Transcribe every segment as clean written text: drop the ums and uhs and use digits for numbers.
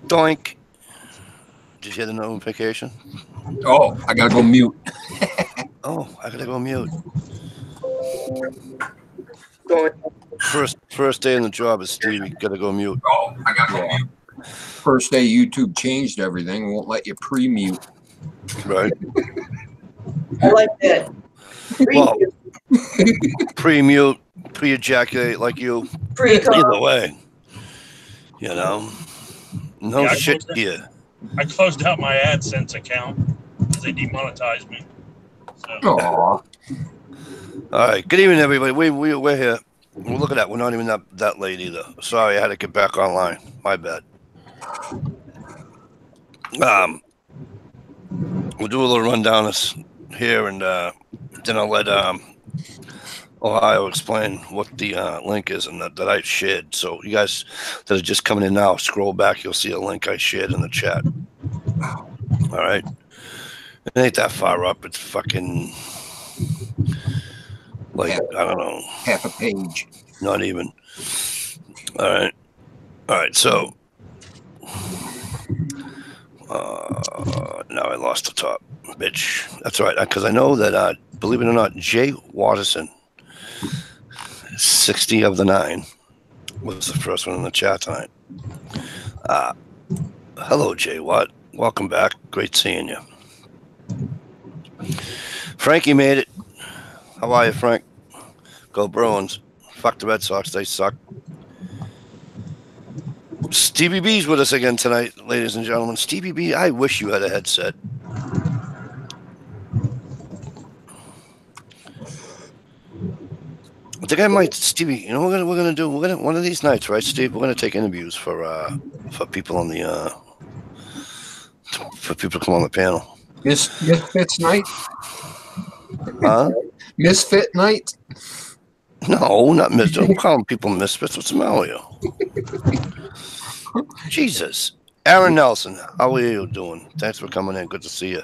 Doink. Did you hear the notification? Oh, I gotta go mute. Oh, I gotta go mute. Going. First day in the job is Stevie. Gotta go mute. Oh, I gotta go mute. First day YouTube changed everything. Won't let you pre-mute. Right. I like that. Well, pre-mute, pre-ejaculate like you. Either way. You know. No Yeah, shit here. I closed out my AdSense account because they demonetized me. So. Aww. All right. Good evening, everybody. We're here. Well, look at that. We're not even that late either. Sorry, I had to get back online. My bad. We'll do a little rundown here, and then I'll let Ohio explain what the link is and that I shared. So you guys that are just coming in now, scroll back. You'll see a link I shared in the chat. All right. It ain't that far up. It's fucking like, I don't know. Half a page. Not even. All right. All right. So now I lost the top, bitch. That's right. Because I know that, believe it or not, Jay Watterson, 60 of the 9, was the first one in the chat tonight. Hello, Jay Watt. Welcome back. Great seeing you. Frankie made it. How are you, Frank? Go Bruins. Fuck the Red Sox. They suck. Stevie B's with us again tonight, ladies and gentlemen. Stevie B, I wish you had a headset. I think I might, Stevie. You know what we're gonna do? We're gonna one of these nights, right, Steve? We're gonna take interviews for people on the for people to come on the panel. Misfits night. Huh? Misfit night. No, not misfits. Don't call them people misfits. What's the matter with you? Jesus. Aaron Nelson, how are you doing? Thanks for coming in. Good to see you.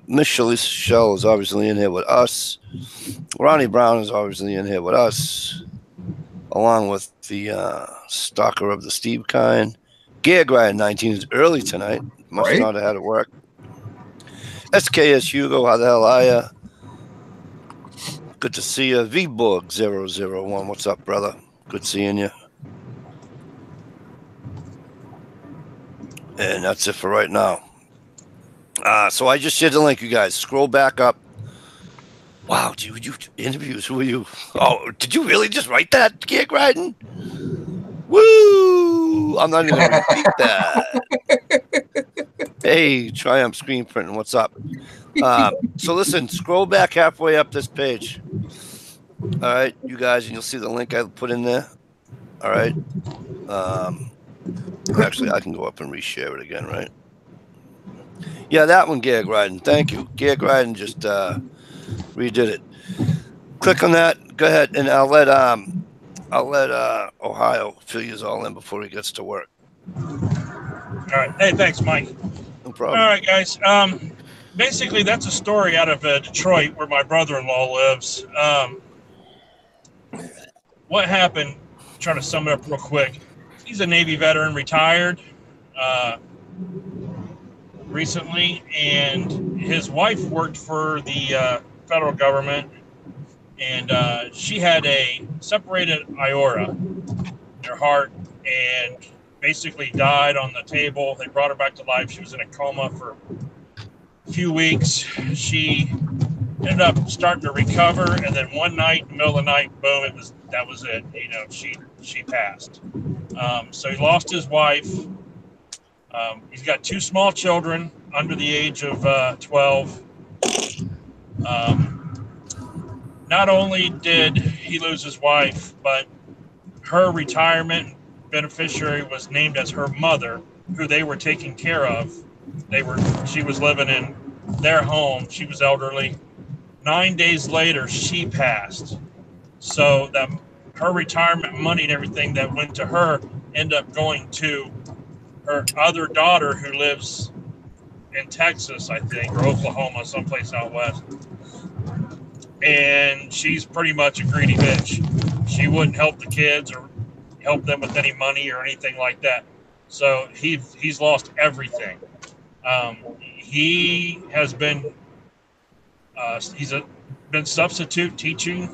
Miss Shell is obviously in here with us. Ronnie Brown is obviously in here with us, along with the stalker of the Steve kind. Gag Ryan 19 is early tonight. Must not have had it work. SKS Hugo, how the hell are you? Good to see you. VBorg 001, what's up, brother? Good seeing you. And that's it for right now. So I just shared the link, you guys. Scroll back up. Wow, dude, you interviews. Who were you? Oh, did you really just write that, Gag Riding? Woo! I'm not even going to repeat that. Hey, Triumph Screen Printing, what's up? So listen, scroll back halfway up this page. All right, you guys, and you'll see the link I put in there. All right. Actually, I can go up and reshare it again, right? Yeah, that one, Gag Riding. Thank you. Gag Riding just redid it. Click on that. Go ahead, and I'll let Ohio fill you all in before he gets to work. All right. Hey, thanks, Mike. No problem. All right, guys. Basically, that's a story out of Detroit where my brother-in-law lives. What happened? Trying to sum it up real quick. He's a Navy veteran, retired recently, and his wife worked for the federal government, and she had a separated aorta in her heart and basically died on the table. They brought her back to life. She was in a coma for a few weeks. She ended up starting to recover, and then one night, in the middle of the night, boom, that was it. You know, she passed. So he lost his wife. He's got 2 small children under the age of 12. Not only did he lose his wife, but her retirement beneficiary was named as her mother, who they were taking care of. She was living in their home. She was elderly. 9 days later, she passed. So that her retirement money and everything that went to her ended up going to her other daughter, who lives in Texas, I think, or Oklahoma, someplace out west. And she's pretty much a greedy bitch. She wouldn't help the kids or help them with any money or anything like that. So he's lost everything. He has been been substitute teaching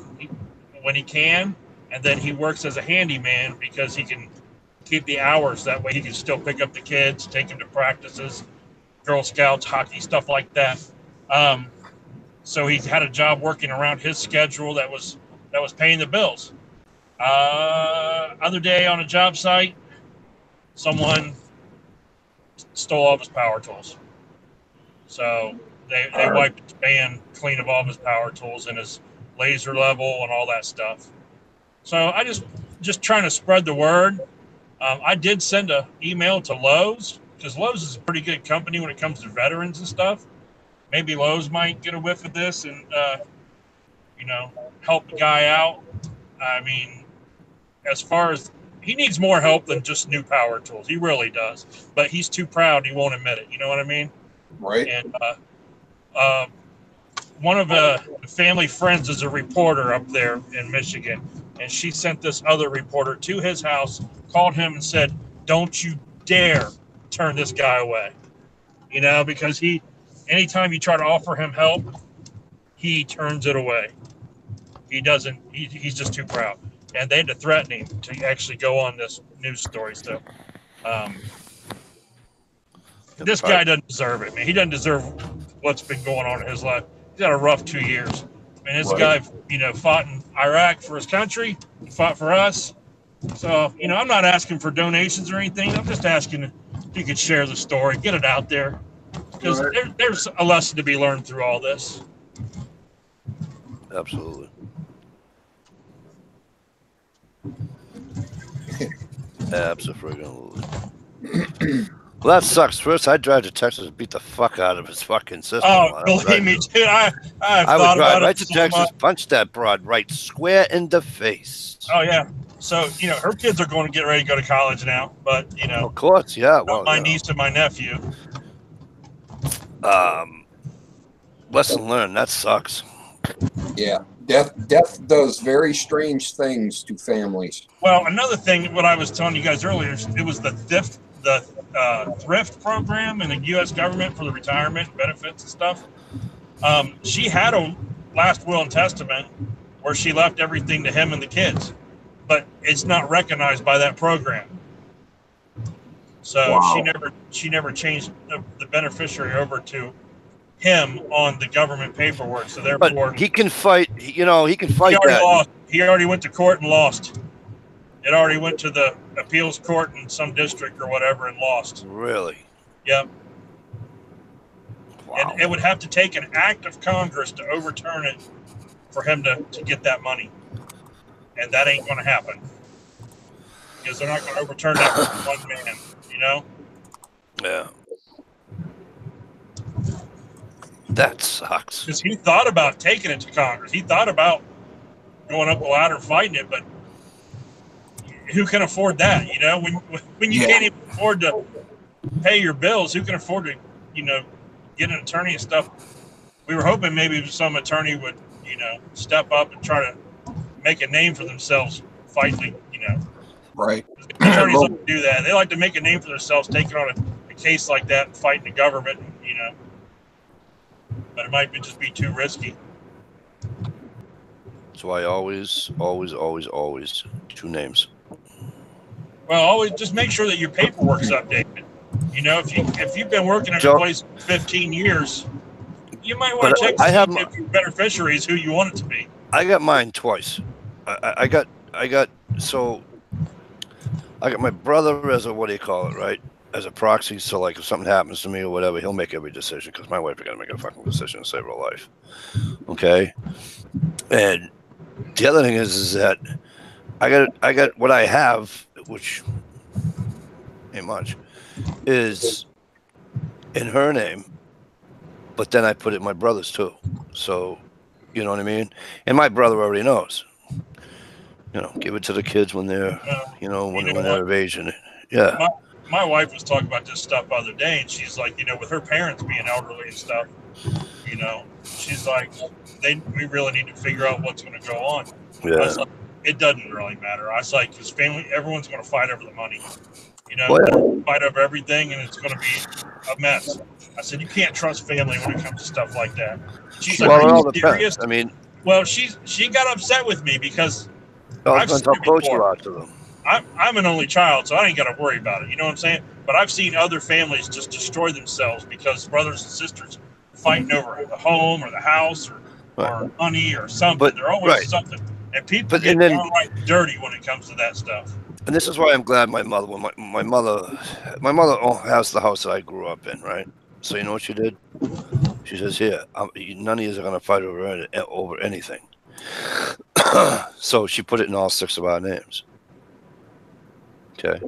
when he can, and then he works as a handyman because he can keep the hours. That way he can still pick up the kids, take them to practices, Girl Scouts, hockey, stuff like that. So he had a job working around his schedule that was paying the bills. Other day on a job site, someone stole all of his power tools. So they wiped his van clean of all of his power tools and his laser level and all that stuff. So I just trying to spread the word. I did send an email to Lowe's, because Lowe's is a pretty good company when it comes to veterans and stuff. Maybe Lowe's might get a whiff of this and, help the guy out. I mean, as far as he needs more help than just new power tools. He really does. But he's too proud. He won't admit it. You know what I mean? Right. And one of the family friends is a reporter up there in Michigan. And she sent this other reporter to his house, called him and said, "Don't you dare turn this guy away." Because anytime you try to offer him help, he turns it away. He doesn't, he's just too proud. And they had to threaten him to actually go on this news story. So this guy doesn't deserve it, man. He doesn't deserve what's been going on in his life. He's had a rough 2 years. I mean, this guy, fought in Iraq for his country. He fought for us. So, I'm not asking for donations or anything. I'm just asking if you could share the story, get it out there. Because there's a lesson to be learned through all this. Absolutely. Absolutely. Well, that sucks. First, I'd drive to Texas and beat the fuck out of his fucking sister. Oh, believe me, dude. I would drive right to Texas, punch that broad right square in the face. Oh, yeah. So, her kids are going to get ready to go to college now. But, Of course, yeah. Well, my niece and my nephew. Lesson learned. That sucks. Yeah. Death does very strange things to families. Well, another thing, what I was telling you guys earlier, it was the thrift program in the U.S. government for the retirement benefits and stuff. She had a last will and testament where she left everything to him and the kids, but it's not recognized by that program. So Wow. she never changed the beneficiary over to him on the government paperwork. So therefore, but he can fight. He can fight he already that. lost. He already went to court and lost. It already went to the appeals court in some district or whatever and lost. Really? Yep. Wow. And it would have to take an act of Congress to overturn it for him to get that money. And that ain't going to happen. Because they're not going to overturn that for one man, Yeah. That sucks. Because he thought about taking it to Congress. He thought about going up the ladder and fighting it, but who can afford that? When you can't even afford to pay your bills, who can afford to, get an attorney and stuff? We were hoping maybe some attorney would, step up and try to make a name for themselves fighting, Right. Attorneys like to do that. They like to make a name for themselves, taking on a case like that and fighting the government, But it might just be too risky. That's why always two names. Well, always just make sure that your paperwork's updated. If you've been working at a place for 15 years, you might want to check to see if your beneficiaries who you want it to be. I got mine twice. I got my brother as a, what do you call it, right? As a proxy. So like if something happens to me or whatever, he'll make every decision because my wife is going to make a fucking decision to save her life. Okay. And the other thing is that I got what I have, which ain't much, is in her name, but then I put it in my brother's too. So, you know what I mean? And my brother already knows. Give it to the kids when they're, when they're of age. And yeah. My wife was talking about this stuff the other day, and she's like, with her parents being elderly and stuff, she's like, we really need to figure out what's going to go on. Yeah. it doesn't really matter. I was like, because family, everyone's going to fight over the money. You know, Well, yeah. they'll fight over everything, and it's going to be a mess. I said, you can't trust family when it comes to stuff like that. She's like, Well, it are all you depends. serious? I mean, Well, she got upset with me because it all I've depends seen how it close you before. are to them. I'm an only child, so I ain't got to worry about it. You know what I'm saying? But I've seen other families just destroy themselves because brothers and sisters fighting over the home or the house or money or something. But- They're always right. something. And people But- get and then- downright dirty when it comes to that stuff. And this is why I'm glad my mother, when my mother has the house that I grew up in, right? So you know what she did? She says, "Here, none of you are going to fight over anything." So she put it in all 6 of our names. Okay.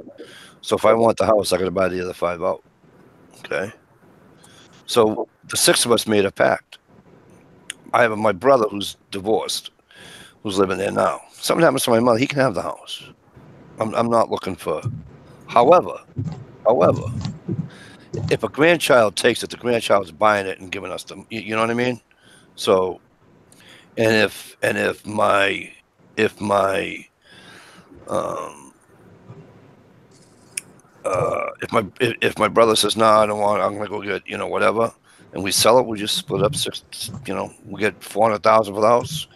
So if I want the house, I got to buy the other 5 out. Okay. So the 6 of us made a pact. I have my brother who's divorced, who's living there now. Something happens to my mother, he can have the house. I'm not looking for. However, if a grandchild takes it, the grandchild's buying it and giving us the. You know what I mean? So, and if my if my brother says no, I don't want, I'm gonna go get whatever, and we sell it, we just split up 6. We get 400,000 for the house,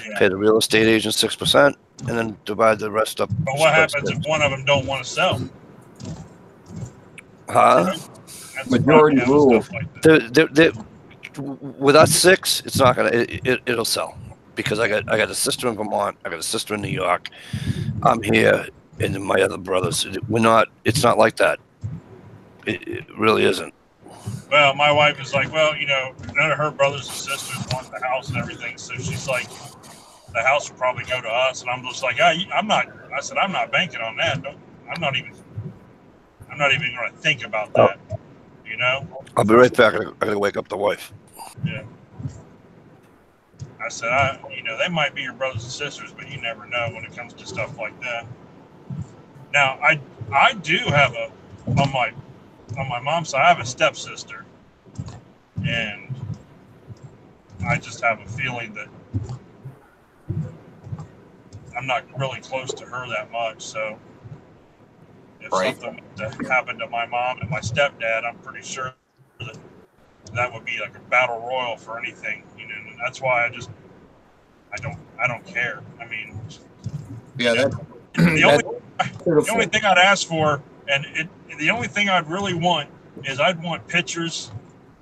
Yeah. pay the real estate agent 6%, and then divide the rest up. But what happens if one of them don't want to sell? Huh? That's the Majority problem with rule. stuff like that. With us 6, it's not gonna. It'll sell because I got a sister in Vermont, I got a sister in New York, I'm here, and then my other brothers. We're not. It's not like that. It really isn't. Well, my wife is like, well, none of her brothers and sisters want the house and everything, so she's like, the house will probably go to us, and I'm just like, I'm not. I said, I'm not banking on that. I'm not even going to think about that. I'll be right back. I gotta wake up the wife. Yeah. I said, they might be your brothers and sisters, but you never know when it comes to stuff like that. Now, I do have on my mom's side, I have a stepsister, and I just have a feeling that I'm not really close to her that much. So if something happened to my mom and my stepdad, I'm pretty sure that would be like a battle royal for anything. And that's why I don't care. I mean, Yeah, the only thing I'd ask for, and the only thing I'd really want is I'd want pictures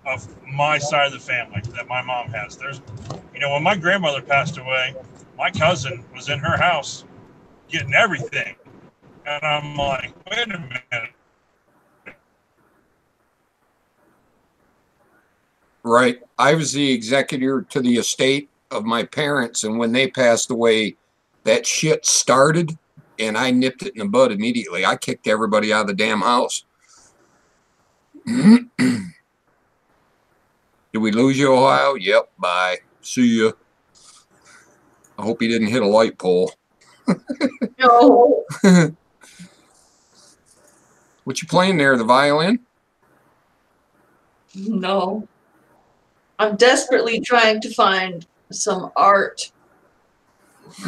of my side of the family that my mom has. There's, when my grandmother passed away, my cousin was in her house getting everything. And I'm like, wait a minute. Right. I was the executor to the estate of my parents, and when they passed away, that shit started, and I nipped it in the bud immediately. I kicked everybody out of the damn house. Did we lose you, Ohio? Yep. Bye. See ya. I hope he didn't hit a light pole. No, What you playing there? The violin? no. I'm desperately trying to find some art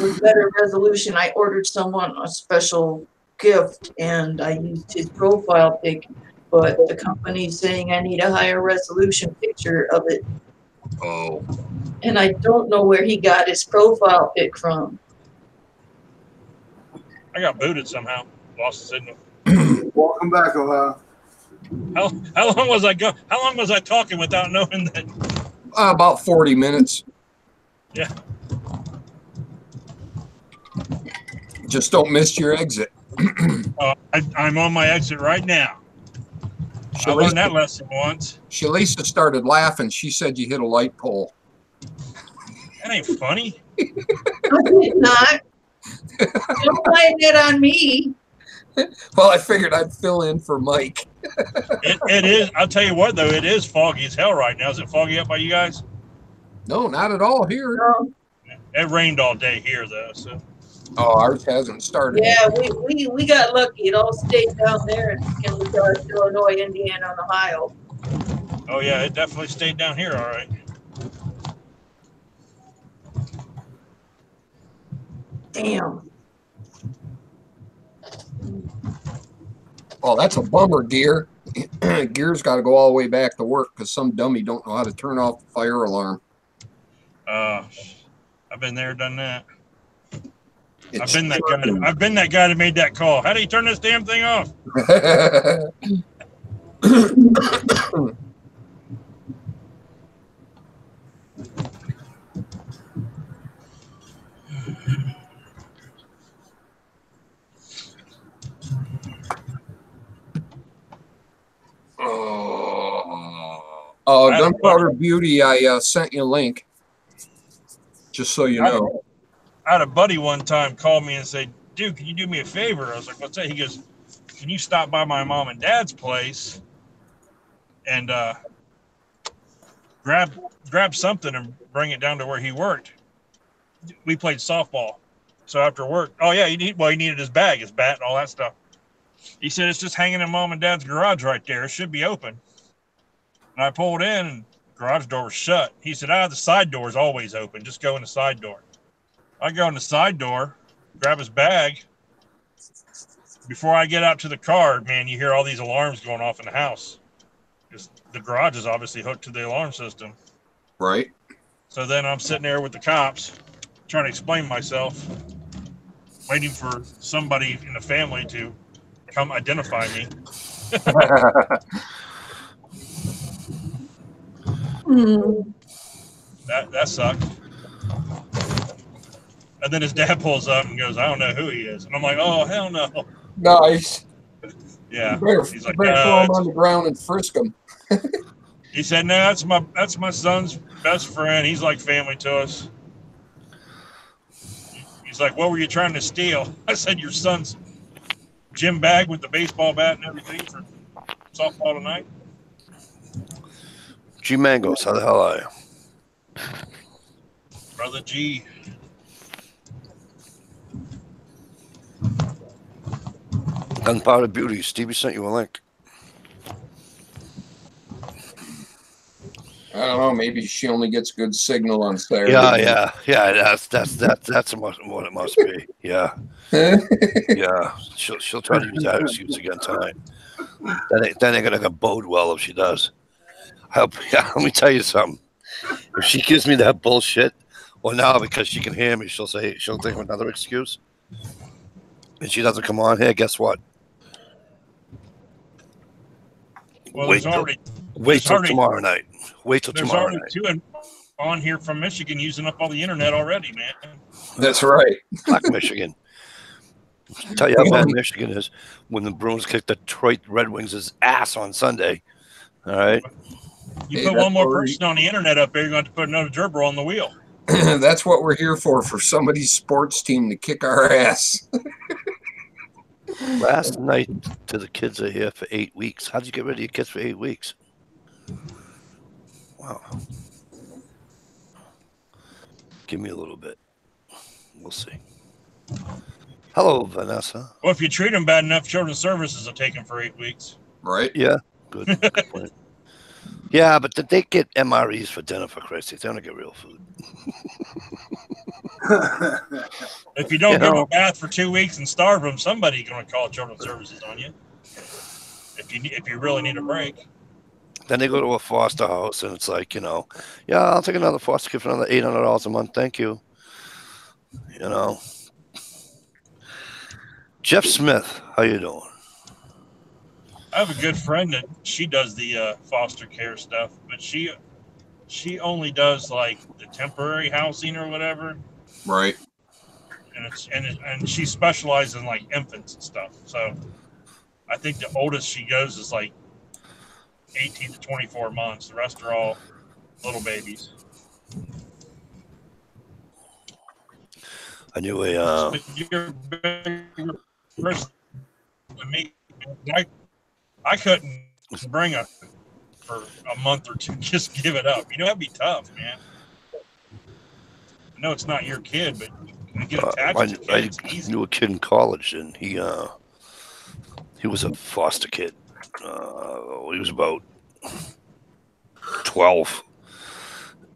with better resolution. I ordered someone a special gift and I used his profile pic, but the company's saying I need a higher resolution picture of it. Oh. And I don't know where he got his profile pic from. I got booted somehow. Lost the signal. Welcome back, Ohio. How long was I How long was I talking without knowing that? About 40 minutes. Yeah. Just don't miss your exit. I'm on my exit right now. I learned that lesson once. Shalisa started laughing. She said you hit a light pole. That ain't funny. I did not. Don't blame it on me. Well, I figured I'd fill in for Mike. It is. I'll tell you what, though, it is foggy as hell right now. Is it foggy up by you guys? No, not at all here. No. It rained all day here, though. So. Oh, ours hasn't started. Yeah, we got lucky. It all stayed down there in Illinois, Indiana, and Ohio. Oh yeah, it definitely stayed down here. All right. Damn. Oh, that's a bummer, Gear. Gear's got to go all the way back to work because some dummy don't know how to turn off the fire alarm. I've been there, done that. It's I've been that guy that made that call. How do you turn this damn thing off? Gunpowder Beauty, I sent you a link, just so you know. I had a buddy one time call me and say, dude, can you do me a favor? I was like, what's that? He goes, can you stop by my mom and dad's place and grab something and bring it down to where he worked? We played softball. So after work, oh yeah, he needed his bag, his bat, and all that stuff. He said, it's just hanging in mom and dad's garage right there. It should be open. And I pulled in and the garage door was shut. He said, the side door is always open. Just go in the side door. I go in the side door, grab his bag. Before I get out to the car, man, you hear all these alarms going off in the house. Because the garage is obviously hooked to the alarm system. Right. So then I'm sitting there with the cops, trying to explain myself, waiting for somebody in the family to come identify me. That sucked. And then his dad pulls up and goes, I don't know who he is. And I'm like, oh, hell no. Nice. Yeah. He's like, better throw him on the ground and frisk him. He said, no, that's my son's best friend. He's like family to us. He's like, what were you trying to steal? I said, your son's gym bag with the baseball bat and everything for softball tonight. G Mangos, how the hell are you? Brother G. Gunpowder Beauty, Stevie sent you a link. I don't know. Maybe she only gets good signal on Saturday. Yeah. That's what it must be. Yeah, yeah. She'll try to use that excuse again tonight. That ain't gonna bode well if she does. Let me tell you something. If she gives me that bullshit, well, now because she can hear me, she'll think of another excuse, and she doesn't come on here. Guess what? Well, wait till tomorrow night. Wait till tomorrow night. There's already two on here from Michigan using up all the internet already, man. That's right. Fuck Michigan. I'll tell you how bad Michigan is when the Bruins kick the Detroit Red Wings' ass on Sunday. All right. You put one more person on the internet up there, you're going to have to put another gerbil on the wheel. That's what we're here for somebody's sports team to kick our ass. Last night to the kids are here for 8 weeks. How'd you get rid of your kids for 8 weeks? Wow. Give me a little bit. We'll see. Hello, Vanessa. Well, if you treat them bad enough, Children's Services will take them for 8 weeks. Right. Yeah. Good. Good point. Yeah, but they get MREs for dinner, for Christ's sake. They don't get real food. If you don't give them a bath for 2 weeks and starve them, somebody's going to call Children's Services on you. If you really need a break. Then they go to a foster house, and it's like, yeah, I'll take another foster kid for another $800 a month. Thank you. Jeff Smith, how you doing? I have a good friend that she does the foster care stuff, but she only does like the temporary housing or whatever. Right. And she specializes in like infants and stuff. So I think the oldest she goes is like 18 to 24 months. The rest are all little babies. I knew I couldn't bring her for a month or two. Just give it up. That'd be tough, man. I know it's not your kid, but you get attached to kids. I knew a kid in college, and he was a foster kid. He was about 12,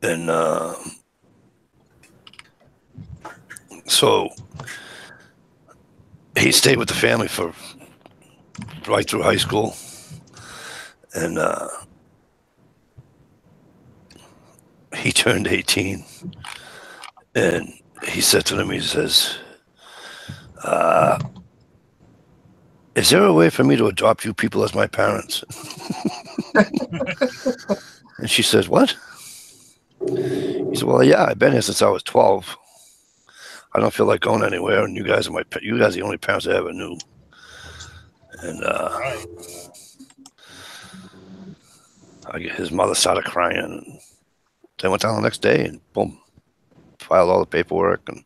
and So he stayed with the family for right through high school, and he turned 18, and he said to them, he says, is there a way for me to adopt you people as my parents? And she says, what? He said, well, yeah, I've been here since I was 12. I don't feel like going anywhere, and you guys are the only parents I ever knew. And his mother started crying, and they went down the next day, and boom, filed all the paperwork. And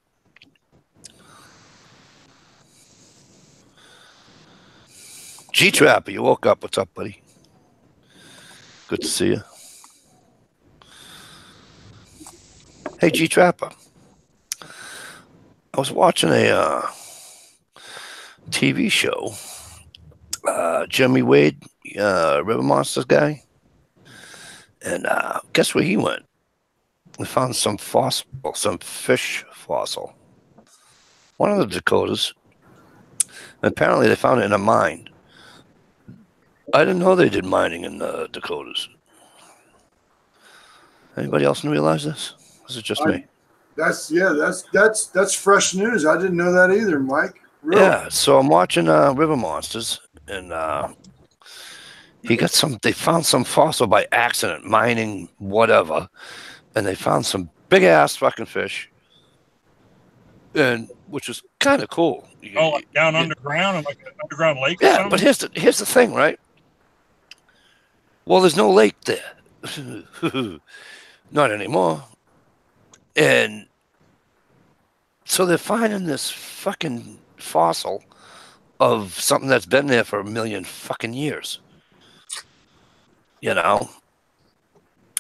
G-Trapper, you woke up. What's up, buddy? Good to see you. Hey, G-Trapper. I was watching a TV show. Jeremy Wade, River Monsters guy. And guess where he went? We found some fossil, some fish fossil. One of the Dakotas. And apparently they found it in a mine. I didn't know they did mining in the Dakotas. Anybody else realize this? Is it just me? That's fresh news. I didn't know that either, Mike. Really? Yeah, so I'm watching River Monsters, and they found some fossil by accident, mining whatever, and they found some big ass fucking fish, and which was kind of cool. Like down underground and like an underground lake. Yeah, but here's the thing, right? Well, there's no lake there, not anymore, and so they're finding this fucking fossil of something that's been there for 1 million fucking years. You know,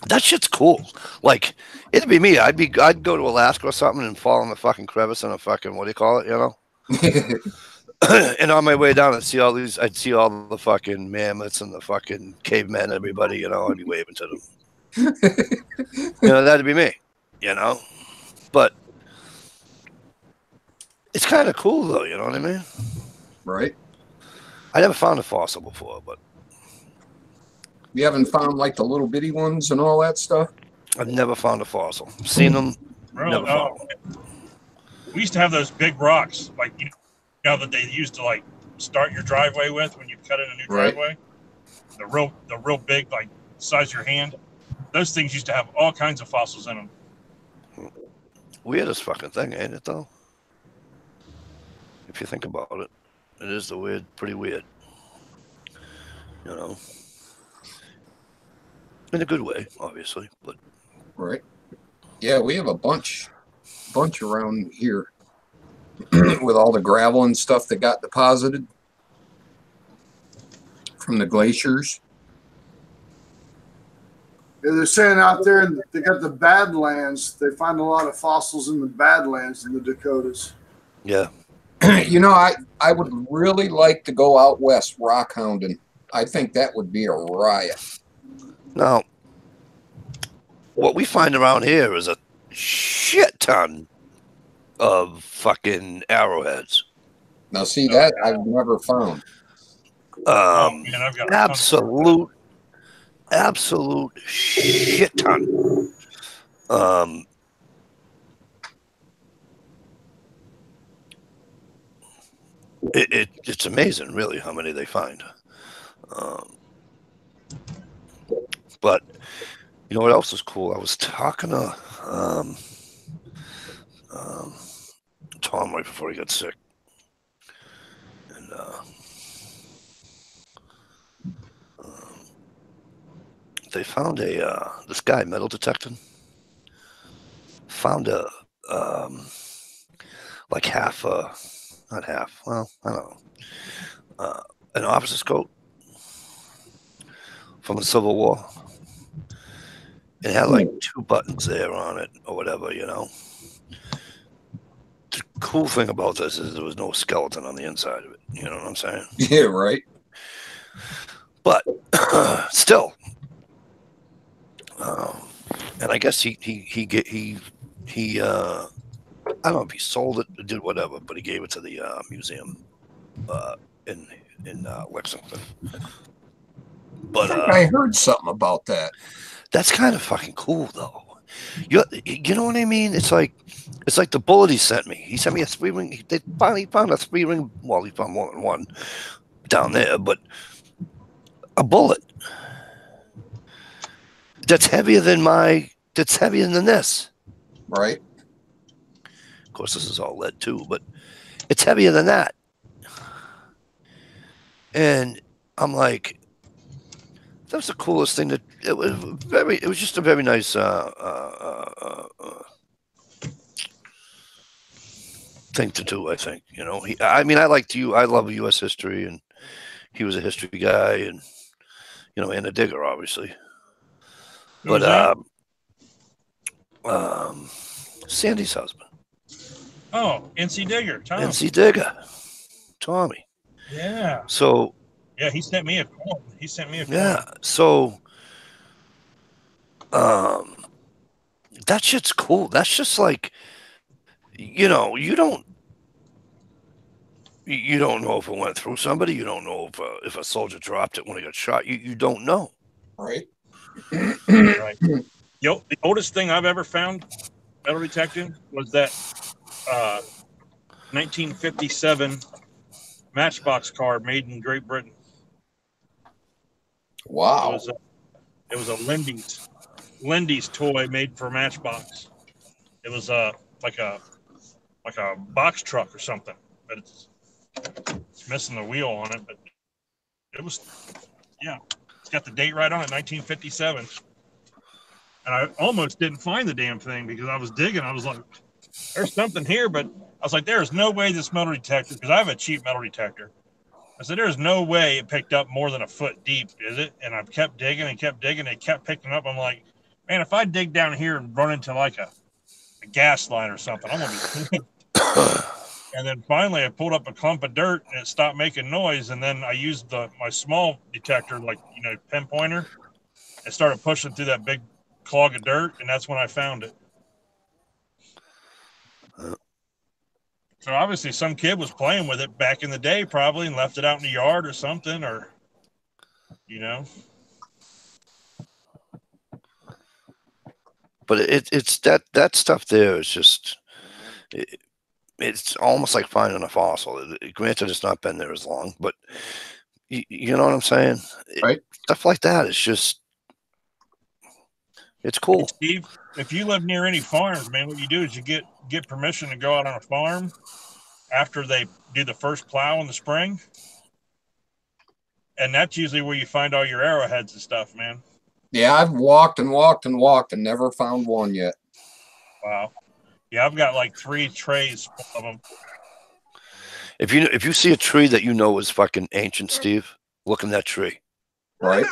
that shit's cool. Like, it'd be me. I'd go to Alaska or something and fall in the fucking crevice in a fucking, what do you call it? You know. And on my way down, I'd see all the fucking mammoths and the fucking cavemen, everybody. You know, I'd be waving to them. You know, that'd be me. You know, but it's kind of cool though. You know what I mean? Right. I never found a fossil before, but you haven't found like the little bitty ones and all that stuff? I've never found a fossil. Seen them, really? Never found them. We used to have those big rocks, like you know that they used to like start your driveway with when you cut in a new driveway. The real big, like size of your hand. Those things used to have all kinds of fossils in them. Weirdest fucking thing, ain't it though? If you think about it, it is pretty weird. You know, in a good way, obviously, but right. Yeah, we have a bunch around here with all the gravel and stuff that got deposited from the glaciers. Yeah, they're saying out there they got the Badlands. They find a lot of fossils in the Badlands in the Dakotas. yeah. You know, I would really like to go out west rock hounding. I think that would be a riot. Now, what we find around here is a shit ton of fucking arrowheads. Now, see, that I've never found. Man, I've got absolute shit ton. It's amazing, really, how many they find. But you know what else is cool? I was talking to Tom right before he got sick, and they found this guy metal detecting found like half not half, well, I don't know, an officer's coat from the Civil War. It had like 2 buttons there on it or whatever, you know. The cool thing about this is there was no skeleton on the inside of it. You know what I'm saying? Yeah, right. But still, and I guess he I don't know if he sold it or did whatever, but he gave it to the museum in Lexington. But I heard something about that. that's kind of fucking cool, though. You know what I mean? It's like the bullet he sent me. He sent me a 3-ring. They finally found a 3-ring. Well, he found more than one down there, but a bullet that's heavier than this. Right. Of course, this is all lead too, but it's heavier than that. And I'm like, that was the coolest thing. It was just a very nice thing to do. I think, you know, I love U.S. history, and he was a history guy, and you know, and a digger, obviously. But Sandy's husband. Oh, NC Digger, Tom. NC Digger, Tommy. Yeah. So. Yeah, he sent me a coin. Yeah. So, that shit's cool. That's just like, you know, you don't know if it went through somebody. You don't know if a soldier dropped it when he got shot. You don't know. Right. Right. The oldest thing I've ever found metal detecting was that 1957 Matchbox car made in Great Britain. Wow. It was a Lindy's toy made for Matchbox. It was like a box truck or something, but it's missing the wheel on it. But it was, yeah, it's got the date right on it, 1957. And I almost didn't find the damn thing because I was digging. I was like, there's something here, but I was like, there's no way this metal detector, because I have a cheap metal detector. I said, there's no way it picked up more than a foot deep, is it? And I kept digging and kept digging. It kept picking up. I'm like, man, if I dig down here and run into like a gas line or something, I'm going to be. And then finally I pulled up a clump of dirt and it stopped making noise. And then I used my small detector, like, you know, pinpointer, and started pushing through that big clog of dirt. And that's when I found it. So obviously some kid was playing with it back in the day probably and left it out in the yard or something, or, you know. But it's that stuff there is just, it's almost like finding a fossil. Granted, it's not been there as long, but you know what I'm saying? Right. Stuff like that is just, it's cool. Hey, Steve, if you live near any farms, man, what you do is you get permission to go out on a farm after they do the first plow in the spring. And that's usually where you find all your arrowheads and stuff, man. Yeah, I've walked and walked and walked and never found one yet. Wow. Yeah, I've got like 3 trays of them. If you see a tree that you know is fucking ancient, Steve, look in that tree. Right.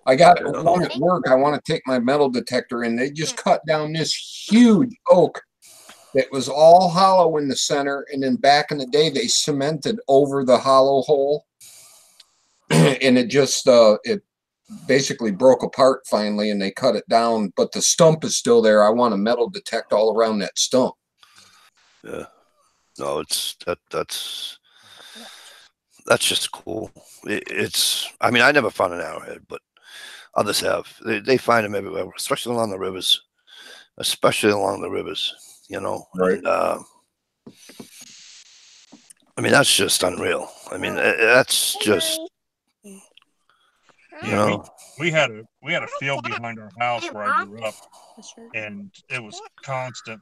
I got one at work. I want to take my metal detector in. They just cut down this huge oak that was all hollow in the center, and then back in the day they cemented over the hollow hole, and it just it basically broke apart finally, and they cut it down, but the stump is still there. I want to metal detect all around that stump. Yeah. No, that's just cool. It's, I mean, I never found an arrowhead, but others have. They find them everywhere, especially along the rivers. You know. Right. And, I mean, that's just unreal. I mean, that's just, you know. We had a field behind our house where I grew up, and it was constant.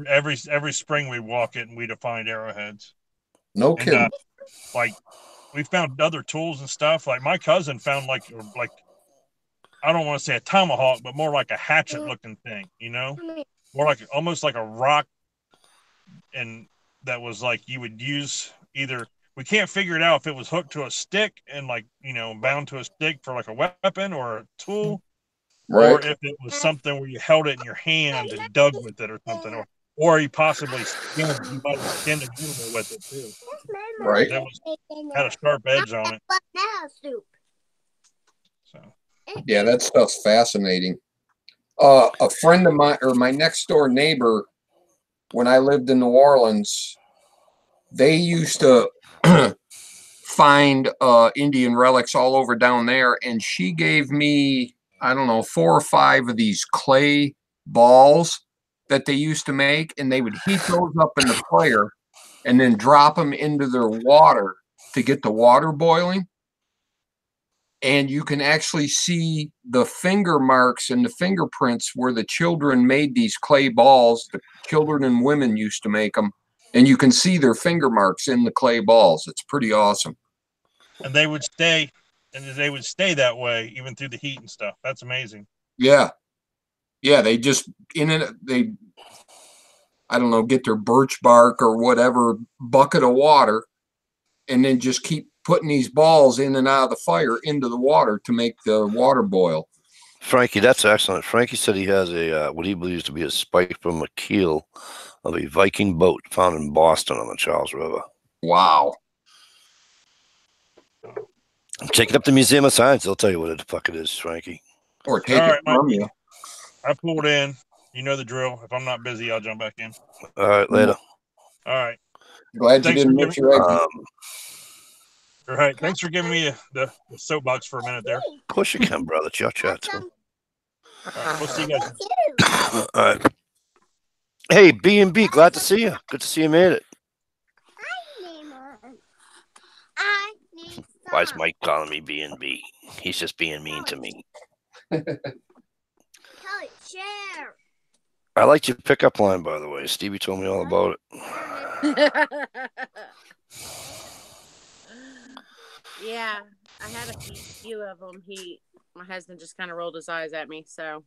Every spring we walk it and we'd find arrowheads. No kidding. And, like, we found other tools and stuff. Like my cousin found like I don't want to say a tomahawk, but more like a hatchet looking thing, you know, more like almost like a rock, and that was like you would use either. We can't figure it out if it was hooked to a stick and like, you know, bound to a stick for like a weapon or a tool, Right. or if it was something where you held it in your hand and dug with it or something, or you possibly skinned an animal with it too. Right. It had a sharp edge on it. So. Yeah, that stuff's fascinating. A friend of mine, or my next door neighbor, when I lived in New Orleans, they used to find Indian relics all over down there, and she gave me, I don't know, 4 or 5 of these clay balls that they used to make, and they would heat those up in the fire and then drop them into their water to get the water boiling. And you can actually see the finger marks and the fingerprints where the children made these clay balls. The children and women used to make them, and you can see their finger marks in the clay balls. It's pretty awesome. And they would stay, that way even through the heat and stuff. That's amazing. Yeah. Yeah, they just they I don't know, get their birch bark or whatever bucket of water and then just keep putting these balls in and out of the fire into the water to make the water boil. Frankie, that's excellent. Frankie said he has a what he believes to be a spike from a keel of a Viking boat found in Boston on the Charles River. Wow. Take it up to the Museum of Science. They'll tell you what the fuck it is, Frankie. Or take it from you. I pulled in. You know the drill. If I'm not busy, I'll jump back in. All right, later. All right. Glad you didn't miss your exit. All right. Thanks for giving me the soapbox for a minute there. Of course you can, brother. It's your chat, too. All right, we'll see you guys. All right. Hey, B&B, glad to see you. Good to see you made it. Why is Mike calling me B&B? He's just being mean to me. I liked your pickup line, by the way. Stevie told me all about it. Yeah, I had a few of them. My husband just kind of rolled his eyes at me, so.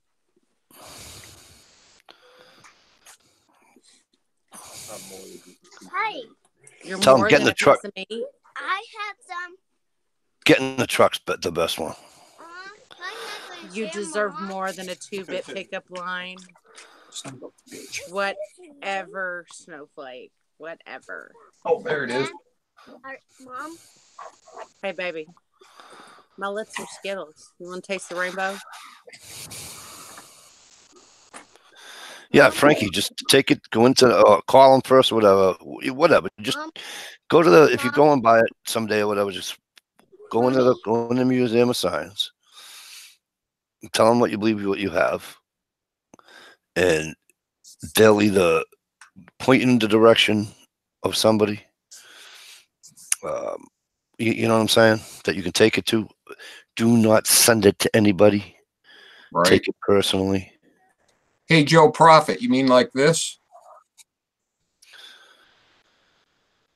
Hey, You're Tell him, more get in than the a piece truck. of meat. I had some. Getting the truck's the best one. You deserve more than a 2-bit pickup line. Whatever, Snowflake. Whatever. Oh, there it is. Mom? Hey, baby. My lips are Skittles. You want to taste the rainbow? Yeah, Frankie, just take it, go into, call him first or whatever. Just go to if you go and buy it someday or whatever, just go into the Museum of Science. Tell them what you believe what you have. And they'll either point in the direction of somebody, you know what I'm saying, that you can take it to. Do not send it to anybody. Right. Take it personally. Hey, Joe Prophet, you mean like this?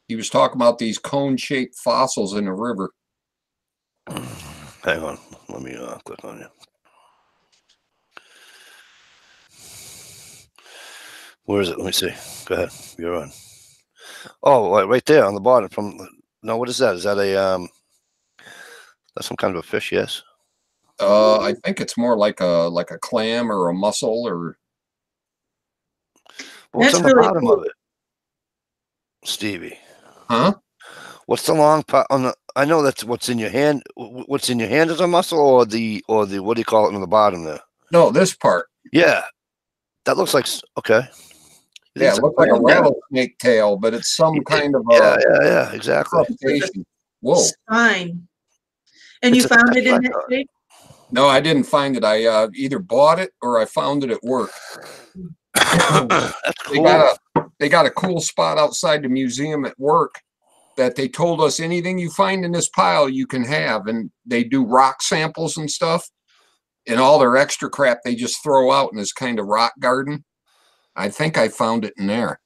He was talking about these cone-shaped fossils in the river. Hang on. Let me click on you. Where is it? Let me see. Go ahead. You're on. Oh, right there on the bottom. No, what is that? Is that that's some kind of a fish? Yes. I think it's more like a clam or a mussel or. What's That's on the really bottom cool. of it, Stevie? Huh? What's the long part on the? I know that's what's in your hand. What's in your hand is a mussel, or the what do you call it on the bottom there? No, this part. Yeah, that looks like okay. Yeah, it looks like a rattlesnake tail, but it's some kind of a yeah, exactly. Whoa! Spine. And you found it in that shape? No, I didn't find it. I either bought it or I found it at work. That's cool. They got a cool spot outside the museum at work that they told us anything you find in this pile you can have, and they do rock samples and stuff, and all their extra crap they just throw out in this kind of rock garden. I think I found it in there.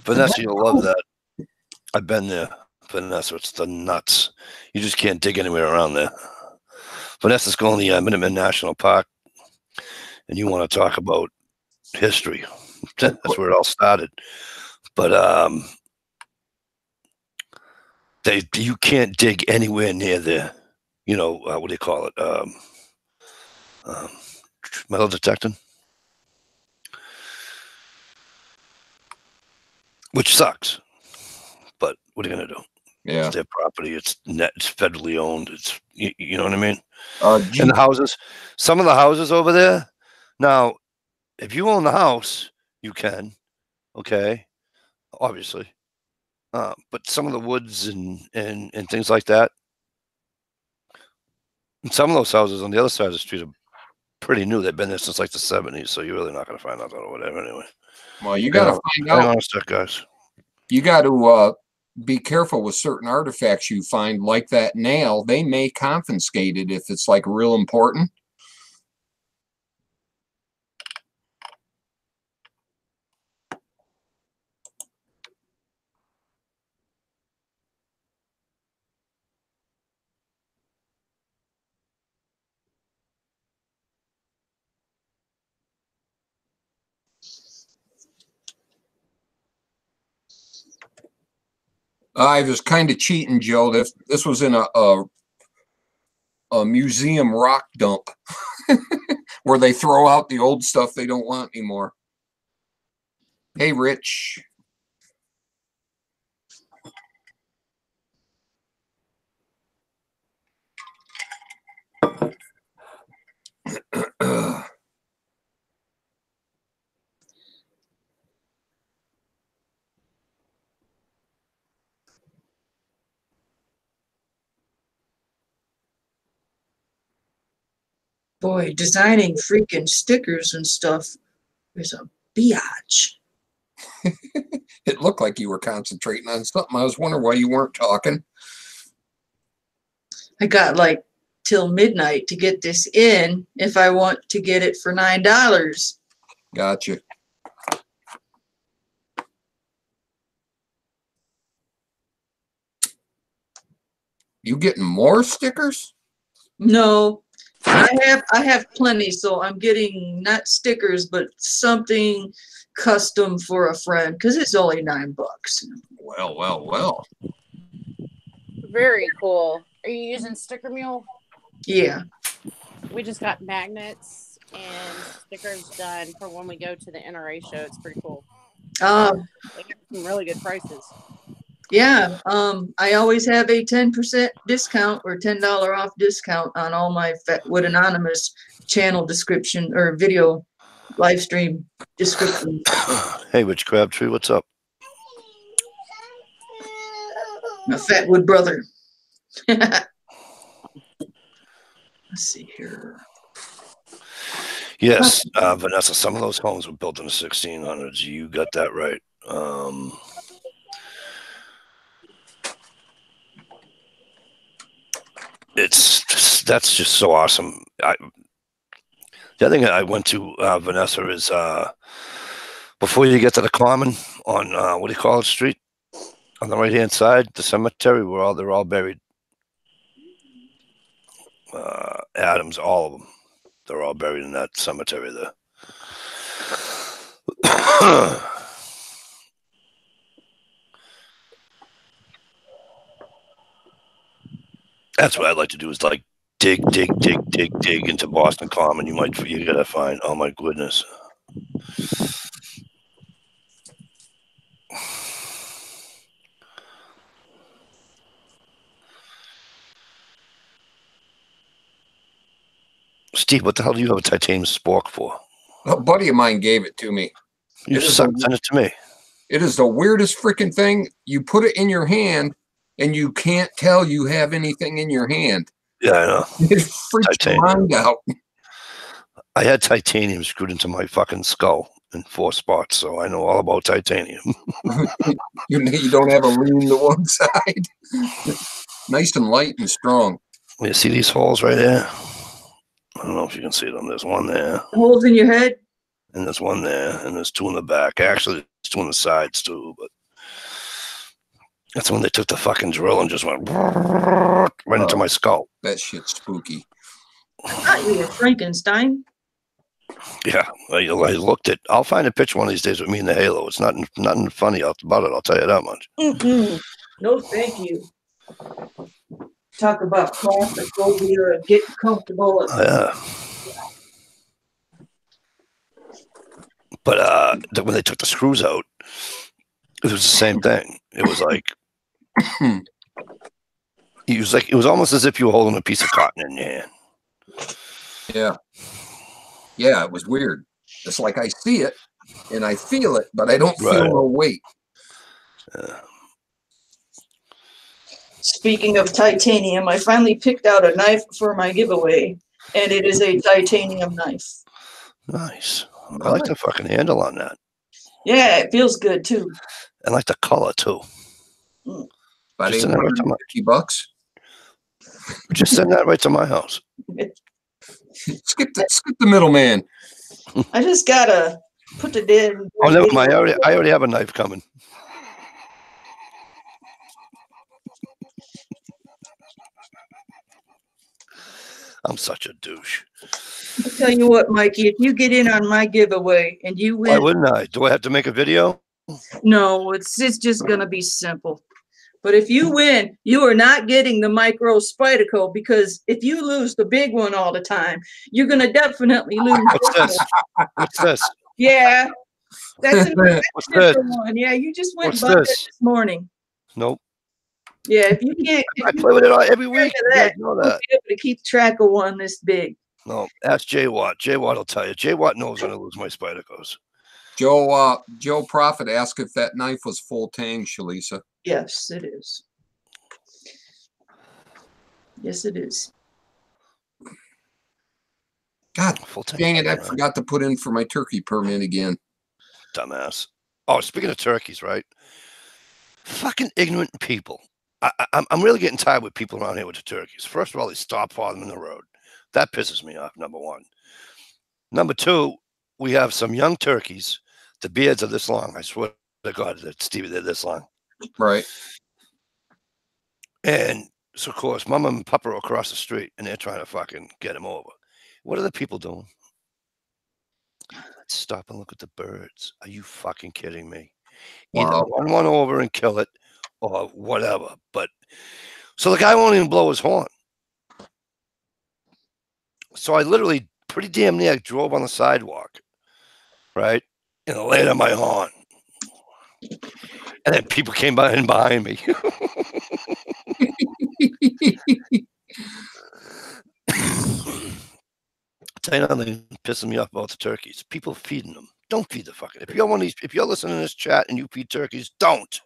Vanessa, you'll love that. I've been there, Vanessa. It's the nuts. You just can't dig anywhere around there. Vanessa's going to the Minuteman National Park, and you want to talk about history. That's where it all started. But you can't dig anywhere near there. You know what do you call it? Metal detecting, which sucks. But what are you gonna do? Yeah. It's their property. It's federally owned. It's you know what I mean. Do And you, the houses, some of the houses over there. Now, if you own the house, you can. Okay, obviously. But some of the woods and things like that. And some of those houses on the other side of the street are pretty new. They've been there since like the 70s, so you're really not going to find out or whatever anyway. well, you got to find Hang out. on a sec, guys. You got to be careful with certain artifacts you find, like that nail. They may confiscate it if it's like real important. I was kind of cheating, Joe. This was in a museum rock dump where they throw out the old stuff they don't want anymore. Hey, Rich. Boy, designing freaking stickers and stuff is a biatch. It looked like you were concentrating on something. I was wondering why you weren't talking. I got like till midnight to get this in if I want to get it for $9. Gotcha. You getting more stickers? No, I have plenty, so I'm getting not stickers, but something custom for a friend because it's only $9. Well, well, well. Very cool. Are you using Sticker Mule? Yeah. We just got magnets and stickers done for when we go to the NRA show. It's pretty cool. They get some really good prices. Yeah. I always have a 10% discount or $10 off discount on all my Fatwood Anonymous channel description or video live stream description. Hey, Rich Crabtree, what's up? My Fatwood brother. Let's see here. Yes, Vanessa, some of those homes were built in the 1600s. You got that right. That's just so awesome. The other thing I went to, Vanessa, is before you get to the Common on what do you call it street, on the right hand side, the cemetery where they're all buried. Adams, all of them, they're all buried in that cemetery there. That's what I'd like to do is like dig into Boston Common. You gotta find. Oh my goodness. Steve, what the hell do you have a titanium spork for? A buddy of mine gave it to me. You send it to me. It is the weirdest freaking thing. You put it in your hand and you can't tell you have anything in your hand. Yeah, I know. It freaks your mind out. I had titanium screwed into my fucking skull in 4 spots, so I know all about titanium. You don't have a lean to one side. Nice and light and strong. You see these holes right there? I don't know if you can see them. There's one there. Holes in your head? And there's one there, and there's 2 in the back. Actually, there's 2 on the sides, too, but that's when they took the fucking drill and just went right into my skull. That shit's spooky. I thought you were Frankenstein. Yeah, I looked at. I'll find a picture one of these days with me in the halo. It's nothing funny about it. I'll tell you that much. No, thank you. Talk about claustrophobia and getting comfortable. Yeah. But when they took the screws out, it was the same thing. It was like It was almost as if you were holding a piece of cotton in your hand. Yeah. Yeah, it was weird. It's like I see it and I feel it, but I don't feel no weight. Speaking of titanium, I finally picked out a knife for my giveaway, and it is a titanium knife. Nice. I like the fucking handle on that. Yeah, it feels good too. I like the color too. About $850. Just send that right to my house. Skip the middleman. I just gotta put it in. Oh, never mind. I already have a knife coming. I'm such a douche. I'll tell you what, Mikey, if you get in on my giveaway and you win. Why wouldn't I? Do I have to make a video? No, it's just going to be simple. But if you win, you are not getting the micro Spyderco, because if you lose the big one all the time, you're going to definitely lose. What's this? What's this? Yeah. That's a different one. Yeah, you just went What's by this? this morning. Nope. Yeah, if you can't. I play with it every week. You guys know that. You'll be able to keep track of one this big. No, ask Jay Watt. Jay Watt will tell you. Jay Watt knows when I lose my Spydercos. Joe Prophet asked if that knife was full tang, Shalisa. Yes, it is. Yes, it is. God dang it, I forgot to put in for my turkey permit again. Dumbass. Oh, speaking of turkeys, right? Fucking ignorant people. I'm really getting tired with people around here with the turkeys. First of all, they stop for them in the road. That pisses me off, number one. Number two, we have some young turkeys. The beards are this long. I swear to God that Stevie, they're this long. Right. And so, of course, Mama and Papa are across the street, and they're trying to fucking get him over. What are the people doing? Let's stop and look at the birds. Are you fucking kidding me? Either run one over and kill it or whatever. But so the guy won't even blow his horn. So I literally pretty damn near drove on the sidewalk, right? And laid on my horn. And then people came by in behind me. Tell you nothing pissing me off about the turkeys. People feeding them. Don't feed the fucking. If you're listening to this chat and you feed turkeys, don't.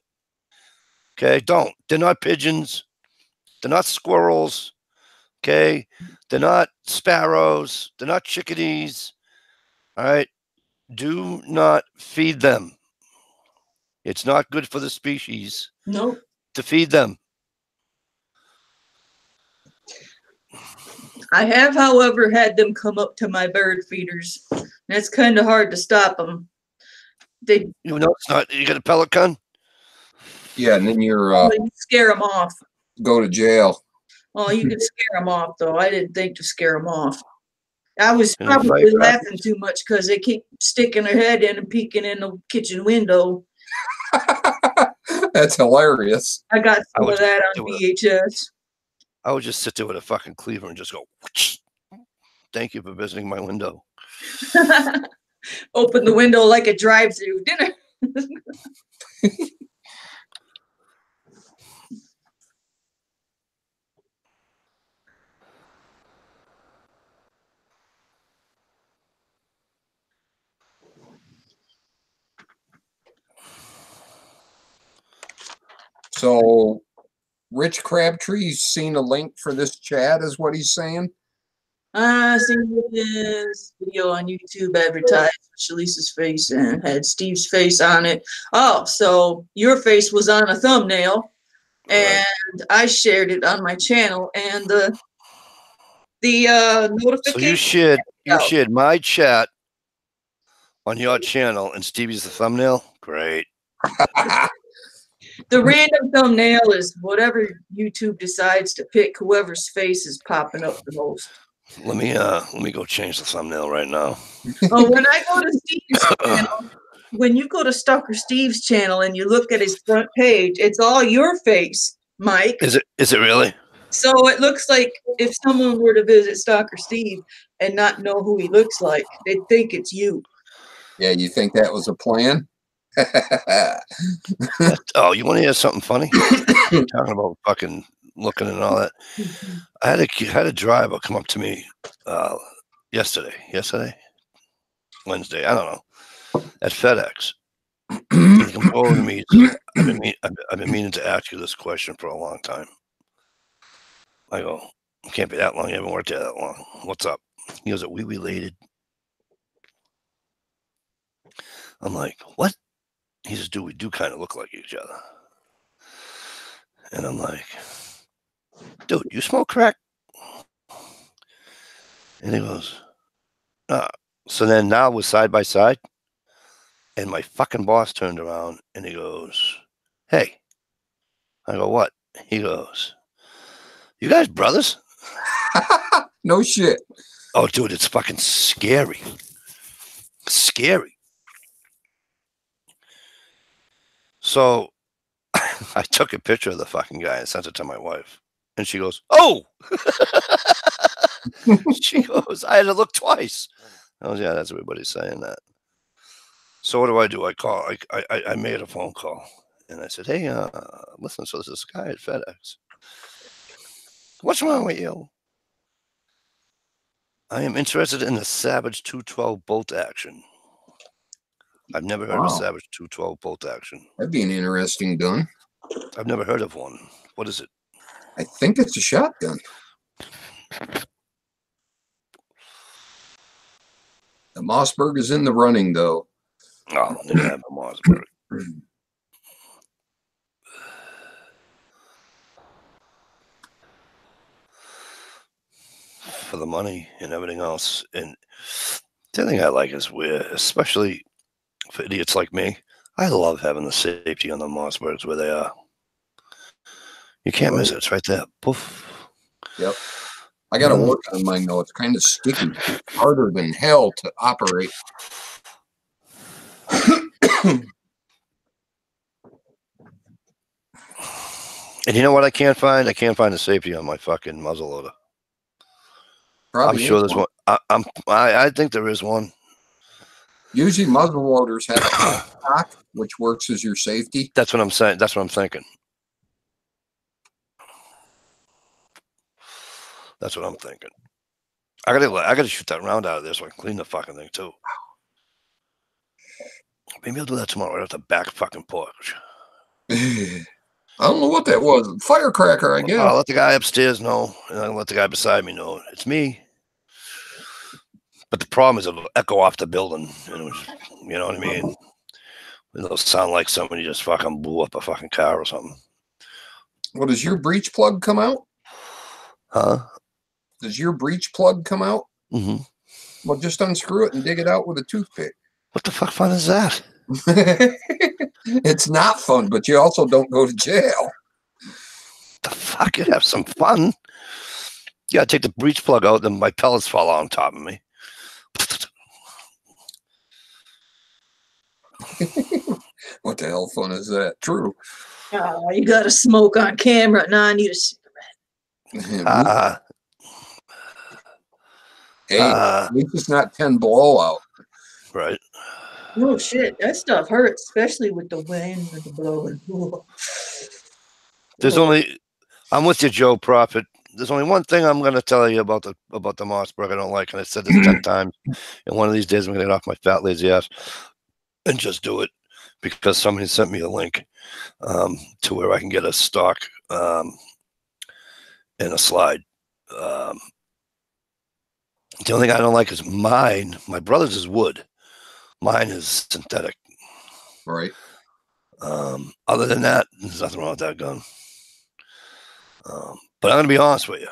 Okay, don't. They're not pigeons. They're not squirrels. Okay, they're not sparrows. They're not chickadees. All right, do not feed them. It's not good for the species. Nope. To feed them. I have, however, had them come up to my bird feeders. That's kind of hard to stop them. You know, it's not. You got a pellet gun. Yeah, and then you scare them off. Go to jail. Well, you could scare them off, though. I didn't think to scare them off. I was probably laughing too much because they keep sticking their head in and peeking in the kitchen window. That's hilarious. I got some of that on VHS. I would just sit there with a fucking cleaver and just go, thank you for visiting my window. Open the window like a drive-through dinner. So Rich Crabtree's seen a link for this chat, is what he's saying. Seen this video on YouTube advertised Shalisa's face and had Steve's face on it. Oh, so your face was on a thumbnail, and I shared it on my channel, and the notification. So you shared my chat on your channel, and Stevie's the thumbnail. Great. The random thumbnail is whatever YouTube decides to pick. Whoever's face is popping up the most. Let me go change the thumbnail right now. Oh, when I go to Steve's channel, when you go to Stalker Steve's channel and you look at his front page, it's all your face, Mike. Is it really? So it looks like if someone were to visit Stalker Steve and not know who he looks like, they'd think it's you. Yeah, you think that was a plan? Oh, you want to hear something funny? talking about fucking looking and all that. I had a driver come up to me yesterday, Wednesday, I don't know, at FedEx. He comes over to me. He says, I've been meaning to ask you this question for a long time. I go, it can't be that long. You haven't worked there that long. What's up? He goes, are we related? I'm like, what? He says, dude, we do kind of look like each other. And I'm like, dude, you smoke crack? And he goes, so then now we're side by side. And my fucking boss turned around and he goes, hey. I go, what? He goes, you guys brothers? No shit. Oh, dude, it's fucking scary. Scary. So I took a picture of the fucking guy and sent it to my wife. And she goes, oh! She goes, I had to look twice. I was, yeah, that's everybody's saying that. So what do? I call. I made a phone call. And I said, hey, listen, so there's this guy at FedEx. What's wrong with you? I am interested in the Savage 212 bolt action. I've never heard of a Savage 212 bolt action. That'd be an interesting gun. I've never heard of one. What is it? I think it's a shotgun. The Mossberg is in the running, though. Oh, they have a Mossberg. For the money and everything else. And the other thing I like is especially for idiots like me, I love having the safety on the Mossbergs where they are. You can't miss it. It's right there. Poof. Yep. I got to work on mine, though. It's kind of sticky. Harder than hell to operate. And you know what I can't find? I can't find the safety on my fucking muzzleloader. I'm sure there's one. I think there is one. Usually muzzleloaders have a stock, which works as your safety. That's what I'm saying. That's what I'm thinking. That's what I'm thinking. I gotta shoot that round out of there so I can clean the fucking thing too. Maybe I'll do that tomorrow right off the back fucking porch. I don't know what that was. Firecracker, I guess. I'll let the guy upstairs know, and I'll let the guy beside me know. It's me. But the problem is it'll echo off the building. You know what I mean? It'll sound like somebody just fucking blew up a fucking car or something. Well, does your breech plug come out? Huh? Does your breech plug come out? Mm-hmm. Well, just unscrew it and dig it out with a toothpick. What the fuck fun is that? It's not fun, but you also don't go to jail. The fuck? You have some fun. You gotta take the breech plug out, then my pellets fall on top of me. What the hell fun is that? True. Oh, you got to smoke on camera. Now I need a cigarette. Hey, at least it's not 10 blowout. Right. Oh shit, that stuff hurts, especially with the wind and the blowing. There's only, I'm with you, Joe Prophet. There's only one thing I'm going to tell you about the Mossberg I don't like, and I said this 10 times. And one of these days I'm going to get off my fat lazy ass and just do it because somebody sent me a link to where I can get a stock and a slide. The only thing I don't like is mine. My brother's is wood. Mine is synthetic. Right. Other than that, there's nothing wrong with that gun. But I'm going to be honest with you.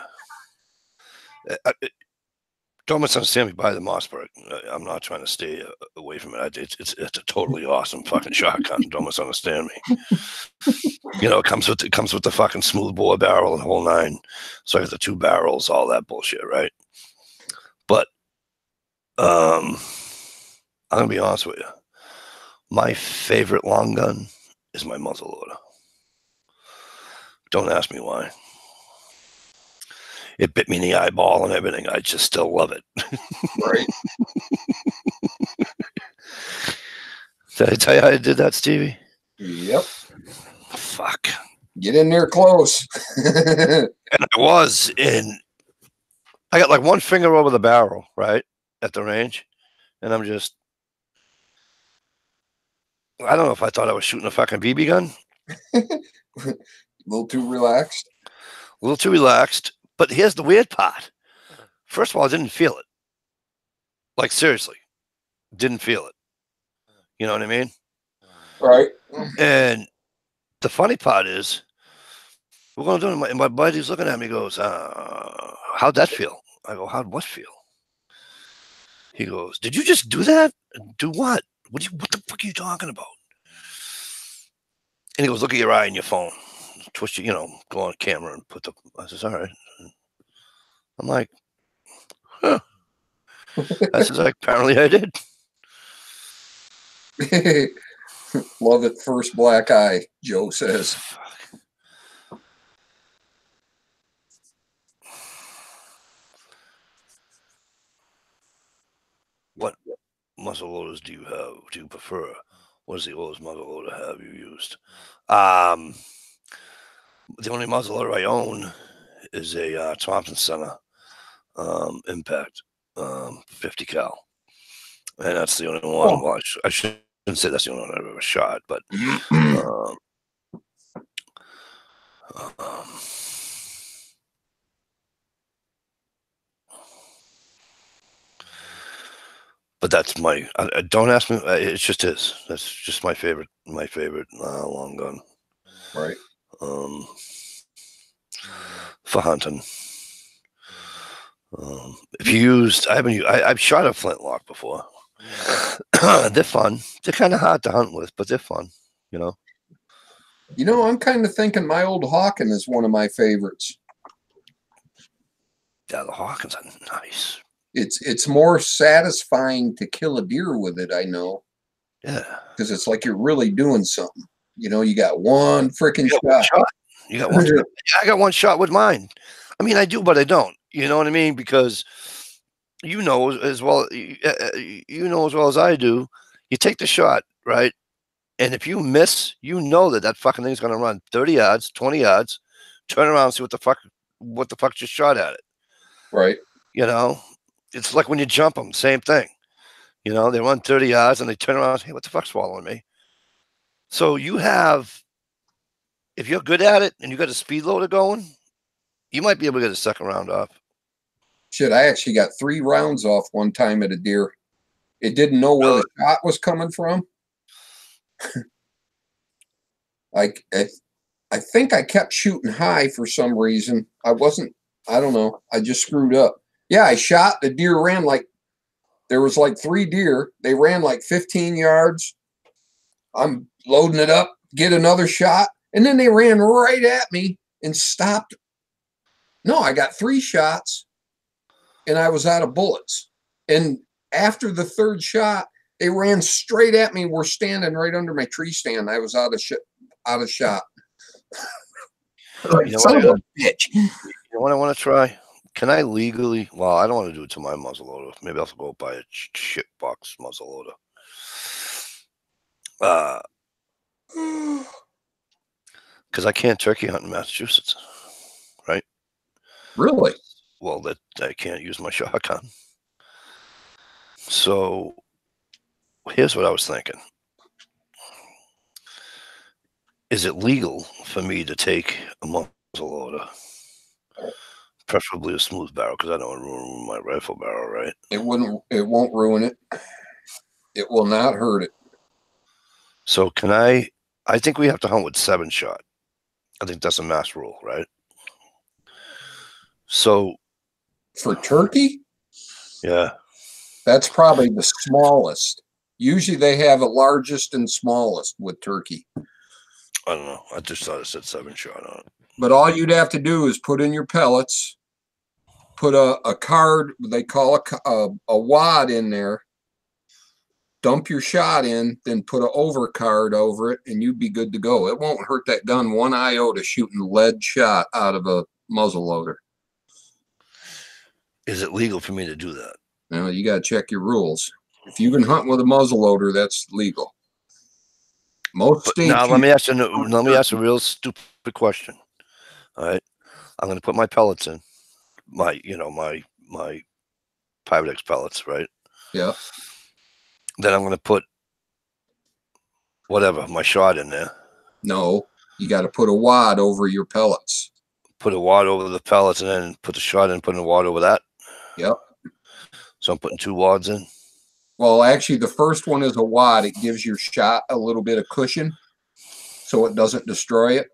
Don't misunderstand me by the Mossberg. I'm not trying to stay away from it. It's a totally awesome fucking shotgun. Don't misunderstand me. You know, it comes with the fucking smooth bore barrel and the whole nine. So I got the 2 barrels, all that bullshit, right? But I'm gonna be honest with you. My favorite long gun is my muzzleloader. Don't ask me why. It bit me in the eyeball and everything. I just still love it. Right. Did I tell you how I did that, Stevie? Yep. Fuck. Get in there close. And I was in. I got like one finger over the barrel, right, at the range, and I'm just. I don't know if I thought I was shooting a fucking BB gun. A little too relaxed. A little too relaxed. But here's the weird part. First of all, I didn't feel it. Like, seriously, didn't feel it. You know what I mean? Right. And the funny part is, we're going to do it. And my buddy's looking at me, goes, how'd that feel? I go, how'd what feel? He goes, did you just do that? Do what? What the fuck are you talking about? And he goes, look at your eye and your phone. Twist it, go on camera and put the. I says, all right. I'm like, huh. I says, apparently I did. Love it. First black eye, Joe says. What muzzle loaders do you have? Do you prefer? What is the oldest muzzle loader have you used? The only muzzle loader I own is a Thompson Center Impact 50 cal, and that's the only one. Oh. Well, I shouldn't say that's the only one I've ever shot, but but that's my. Don't ask me. It's just his. That's just my favorite. My favorite long gun. Right. For hunting. If you used, I've shot a flintlock before. They're fun. They're kind of hard to hunt with, but they're fun. I'm kind of thinking my old Hawken is one of my favorites. Yeah, the Hawkins are nice. It's more satisfying to kill a deer with it, I know. Yeah. Because it's like you're really doing something. You got one freaking shot. You got one shot. I got one shot with mine. I mean, I do, but I don't. You know what I mean? Because as well as I do. You take the shot, right? And if you miss, that fucking thing's gonna run 30 yards, 20 yards, turn around and see what the fuck just shot at it. Right. It's like when you jump them, same thing. They run 30 yards and they turn around and say, hey, what the fuck's following me? So if you're good at it and you got a speed loader going, you might be able to get a second round off. Shit, I actually got 3 rounds off one time at a deer. It didn't know where the shot was coming from. I think I kept shooting high for some reason. I don't know. I just screwed up. Yeah, I shot. The deer ran there was 3 deer. They ran 15 yards. I'm loading it up, get another shot. And then they ran right at me and stopped. No, I got 3 shots and I was out of bullets. And after the 3rd shot, they ran straight at me. We're standing right under my tree stand. I was out of shot. Son of a bitch. You know what I want to try? Can I legally? Well, I don't want to do it to my muzzleloader. Maybe I'll go buy a shit box muzzleloader. Because I can't turkey hunt in Massachusetts, right? Really? Well, that I can't use my shotgun. So here's what I was thinking. Is it legal for me to take a muzzleloader, preferably a smooth barrel, because I don't want to ruin my rifle barrel, right? It won't ruin it. It will not hurt it. So can I think we have to hunt with 7-shot. I think that's a mass rule, right? So for turkey? Yeah. That's probably the smallest. Usually they have a largest and smallest with turkey. I don't know. I just thought it said 7-shot on it. But all you'd have to do is put in your pellets, put a card, they call a wad in there, dump your shot in, then put an over card over it, and you'd be good to go. It won't hurt that gun one iota shooting lead shot out of a muzzle loader. Is it legal for me to do that? Now, you got to check your rules. If you can hunt with a muzzle loader, that's legal. Most But states. now let me ask a real stupid question. All right, I'm going to put my pellets in, my Pyrex pellets, right? Yeah. Then I'm going to put whatever my shot in there. No, you got to put a wad over your pellets. Put a wad over the pellets, and then put the shot in, putting a wad over that. Yep. So I'm putting 2 wads in. Well, actually, the first one is a wad. It gives your shot a little bit of cushion, so it doesn't destroy it.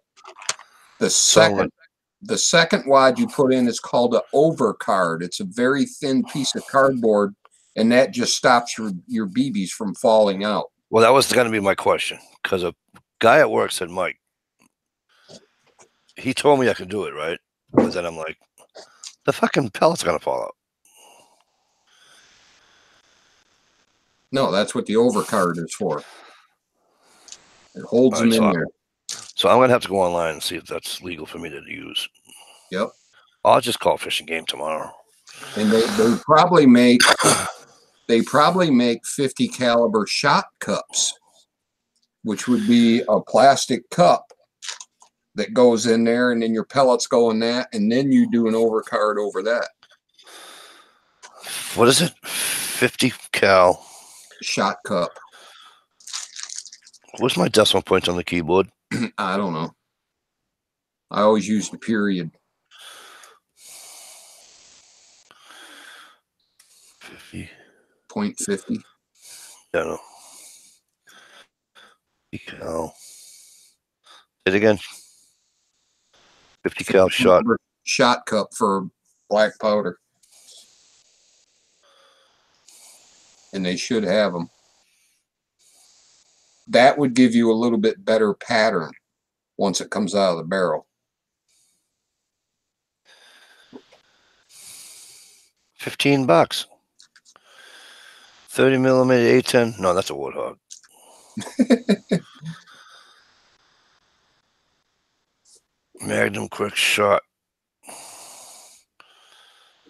The second wad you put in is called an overcard. It's a very thin piece of cardboard, and that just stops your BBs from falling out. Well, that was going to be my question, because a guy at work said, Mike, he told me I could do it, right? But then I'm like, the fucking pellet's going to fall out. No, that's what the overcard is for. It holds them in there. So I'm going to have to go online and see if that's legal for me to use. Yep. I'll just call Fish and Game tomorrow. And they probably make 50 caliber shot cups, which would be a plastic cup that goes in there, and then your pellets go in that, and then you do an overcard over that. What is it? 50 cal shot cup. What's my decimal points on the keyboard? I don't know. I always use the period. 50.50. Yeah, no. Cal. Say it again. 50 cal shot. Shot cup for black powder. And they should have them. That would give you a little bit better pattern once it comes out of the barrel. $15. 30 millimeter A10. No, that's a Warthog. Magnum quick shot.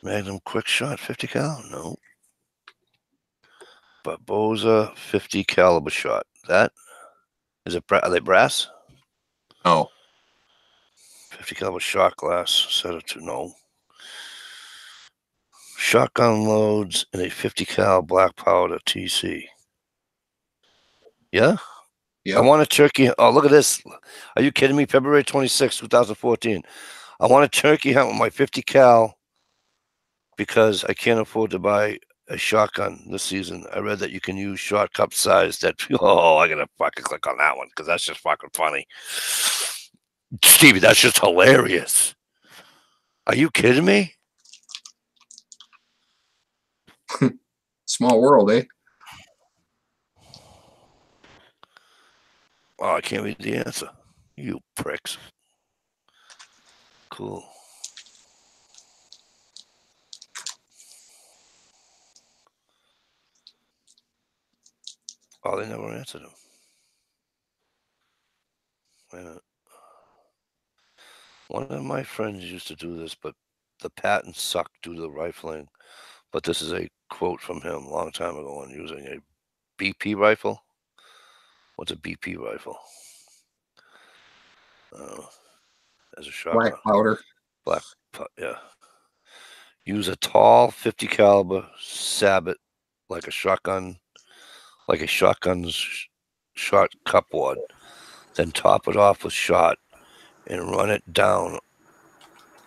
Magnum quick shot 50 cal? No. Barboza 50 caliber shot. That is it. Are they brass? No. 50 caliber shot glass. Set it to no. Shotgun loads in a 50 cal black powder TC. Yeah? Yeah. I want a turkey. Oh, look at this. Are you kidding me? February 26, 2014. I want a turkey hunt with my 50 cal because I can't afford to buy a shotgun this season. I read that you can use shot cup size. That I gotta fucking click on that one because that's just fucking funny. Stevie, that's just hilarious. Are you kidding me? Small world, eh? Oh, I can't read the answer. You pricks. Cool. Oh, they never answered him. Wait a minute. One of my friends used to do this, but the patent sucked due to the rifling. But this is a quote from him a long time ago on using a BP rifle. What's a BP rifle? As a shotgun. Black powder. Yeah. Use a tall 50 caliber sabot like a shotgun's shot cup wad. Then top it off with shot and run it down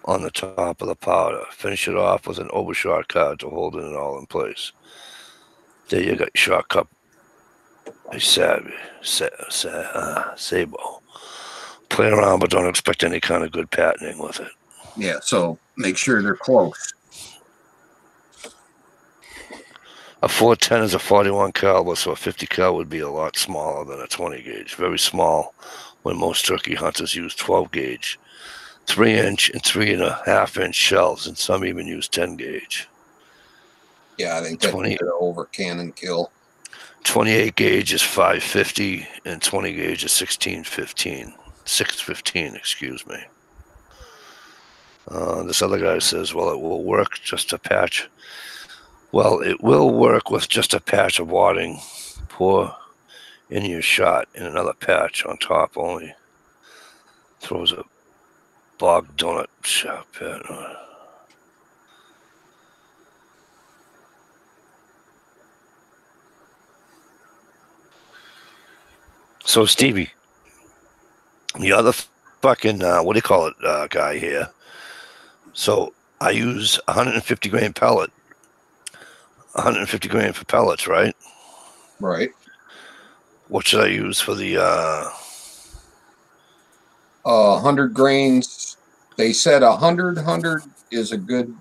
on the top of the powder. Finish it off with an overshot card to hold it all in place. There you got your shot cup. A sabo. Play around, but don't expect any kind of good patterning with it. Yeah, so make sure they're close. A 410 is a 41 caliber, so a 50 cal would be a lot smaller than a 20 gauge. Very small when most turkey hunters use 12 gauge, 3-inch and 3.5-inch shells, and some even use 10 gauge. Yeah, I think that's over cannon kill. 28 gauge is 550 and 20 gauge is 615, excuse me. This other guy says, well, it will work just a patch. Well, it will work with just a patch of wadding. Pour in your shot and another patch on top only. Throws a bog donut shot pit. So Stevie, the other fucking what do you call it guy here? So I use 150 grain pellet, 150 grain for pellets, right? Right. What should I use for the 100 grains. They said 100 is a good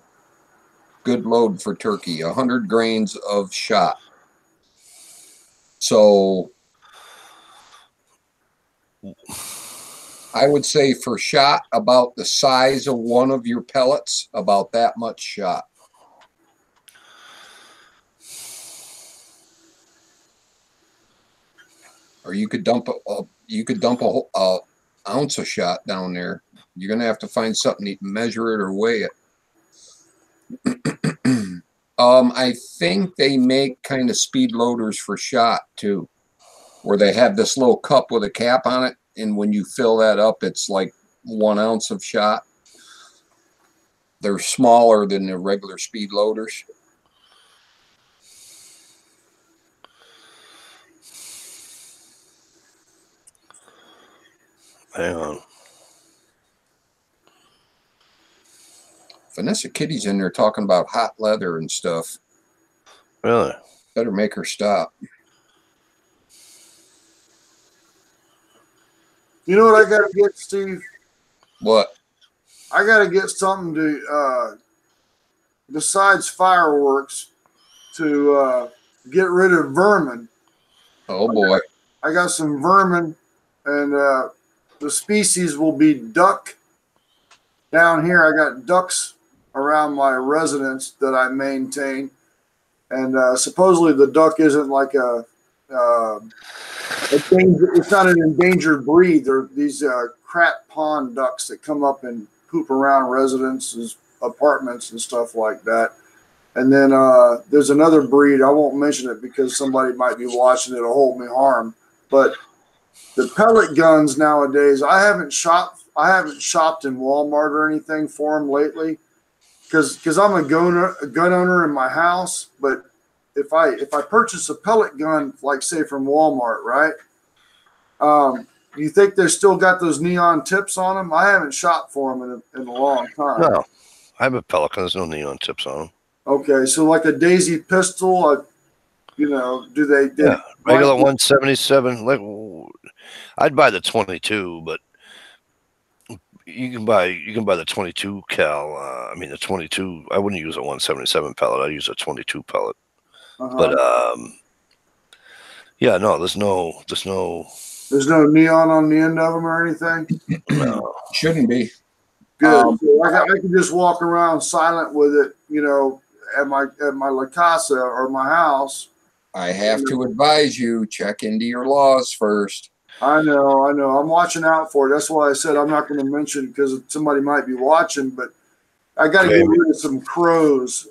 load for turkey. 100 grains of shot. So I would say for shot about the size of one of your pellets, about that much shot. Or you could dump a ounce of shot down there. You're gonna have to find something to measure it or weigh it. I think they make kind of speed loaders for shot too, where they have this little cup with a cap on it, and when you fill that up, it's like 1 ounce of shot. They're smaller than the regular speed loaders. hang on. Vanessa Kitty's in there talking about hot leather and stuff. Really? Better make her stop. You know what I got to get, Steve? What? I got to get something to, besides fireworks, to get rid of vermin. Oh boy. I got some vermin, and the species will be duck. Down here, I got ducks around my residence that I maintain, and supposedly the duck isn't like it's not an endangered breed. They're these crap pond ducks that come up and poop around residences, apartments, and stuff like that. And then there's another breed. I won't mention it because somebody might be watching. It'll hold me harm. But the pellet guns nowadays, I haven't shopped in Walmart or anything for them lately, because I'm a gun owner in my house. But if I purchase a pellet gun, like say from Walmart, right? You think they've still got those neon tips on them? I haven't shopped for them in a long time. No, I have a pellet gun. There's no neon tips on them. Okay, so like a Daisy pistol, do they? Yeah, regular 177. Like, I'd buy the 22, but you can buy the 22 cal. I mean the 22. I wouldn't use a 177 pellet. I'd use a 22 pellet. But yeah, no, there's no neon on the end of them or anything. No. Shouldn't be. Good. So I can just walk around silent with it, at my La Casa or my house. I have to advise you, check into your laws first. I know. I'm watching out for it. That's why I said I'm not going to mention it because somebody might be watching, but I got to get rid of some crows.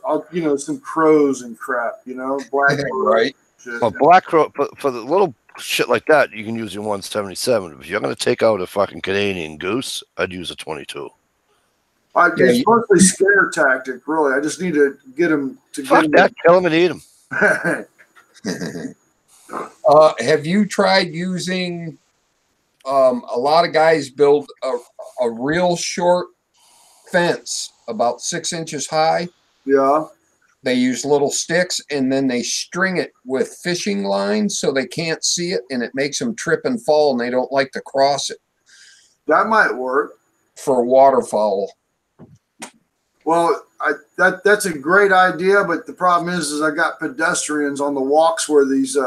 Some crows and crap, black right. Well, black crow for the little shit like that, you can use your 177. If you're going to take out a fucking Canadian goose, I'd use a 22. It's mostly scare tactic, really. I just need to get them to Fuck that. Kill them and eat them. Have you tried using? A lot of guys build a real short fence, about 6 inches high. Yeah. They use little sticks and then they string it with fishing lines so they can't see it, and it makes them trip and fall, and they don't like to cross it. That might work for waterfowl. Well, that's a great idea, but the problem is I got pedestrians on the walks where these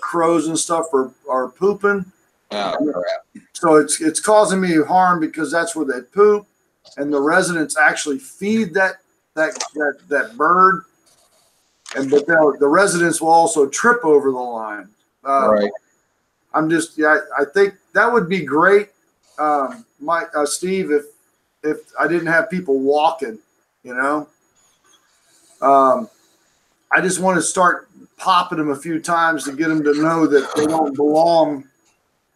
crows and stuff are pooping. Oh, crap. So it's causing me harm because that's where they poop, and the residents actually feed that bird, but the residents will also trip over the line. Right. I think that would be great, Steve, if I didn't have people walking, I I just want to start popping them a few times to get them to know that they don't belong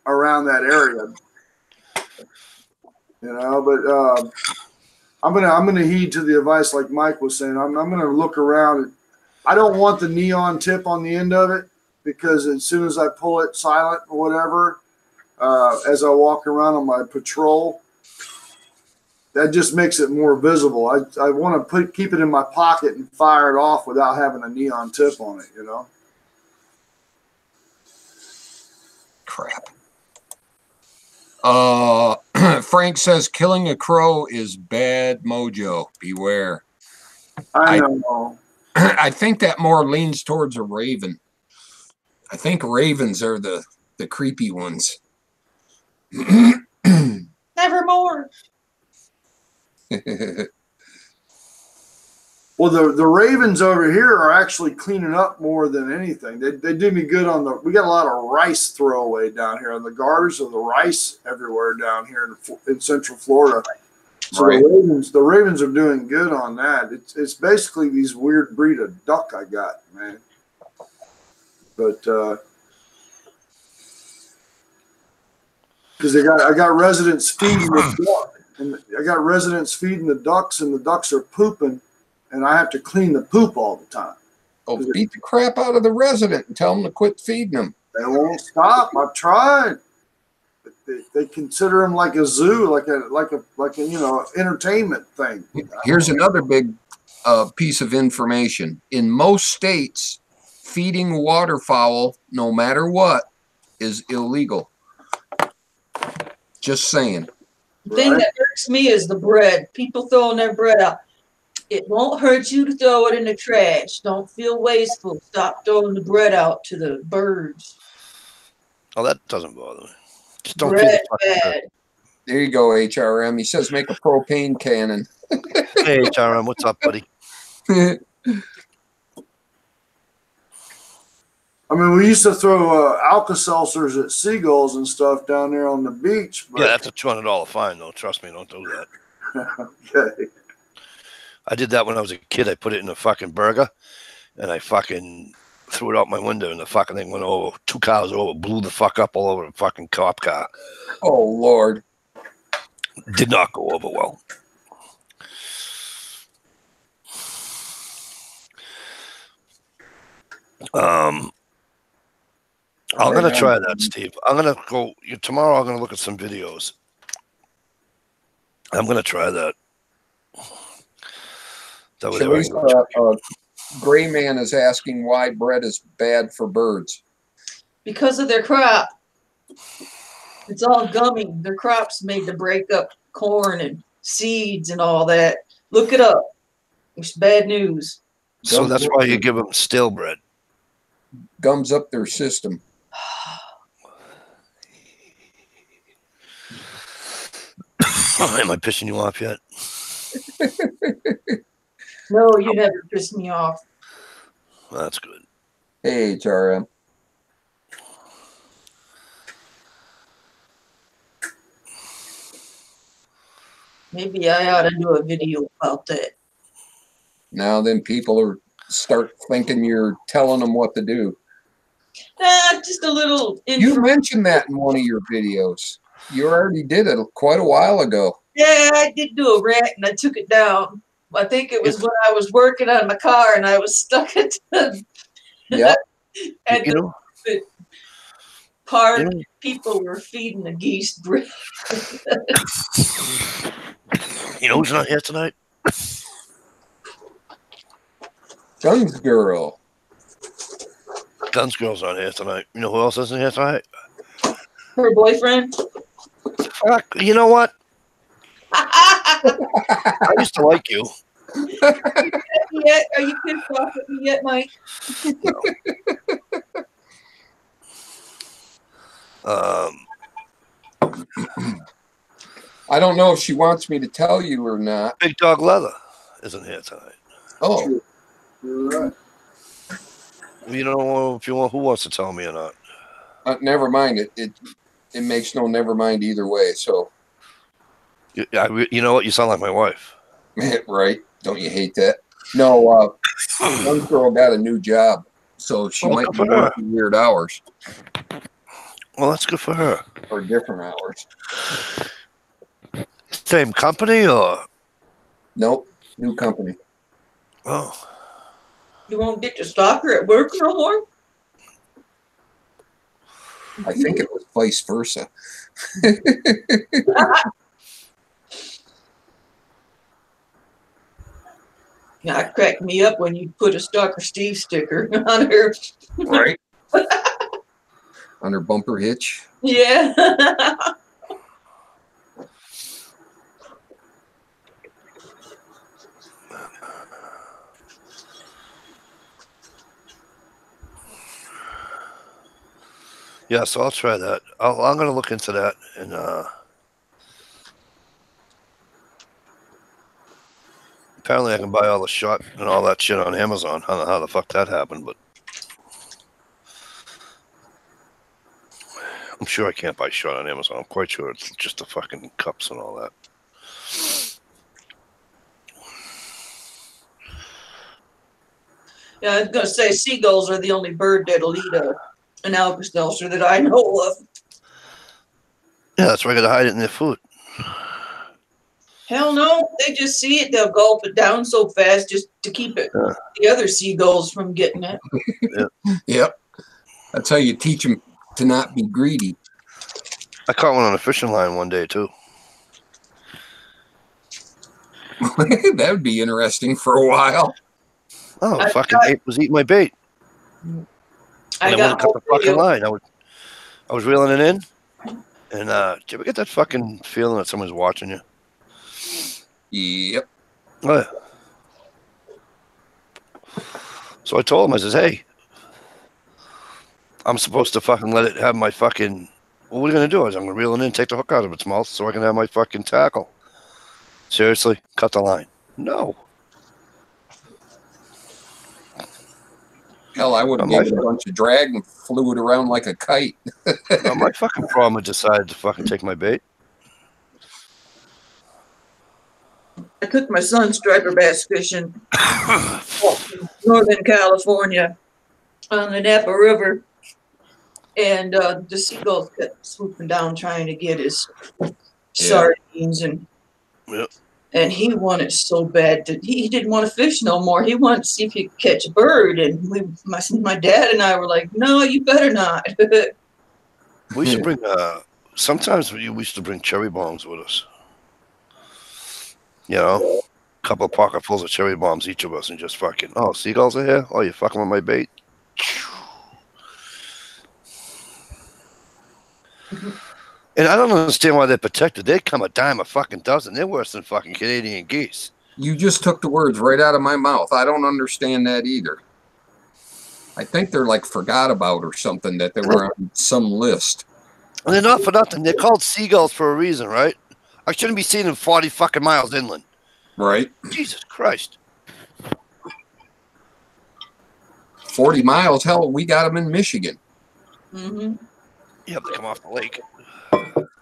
around that area. You know, but I'm gonna heed to the advice, like Mike was saying. I'm gonna look around. I don't want the neon tip on the end of it, because as soon as I pull it silent or whatever, as I walk around on my patrol, that just makes it more visible. I want to keep it in my pocket and fire it off without having a neon tip on it, you know? Crap. Frank says killing a crow is bad mojo. Beware. I know. I think that more leans towards a raven. I think ravens are the creepy ones. Nevermore. Well, the ravens over here are actually cleaning up more than anything. They do me good on we got a lot of rice throwaway down here on the gardens of the rice everywhere down here in Central Florida. So right. the ravens are doing good on that. It's basically these weird breed of duck I got, man. But because I got residents feeding the duck, and I got residents feeding the ducks, and the ducks are pooping, and I have to clean the poop all the time. Oh, beat the crap out of the resident and tell them to quit feeding them. They won't stop. I've tried. They consider them like a zoo, like a you know, entertainment thing. Here's another big piece of information. In most states, feeding waterfowl, no matter what, is illegal. Just saying. The thing that irks me is the bread. People throwing their bread out. It won't hurt you to throw it in the trash. Don't feel wasteful. Stop throwing the bread out to the birds. Oh, that doesn't bother me. Just don't Bread feel bad. There you go, HRM. He says make a propane cannon. Hey, HRM, what's up, buddy? I mean, we used to throw Alka-Seltzers at seagulls and stuff down there on the beach. But... Yeah, that's a $200 fine, though. Trust me, don't do that. Okay. I did that when I was a kid. I put it in a fucking burger, and I fucking threw it out my window, and the fucking thing went over 2 cars over, blew the fuck up all over the fucking cop car. Oh, Lord. Did not go over well. I'm gonna try that, Steve. I'm gonna go tomorrow. I'm gonna look at some videos. I'm gonna try that. Gray Man is asking why bread is bad for birds. Because of their crop. It's all gummy. Their crop's made to break up corn and seeds and all that. Look it up. It's bad news. So that's why you give them stale bread. Gums up their system. Am I pissing you off yet? No, you never piss me off. Well, that's good. Hey, HRM. Maybe I ought to do a video about that. Now then people start thinking you're telling them what to do. Just a little. You mentioned that in one of your videos. You already did it quite a while ago. Yeah, I did do a rant and I took it down. I think it was when I was working on my car and I was stuck at the, yep. at the park. People were feeding the geese bread. You know who's not here tonight? Guns Girl. Guns Girl's not here tonight. You know who else isn't here tonight? Her boyfriend. You know what? I used to like you. Are you pissed off at me yet, Mike? I don't know if she wants me to tell you or not. Big Dog Leather isn't here tonight. Oh. You're right. You don't know if you want who wants to tell me or not. Never mind. It makes no never mind either way. So. You know what? You sound like my wife. Right? Don't you hate that? No, one girl got a new job, so she might good be for her. working weird hours Well, that's good for her. or different hours. Same company or? Nope, new company. Oh, You won't get to stalk her at work no more? I think it was vice versa. Yeah, it cracked me up when you put a Stalker Steve sticker on her. Right. On her bumper hitch. Yeah. yeah. So I'll try that. I'm gonna look into that and apparently I can buy all the shot and all that shit on Amazon. I don't know how the fuck that happened, but I'm sure I can't buy shot on Amazon. I'm quite sure it's just the fucking cups and all that. Yeah, I was gonna say seagulls are the only bird that'll eat an Alka-Seltzer that I know of. Yeah, that's why I gotta hide it in their food. Hell no, they just see it, they'll gulp it down so fast just to keep it the other seagulls from getting it. Yep. That's how you teach them to not be greedy. I caught one on a fishing line one day too. That would be interesting for a while. Oh, I fucking got- ape was eating my bait. I And I got wouldn't cut the whole fucking video. line. I was reeling it in. And did you ever get that fucking feeling that someone's watching you? Yep. Oh, yeah. So I told him, I says, hey, I'm supposed to fucking let it have my fucking. Well, what are you gonna do? I was, I'm gonna reel it in, take the hook out of its mouth, so I can have my fucking tackle. Seriously, cut the line. No, Hell, I would have Not my gave it a bunch of drag and flew it around like a kite. not my fucking problem. I decided to fucking take my bait. I took my son striper bass fishing in Northern California on the Napa River, and the seagulls kept swooping down trying to get his sardines, and Yep. and he wanted so bad that he didn't want to fish no more. He wanted to see if he could catch a bird, and my dad and I were like, "No, you better not." We used to bring. Sometimes we used to bring cherry bombs with us. You know, a couple of pocketfuls of cherry bombs each of us, and just fucking. Oh, seagulls are here. Oh, you fucking with my bait. And I don't understand why they're protected. They come a dime a fucking dozen. They're worse than fucking Canadian geese. You just took the words right out of my mouth. I don't understand that either. I think they're like forgot about or something, that they were on some list. And they're not for nothing. They're called seagulls for a reason, right? I shouldn't be seeing them 40 fucking miles inland. Right. Jesus Christ. 40 miles. Hell, we got them in Michigan. Mm-hmm. You have to come off the lake.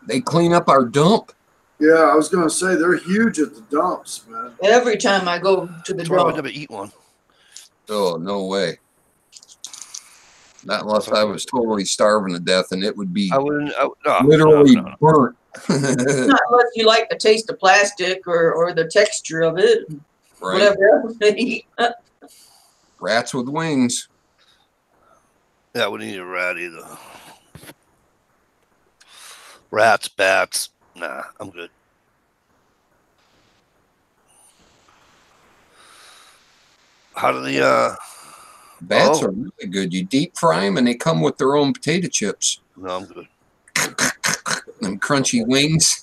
They clean up our dump. Yeah, I was going to say they're huge at the dumps, man. Every time I go to the That's why I would dump, never eat one. Oh, no way. Not unless I was totally starving to death, and it would be I wouldn't. No, literally no. burnt. not unless you like the taste of plastic or the texture of it, Right. whatever else they eat. Rats with wings. Yeah, I wouldn't eat a rat either. Rats, bats. Nah, I'm good. How do the Bats Oh. are really good. You deep fry them, and they come with their own potato chips. No, I'm good. Them crunchy wings.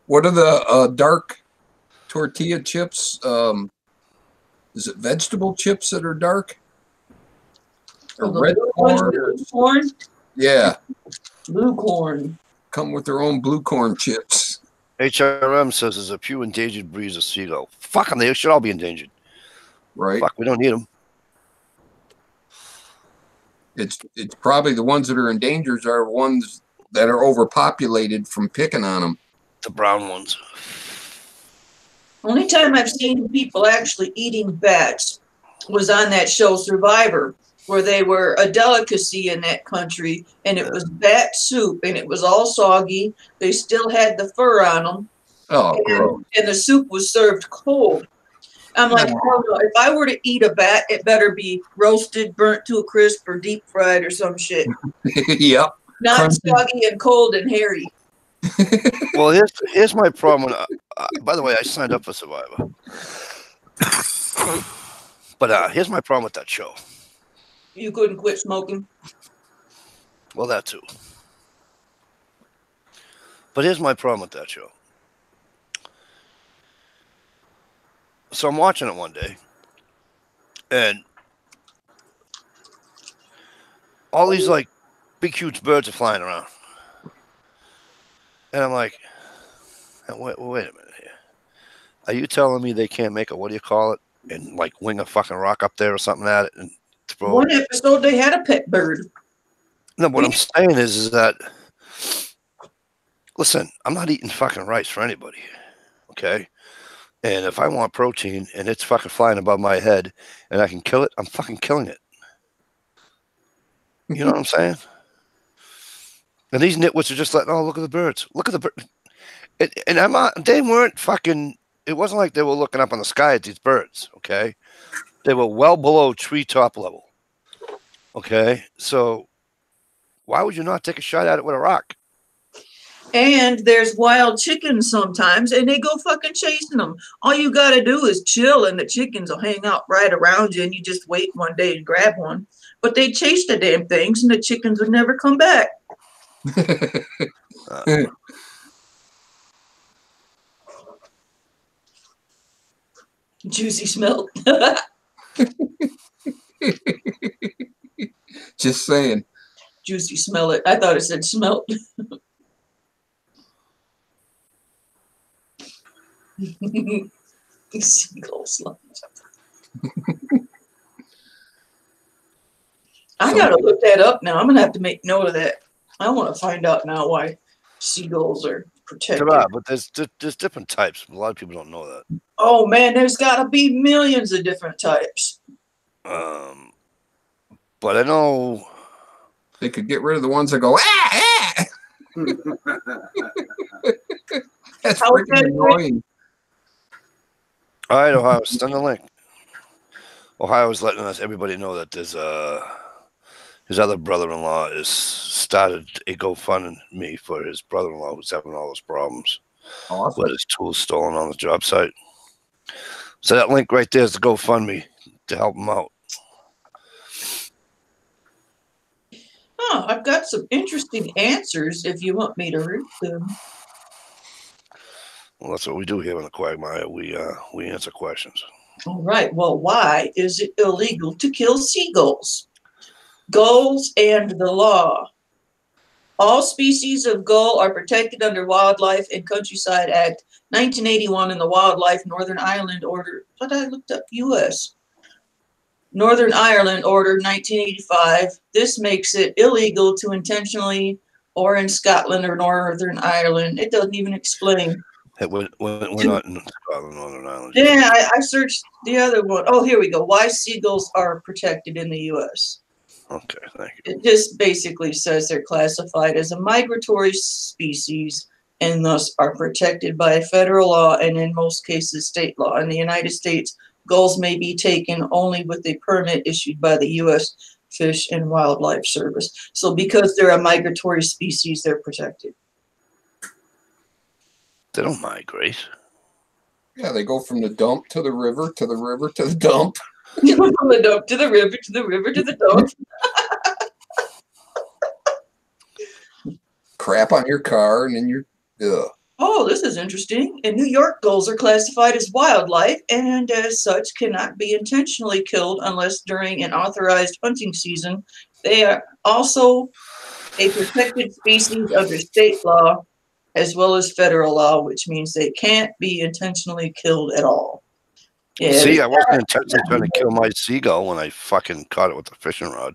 What are the dark tortilla chips? Is it vegetable chips that are dark? Or The red blue ones corn? with blue corn, Yeah, blue corn. come with their own blue corn chips. HRM says there's a few endangered breeds of seagull. Fuck them. They should all be endangered. Right. Fuck, we don't need them. It's probably the ones that are endangered are ones that are overpopulated from picking on them. The brown ones. Only time I've seen people actually eating bats was on that show Survivor, where they were a delicacy in that country, and it was bat soup, and it was all soggy. They still had the fur on them. Oh, gross. And the soup was served cold. I'm like, oh no, if I were to eat a bat, it better be roasted, burnt to a crisp, or deep fried or some shit. Yep. Not Crunchy. soggy and cold and hairy. Well, here's my problem. By the way, I signed up for Survivor. But here's my problem with that show. You couldn't quit smoking? Well, that too. But here's my problem with that show. So I'm watching it one day, and all these like big, huge birds are flying around. And I'm like, wait a minute here. Are you telling me they can't make a, what do you call it, and like wing a fucking rock up there or something at it and throw One it? episode they had a pet bird. No, what I'm saying is that, listen, I'm not eating fucking rice for anybody, okay? And if I want protein and it's fucking flying above my head and I can kill it, I'm fucking killing it. You know what I'm saying? And these nitwits are just like, oh, look at the birds. Look at the birds. And I'm not, they weren't fucking, it wasn't like they were looking up in the sky at these birds, okay? They were well below treetop level, okay? So why would you not take a shot at it with a rock? And there's wild chickens sometimes, and they go fucking chasing them. All you got to do is chill, and the chickens will hang out right around you, and you just wait one day and grab one. But they chase the damn things, and the chickens would never come back. Juicy smell. Just saying. Juicy smell it. I thought it said smelt. Seagulls. I gotta look that up now. I'm gonna have to make note of that. I want to find out now why seagulls are protected. There are, but there's different types. A lot of people don't know that. Oh man, there's gotta be millions of different types. But I know they could get rid of the ones that go ah. That's freaking annoying. All right, Ohio, send the link. Ohio's letting us everybody know that there's his other brother-in-law is started a GoFundMe for his brother-in-law who's having all those problems. Awesome. With his tools stolen on the job site. So that link right there is the GoFundMe to help him out. Oh, I've got some interesting answers if you want me to read them. Well, that's what we do here in the Quagmire. We answer questions. All right. Well, why is it illegal to kill seagulls? Gulls and the law. All species of gull are protected under Wildlife and Countryside Act 1981 and the Wildlife Northern Ireland Order. But I looked up U.S. Northern Ireland Order 1985. This makes it illegal to intentionally, or in Scotland or Northern Ireland. It doesn't even explain. Hey, we're not in Scotland, Northern Ireland. Yeah, I searched the other one. Oh, here we go. Why seagulls are protected in the U.S. Okay, thank you. It just basically says they're classified as a migratory species and thus are protected by federal law and in most cases state law. In the United States, gulls may be taken only with a permit issued by the U.S. Fish and Wildlife Service. So because they're a migratory species, they're protected. They don't migrate. Yeah, they go from the dump to the river to the river to the dump. From the dump to the river to the river to the dump. Crap on your car and then you're Oh, this is interesting. In New York, gulls are classified as wildlife and as such cannot be intentionally killed unless during an authorized hunting season. They are also a protected species under state law as well as federal law, which means they can't be intentionally killed at all. Yeah, see, I wasn't intentionally trying to kill my seagull when I fucking caught it with a fishing rod.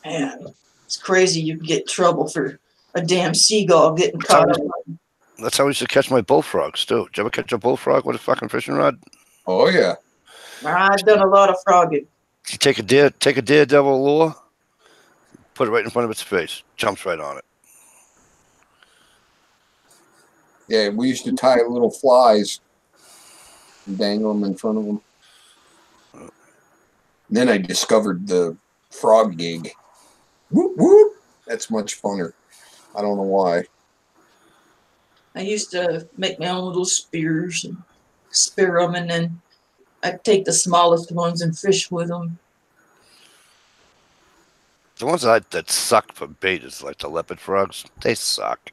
Man, it's crazy you can get in trouble for a damn seagull getting caught up. That's how I used to catch my bullfrogs too. Did you ever catch a bullfrog with a fucking fishing rod? Oh yeah. I've done a lot of frogging. You take a daredevil lure, put it right in front of its face, jumps right on it. Yeah, we used to tie little flies and dangle them in front of them. Then I discovered the frog gig. Whoop whoop. That's much funner. I don't know why. I used to make my own little spears and spear them, and then I'd take the smallest ones and fish with them. The ones that suck for bait is like the leopard frogs. They suck.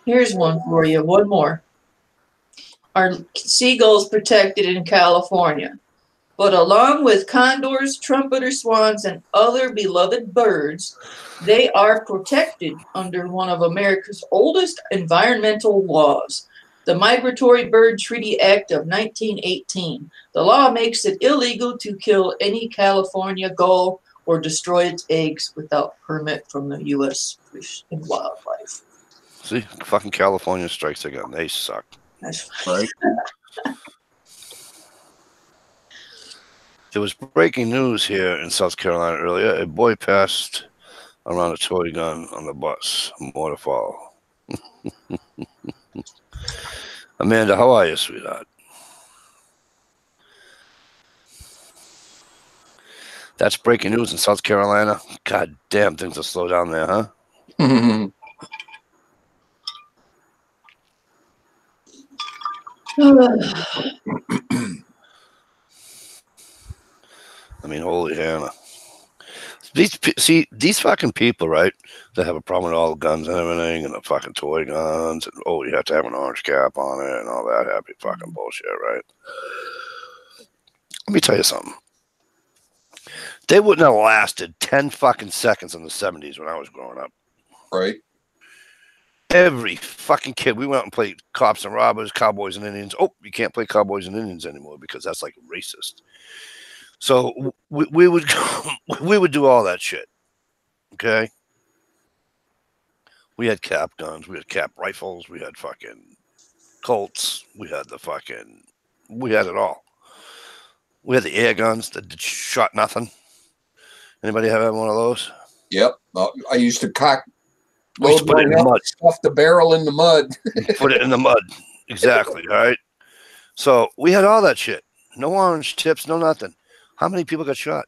Here's one for you. One more. Are seagulls protected in California? But along with condors, trumpeter swans, and other beloved birds, they are protected under one of America's oldest environmental laws, the Migratory Bird Treaty Act of 1918. The law makes it illegal to kill any California gull or destroy its eggs without permit from the U.S. Fish and Wildlife. See, fucking California strikes again. They suck. That's Right? There was breaking news here in South Carolina earlier. A boy passed around a toy gun on the bus. More to follow. Amanda, how are you, sweetheart? That's breaking news in South Carolina. God damn, things will slow down there, huh? I mean, holy Hannah. These fucking people, right? That have a problem with all the guns and everything, and the fucking toy guns, and you have to have an orange cap on it, and all that happy fucking bullshit, right? Let me tell you something. They wouldn't have lasted 10 fucking seconds in the 70s when I was growing up. Right. Every fucking kid, we went out and played cops and robbers, cowboys and Indians. Oh, you can't play cowboys and Indians anymore because that's like racist. So we would we would do all that shit. Okay. We had cap guns, we had cap rifles, we had fucking Colts, we had it all. We had the air guns that shot nothing. Anybody have one of those? Yep. I used to We used to put it in the mud. Stuff the barrel in the mud. Put it in the mud. Exactly. All right. So we had all that shit. No orange tips, no nothing. How many people got shot?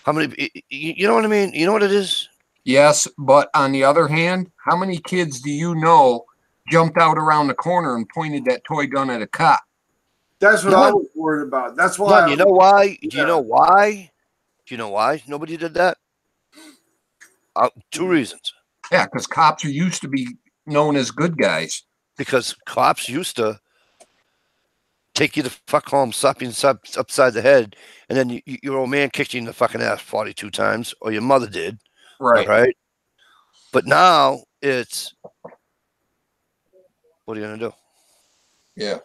How many? You know what I mean? You know what it is? Yes, but on the other hand, how many kids do you know jumped out around the corner and pointed that toy gun at a cop? That's what I was worried about. That's why. You know why? Yeah. Do you know why? Do you know why nobody did that? 2 reasons. Yeah, because cops are used to be known as good guys. Because cops used to take you to fuck home, slap you upside the head, and then your old man kicked you in the fucking ass 42 times, or your mother did. Right. Right. But now it's, what are you going to do? Yeah.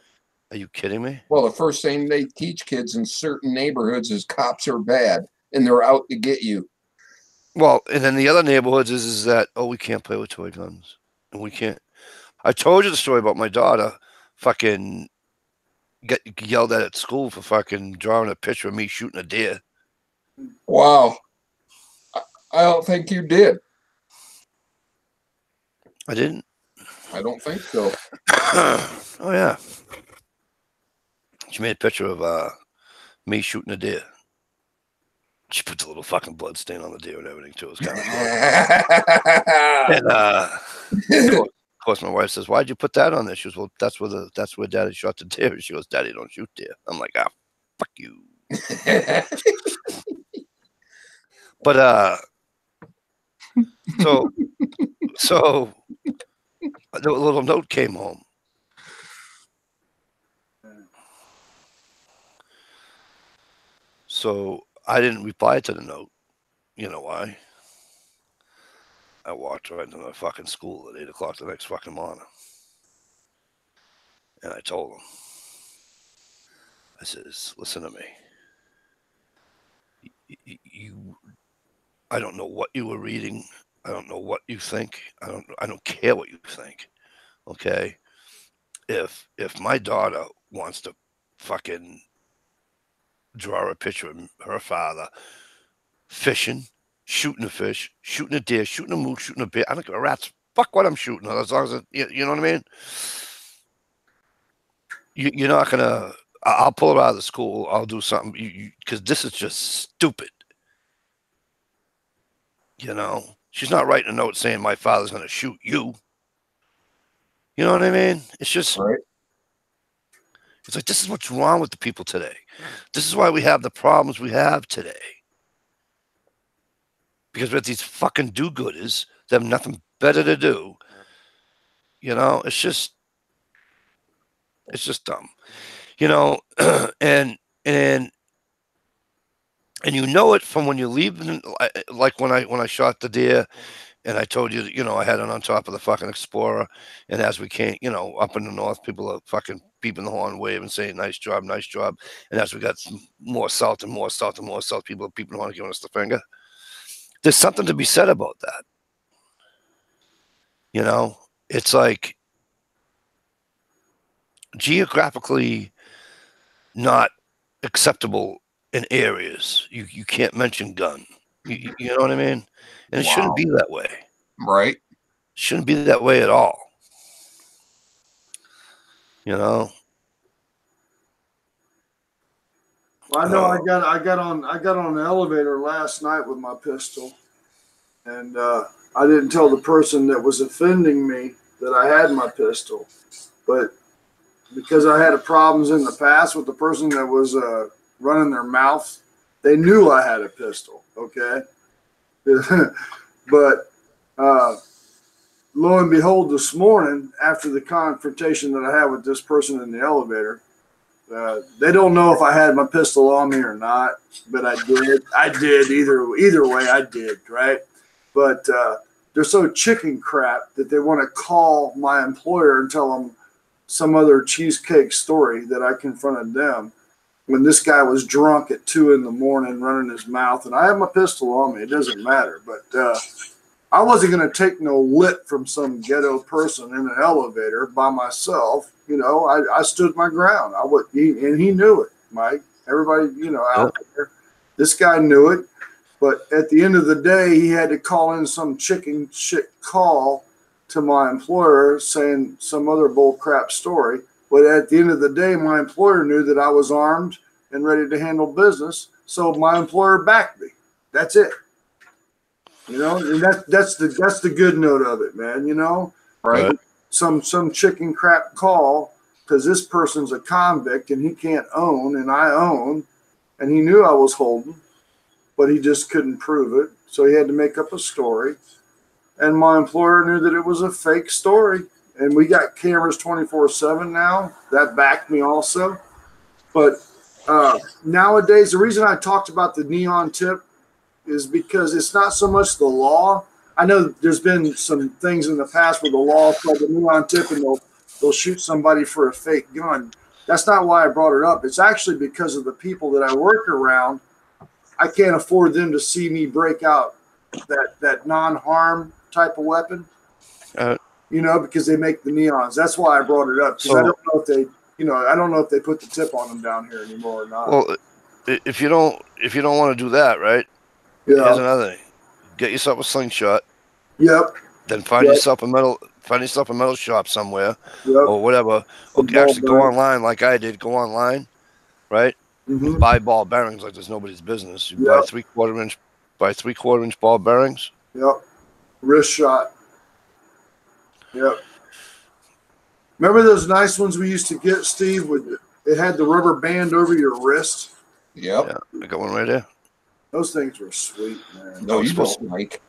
Are you kidding me? Well, the first thing they teach kids in certain neighborhoods is cops are bad and they're out to get you. Well, and then the other neighborhoods is that, we can't play with toy guns. And we can't. I told you the story about my daughter fucking get yelled at school for fucking drawing a picture of me shooting a deer. Wow. I don't think you did. I didn't? I don't think so. Oh, yeah. She made a picture of me shooting a deer. She put the little fucking blood stain on the deer and everything, too. It was kind of good. And, of course, my wife says, "Why'd you put that on there?" She goes, "Well, that's where Daddy shot the deer." She goes, "Daddy don't shoot deer." I'm like, fuck you. But, so the little note came home. So I didn't reply to the note. You know why? I walked right into the fucking school at 8 o'clock the next fucking morning. And I told them, I says, "Listen to me. I don't know what you were reading. I don't know what you think. I don't care what you think. Okay? If my daughter wants to fucking draw a picture of her father fishing, shooting a fish, shooting a deer, shooting a moose, shooting a bear, I don't give a rat's fuck what I'm shooting, as long as you know what I mean? You're not gonna. I'll pull her out of the school. I'll do something because this is just stupid. You know, she's not writing a note saying my father's gonna shoot you. You know what I mean? It's just. Right. It's like this is what's wrong with the people today. This is why we have the problems we have today. Because we have these fucking do-gooders that have nothing better to do. You know, it's just dumb. You know, and you know it from when you leave. Like when I shot the deer, and I told you, you know, I had it on top of the fucking Explorer, and as we came, you know, up in the north, people are fucking beeping the horn, waving, saying nice job, and as we got more salt and more salt and more salt, people are beeping the horn, giving us the finger. There's something to be said about that. You know, it's like geographically not acceptable in areas. You can't mention gun. You know what I mean? And it shouldn't be that way. Right. Shouldn't be that way at all. You know. Well, I know I got on the elevator last night with my pistol, and I didn't tell the person that was offending me that I had my pistol, but because I had problems in the past with the person that was running their mouth, they knew I had a pistol. Okay, but lo and behold, this morning after the confrontation that I had with this person in the elevator. They don't know if I had my pistol on me or not, but I did. I did either way. I did, right? But they're so chicken crap that they want to call my employer and tell them some other cheesecake story that I confronted them when this guy was drunk at 2 a.m. running his mouth, and I have my pistol on me. It doesn't matter, but I wasn't going to take no lip from some ghetto person in an elevator by myself. You know, I stood my ground. And he knew it, Mike. Everybody, you know, out there. This guy knew it. But at the end of the day, he had to call in some chicken shit call to my employer saying some other bull crap story. But at the end of the day, my employer knew that I was armed and ready to handle business. So my employer backed me. That's it. You know, and that's the good note of it, man. You know, right? Some chicken crap call because this person's a convict and he can't own, and I own, and he knew I was holding, but he just couldn't prove it, so he had to make up a story. And my employer knew that it was a fake story, and we got cameras 24/7 now that backed me also. But nowadays, the reason I talked about the neon tip is because it's not so much the law. I know there's been some things in the past where the law called the neon tip and they'll shoot somebody for a fake gun. That's not why I brought it up. It's actually because of the people that I work around. I can't afford them to see me break out that non-harm type of weapon. You know, because they make the neons. That's why I brought it up. Because I don't know if they, you know, I don't know if they put the tip on them down here anymore or not. Well, if you don't want to do that, right? Yeah. Here's another thing: get yourself a slingshot. Yep. Then find yourself a metal shop somewhere, or whatever. Or actually go online like I did. Go online, right? And buy ball bearings like there's nobody's business. You buy 3/4 inch ball bearings. Yep. Wrist shot. Yep. Remember those nice ones we used to get, Steve? It had the rubber band over your wrist. Yep. Yeah, I got one right there. Those things were sweet, man. No, you don't, Mike.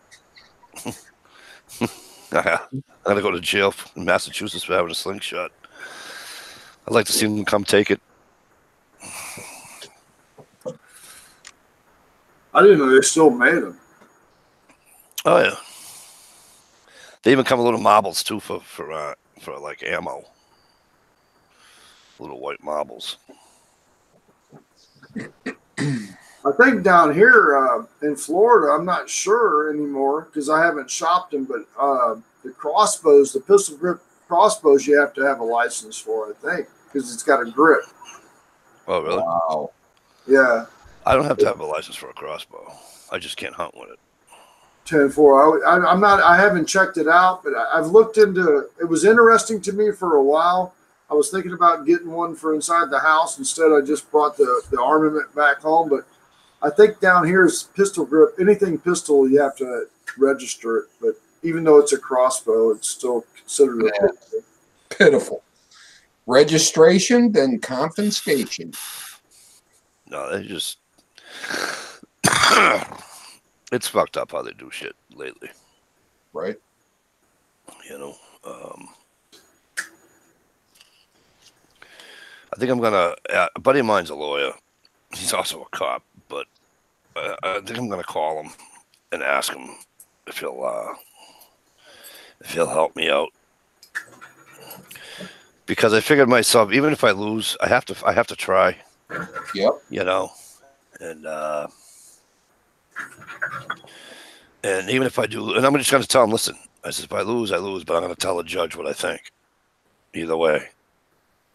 I gotta go to jail in Massachusetts for having a slingshot. I'd like to see them come take it. I didn't know they still made them. Oh yeah. They even come with little marbles too for like ammo. Little white marbles. I think down here in Florida, I'm not sure anymore because I haven't shopped them, but the crossbows, the pistol grip crossbows, you have to have a license for, I think, because it's got a grip. Oh, really? Wow. Yeah. I don't have to have a license for a crossbow. I just can't hunt with it. 10-4. I'm not. I haven't checked it out, but I've looked into. It was interesting to me for a while. I was thinking about getting one for inside the house. Instead, I just brought the armament back home. But I think down here is pistol grip. Anything pistol, you have to register it. But even though it's a crossbow, it's still considered a pistol. Pitiful. Registration, then confiscation. No, they just it's fucked up how they do shit lately. Right. You know, I think I'm gonna. A buddy of mine's a lawyer. He's also a cop, but I think I'm gonna call him and ask him if he'll help me out. Because I figured myself, even if I lose, I have to try. Yep. You know, and even if I do, and I'm just gonna tell him, listen, I said, if I lose, I lose, but I'm gonna tell the judge what I think. Either way.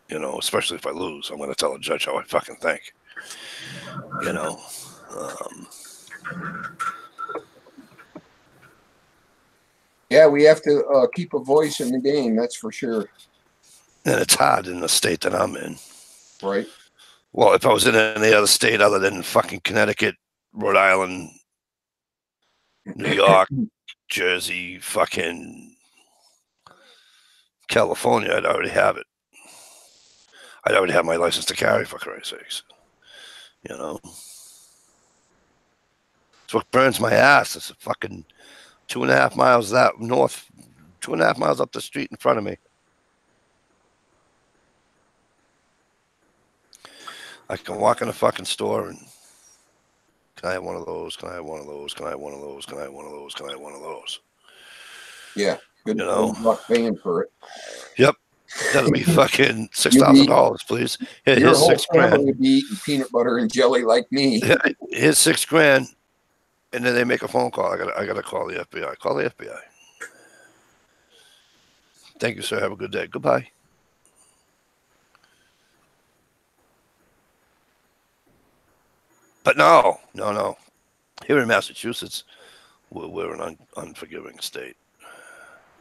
You know, especially if I lose, I'm going to tell the judge how I fucking think. You know. Yeah, we have to keep a voice in the game, that's for sure. And it's hard in the state that I'm in. Right. Well, if I was in any other state other than fucking Connecticut, Rhode Island, New York, Jersey, fucking California, I'd already have it. I'd already have my license to carry, for Christ's sakes. You know? It's what burns my ass. It's a fucking 2.5 miles that north, 2.5 miles up the street in front of me. I can walk in a fucking store and can I have one of those? Can I have one of those? Can I have one of those? Can I have one of those? Can I have one of those? Yeah. Good, you know? good luck paying for it. Yep. That'll be fucking $6,000, please. Here's $6,000 would be eating peanut butter and jelly like me. Here's $6,000, and then they make a phone call. I gotta call the FBI. Call the FBI. Thank you, sir. Have a good day. Goodbye. But no. Here in Massachusetts, we're an unforgiving state.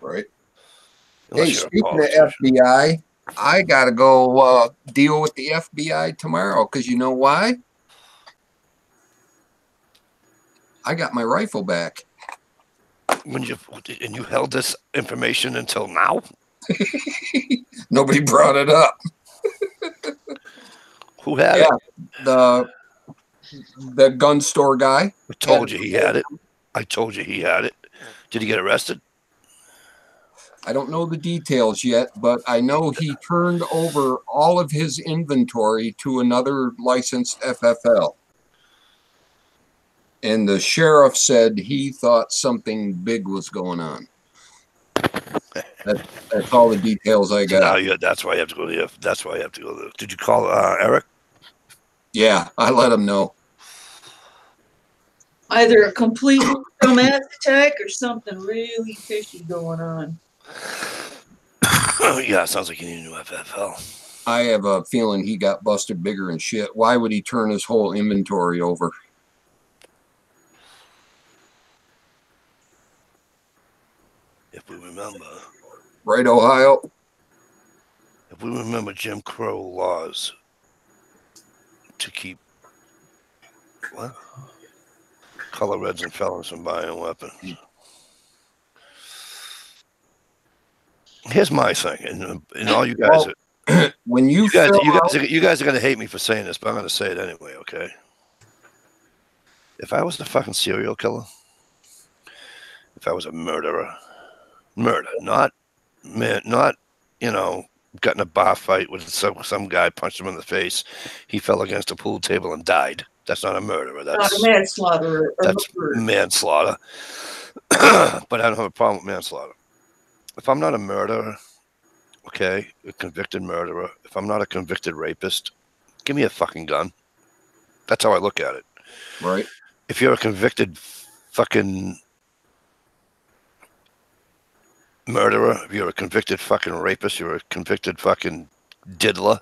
Right. Unless Hey, you're a speaking of politician. FBI, I got to go deal with the FBI tomorrow because you know why? I got my rifle back. And you held this information until now? Nobody brought it up. Who had it? The gun store guy. I told you he had it. I told you he had it. Did he get arrested? I don't know the details yet, but I know he turned over all of his inventory to another licensed FFL. And the sheriff said he thought something big was going on. That's all the details I got. So that's why you have to go to that's why you have to go to. Did you call Eric? Yeah, I let him know. Either a complete traumatic attack or something really fishy going on. Yeah, it sounds like you need a new FFL. I have a feeling he got busted bigger than shit. Why would he turn his whole inventory over? If we remember. Right, Ohio? If we remember Jim Crow laws to keep what? Color reds and felons from buying weapons. Here's my thing, and all you guys are when you guys are gonna hate me for saying this, but I'm gonna say it anyway, okay? If I was the fucking serial killer, if I was a murderer, not got in a bar fight with some guy, punched him in the face, he fell against a pool table and died. That's not a murderer. That's not a manslaughter. That's manslaughter. But I don't have a problem with manslaughter. If I'm not a murderer, okay, a convicted murderer, if I'm not a convicted rapist, give me a fucking gun. That's how I look at it. Right. If you're a convicted fucking murderer, if you're a convicted fucking rapist, you're a convicted fucking diddler,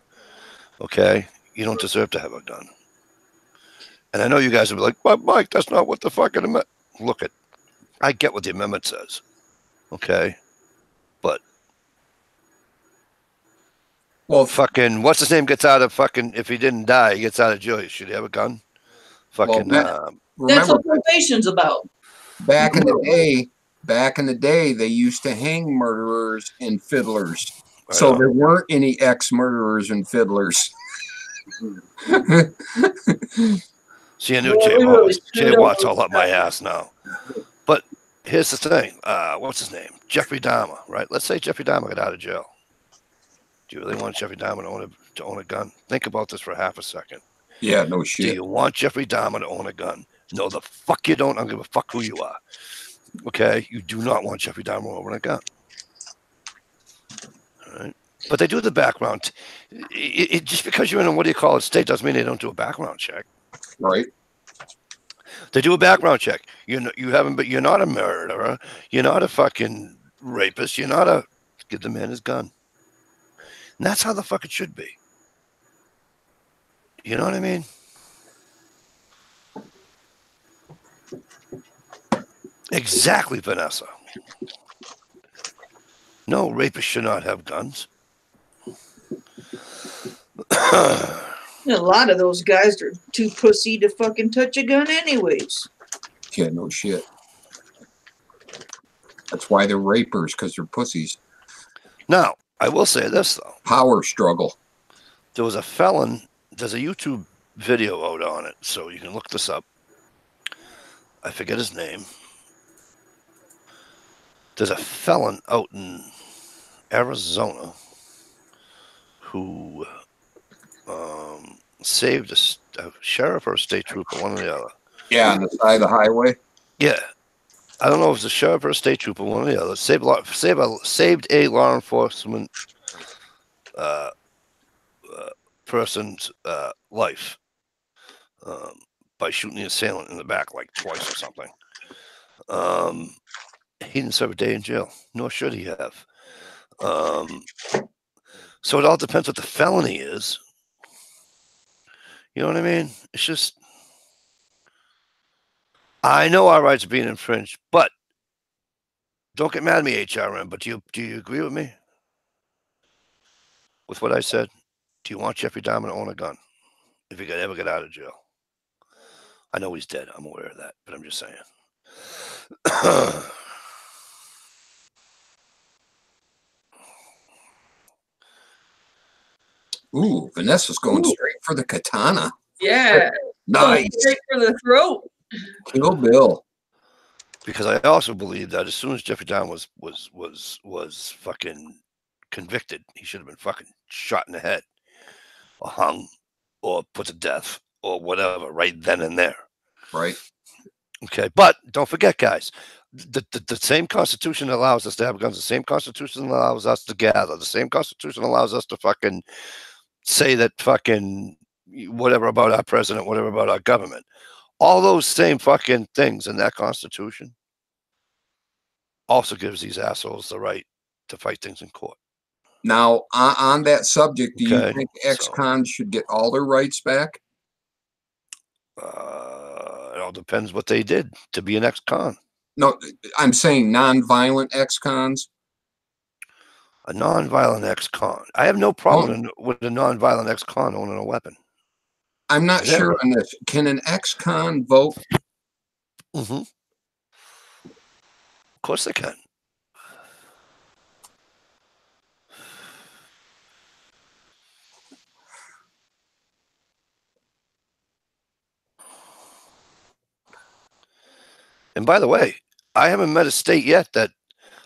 okay? You don't deserve to have a gun. And I know you guys will be like, but Mike, that's not what the fucking amendment. Look at, I get what the amendment says, okay? But Well, fucking, what's his name gets out of fucking, if he didn't die, he gets out of jail. Should he have a gun? Fucking, That's remember what probation's about. back in the day, they used to hang murderers and fiddlers. So there weren't any ex-murderers and fiddlers. See, I knew Jay Watt's all up my ass now. But here's the thing. What's his name? Jeffrey Dahmer, right? Let's say Jeffrey Dahmer got out of jail. Do you really want Jeffrey Dahmer to own a gun? Think about this for half a second. Yeah, no shit. Do you want Jeffrey Dahmer to own a gun? No, the fuck you don't. I don't give a fuck who you are. Okay? You do not want Jeffrey Dahmer owning a gun. All right? But they do the background. Just because you're in a, what do you call it, state doesn't mean they don't do a background check. Right. They do a background check. You haven't, but you're not a murderer. You're not a fucking rapist. You're not a, give the man his gun. And that's how the fuck it should be. You know what I mean? Exactly, Vanessa. No, rapists should not have guns. A lot of those guys are too pussy to fucking touch a gun anyways. Yeah, no shit. That's why they're rapers, because they're pussies. Now, I will say this, though. Power struggle. There was a felon. There's a YouTube video out on it, so you can look this up. I forget his name. There's a felon out in Arizona who saved a sheriff or a state trooper, one or the other. Yeah, on the side of the highway. Yeah. I don't know if it's a sheriff or a state trooper, one or the other. Saved a law enforcement person's life by shooting the assailant in the back like twice or something. He didn't serve a day in jail, nor should he have. So it all depends what the felony is. You know what I mean? It's just, I know our rights are being infringed, but don't get mad at me, HRM, but do you agree with me? With what I said? Do you want Jeffrey Dahmer to own a gun if he could ever get out of jail? I know he's dead. I'm aware of that, but I'm just saying. Ooh, Vanessa's going straight for the katana. Yeah. Nice. Straight for the throat. Kill Bill. Because I also believe that as soon as Jeffrey Dahmer was fucking convicted, he should have been fucking shot in the head, or hung, or put to death, or whatever, right then and there. Right. Okay, but don't forget, guys, the same Constitution allows us to have guns. The same Constitution allows us to gather. The same Constitution allows us to fucking say that fucking whatever about our president, whatever about our government. All those same fucking things in that Constitution also gives these assholes the right to fight things in court. Now, on that subject, do you Okay, think ex-cons should get all their rights back? It all depends what they did to be an ex-con. No, I'm saying non-violent ex-cons. A non-violent ex-con. I have no problem with a non-violent ex-con owning a weapon. I'm not sure on this. Can an ex-con vote? Mm-hmm. Of course they can. And by the way, I haven't met a state yet that,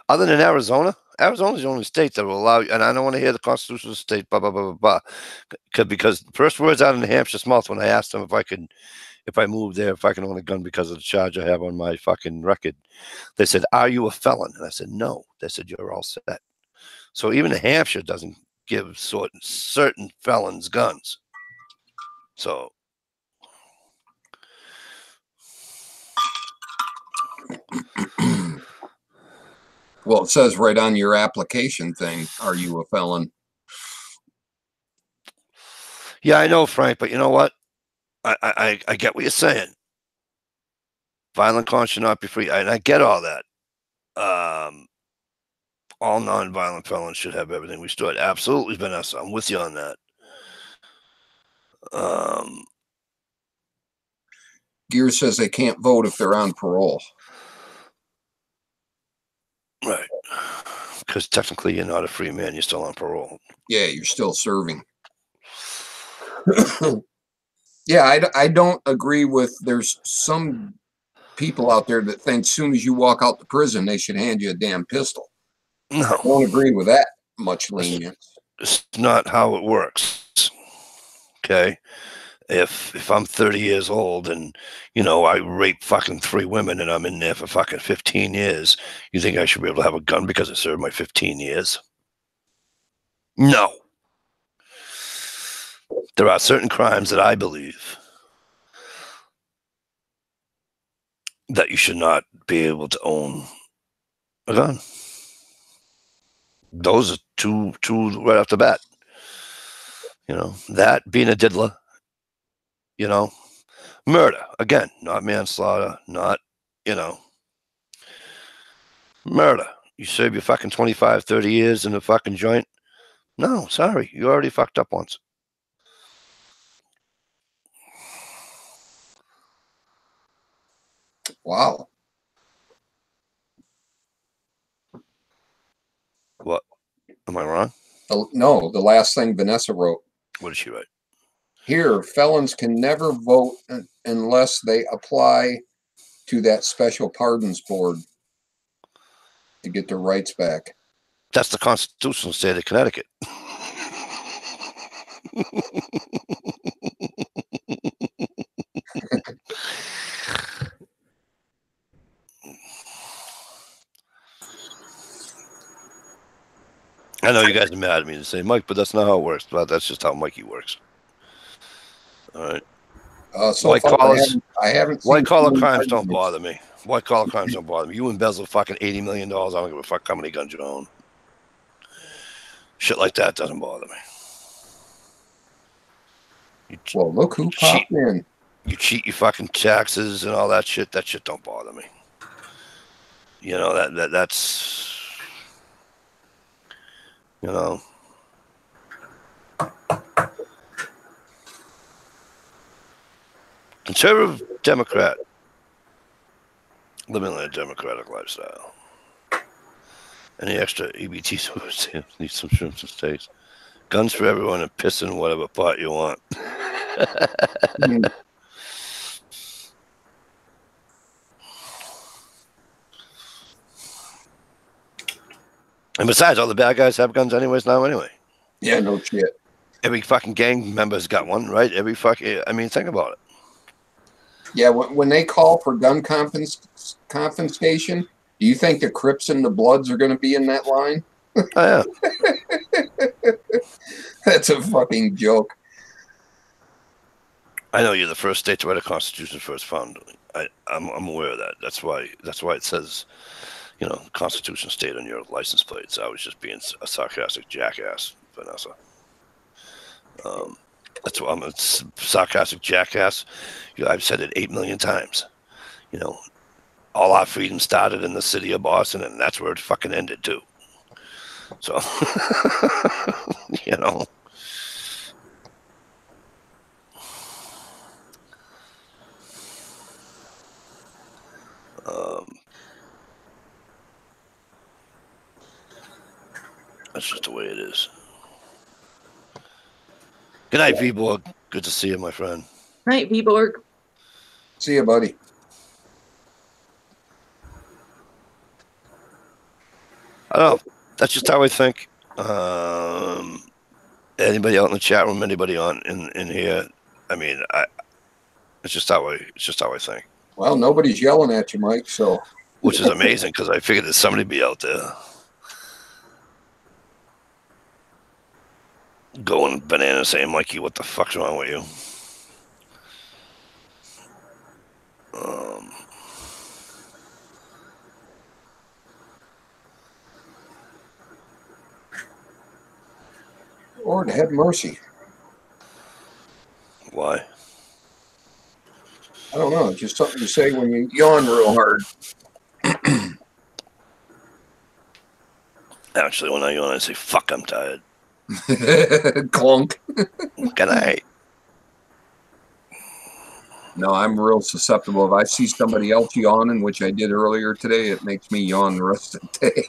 other than Arizona, Arizona's the only state that will allow you, and I don't want to hear the constitutional state, blah, blah, blah, blah, blah. Because the first words out of New Hampshire's mouth when I asked them if I moved there, if I can own a gun because of the charge I have on my fucking record, they said, "Are you a felon?" And I said, "No." They said, "You're all set." So even New Hampshire doesn't give certain felons guns. So Well, it says right on your application thing, are you a felon? Yeah, I know, Frank, but you know what? I get what you're saying. Violent crime should not be free, and I get all that. All non-violent felons should have everything restored. Absolutely, Vanessa, I'm with you on that. Gear says they can't vote if they're on parole. Right. Because technically you're not a free man. You're still on parole. Yeah, you're still serving. Yeah, I don't agree with, there's some people out there that think as soon as you walk out the prison, they should hand you a damn pistol. No. I don't agree with that much lenience. It's not how it works. Okay. If I'm 30 years old and, you know, I rape fucking 3 women and I'm in there for fucking 15 years, you think I should be able to have a gun because I served my 15 years? No. There are certain crimes that I believe that you should not be able to own a gun. Those are two right off the bat. You know, that being a diddler, you know, murder, again, not manslaughter, not, you know, murder. You serve your fucking 25, 30 years in a fucking joint. No, sorry, you already fucked up once. Wow. What? Am I wrong? No, the last thing Vanessa wrote. What did she write? Here, felons can never vote unless they apply to that special pardons board to get their rights back. That's the constitutional state of Connecticut. I know you guys are mad at me to say, Mike, but that's not how it works. But that's just how Mikey works. All right. So white far, collars, I haven't white seen collar any crimes don't arguments. bother me. White collar crimes don't bother me. You embezzle fucking $80 million. I don't give a fuck how many guns you own. Shit like that doesn't bother me. Well, look who popped in. You cheat your fucking taxes and all that shit. That shit don't bother me. You know, that's, you know. Conservative Democrat, living in a democratic lifestyle. Any extra EBT need some shrimps and steaks. Guns for everyone and piss in whatever pot you want. And besides, all the bad guys have guns anyways now anyway. Yeah, no shit. Every fucking gang member's got one, right? Every fucking, I mean, think about it. Yeah, when they call for gun confiscation, do you think the Crips and the Bloods are going to be in that line? Oh, yeah. That's a fucking joke. I know you're the first state to write a constitution first found. I'm aware of that. That's why it says, you know, Constitution state on your license plates. I was just being a sarcastic jackass, Vanessa. That's why I'm a sarcastic jackass. You know, I've said it 8 million times. You know, all our freedom started in the city of Boston, and that's where it fucking ended too. So, you know. That's just the way it is. Good night, V-Borg. Good to see you, my friend. Night, V-Borg. See you, buddy. I don't know. That's just how I think. Anybody out in the chat room, anybody on in here, I mean, it's just how I think. Well, nobody's yelling at you, Mike, so. Which is amazing because I figured that somebody be out there going bananas saying, Mikey, what the fuck's wrong with you? Lord have mercy. Why? I don't know. It's just something to say when you yawn real hard. Actually, when I yawn, I say, fuck, I'm tired. Clunk. Good night. No, I'm real susceptible. If I see somebody else yawning, which I did earlier today, it makes me yawn the rest of the day.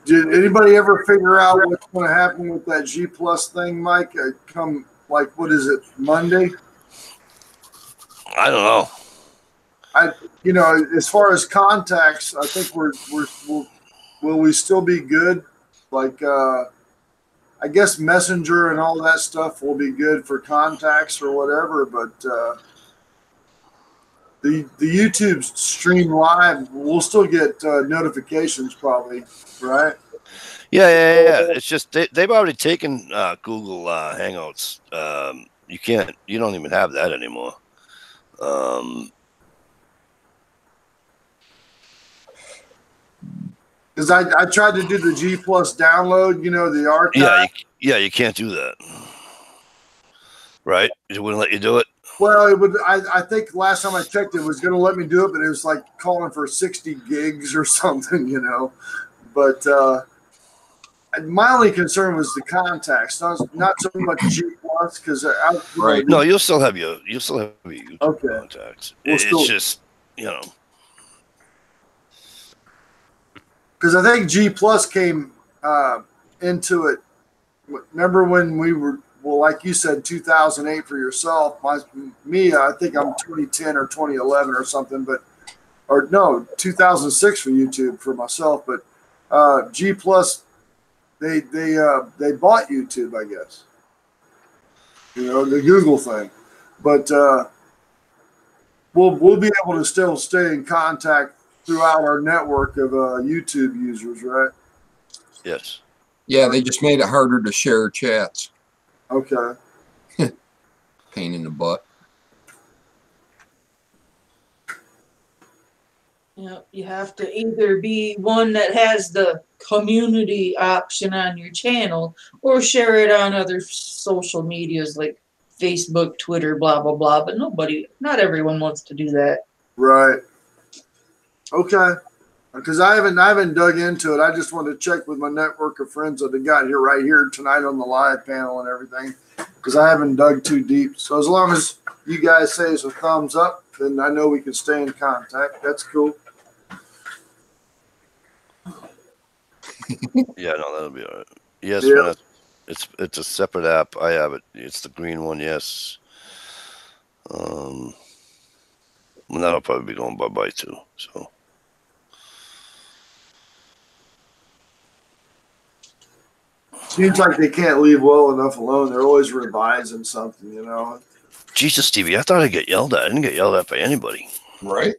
Did anybody ever figure out what's going to happen with that G Plus thing, Mike? Come like what is it, Monday? I don't know. As far as contacts, I think will we still be good? Like I guess Messenger and all that stuff will be good for contacts or whatever, but the YouTube stream live, we'll still get notifications probably, right? Yeah. It's just they've already taken Google Hangouts. You don't even have that anymore. Because I tried to do the G Plus download, the archive. Yeah, you can't do that. Right? It wouldn't let you do it? Well, it would. I think last time I checked, it was going to let me do it, but it was like calling for 60 gigs or something, But my only concern was the contacts, not so much G Plus, because right. No, you'll still have your YouTube contacts. It's just because I think G Plus came into it. Remember when we were? Well, like you said, 2008 for yourself. I think I'm 2010 or 2011 or something, or no, 2006 for YouTube for myself. But G Plus, they bought YouTube, I guess. The Google thing. But we'll be able to still stay in contact throughout our network of YouTube users, right? Yes. Yeah, they just made it harder to share chats. Okay. Pain in the butt. You have to either be one that has the community option on your channel or share it on other social medias like Facebook, Twitter, blah, blah, blah. But not everyone wants to do that. Right. Okay. Because I haven't dug into it. I just wanted to check with my network of friends that have got here right here tonight on the live panel and everything. Because I haven't dug too deep. So as long as you guys say it's a thumbs up, then I know we can stay in contact. That's cool. Yeah, no, that'll be all right. Yes, yeah. It's a separate app. I have it. It's the green one. Yes. Well, that'll probably be going bye-bye too. So. Seems like they can't leave well enough alone. They're always revising something, Jesus, Stevie, I thought I'd get yelled at. I didn't get yelled at by anybody. Right.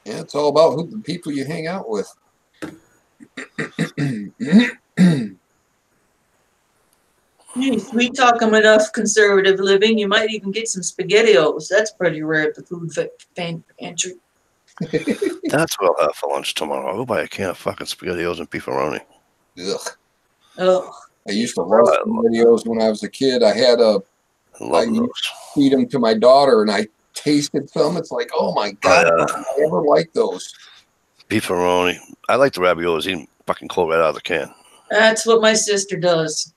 Yeah, it's all about who the people you hang out with. We talk them enough conservative living, you might even get some SpaghettiOs. That's pretty rare at the food pantry. That's what I'll have for lunch tomorrow. I'll go buy a can of fucking SpaghettiOs and beefaroni. Ugh. Oh. I used to love SpaghettiOs when I was a kid. I used to feed them to my daughter, and I tasted some. It's like, oh my God, I never liked those. Beefaroni. I like the raviolis. Eat them fucking cold right out of the can. That's what my sister does.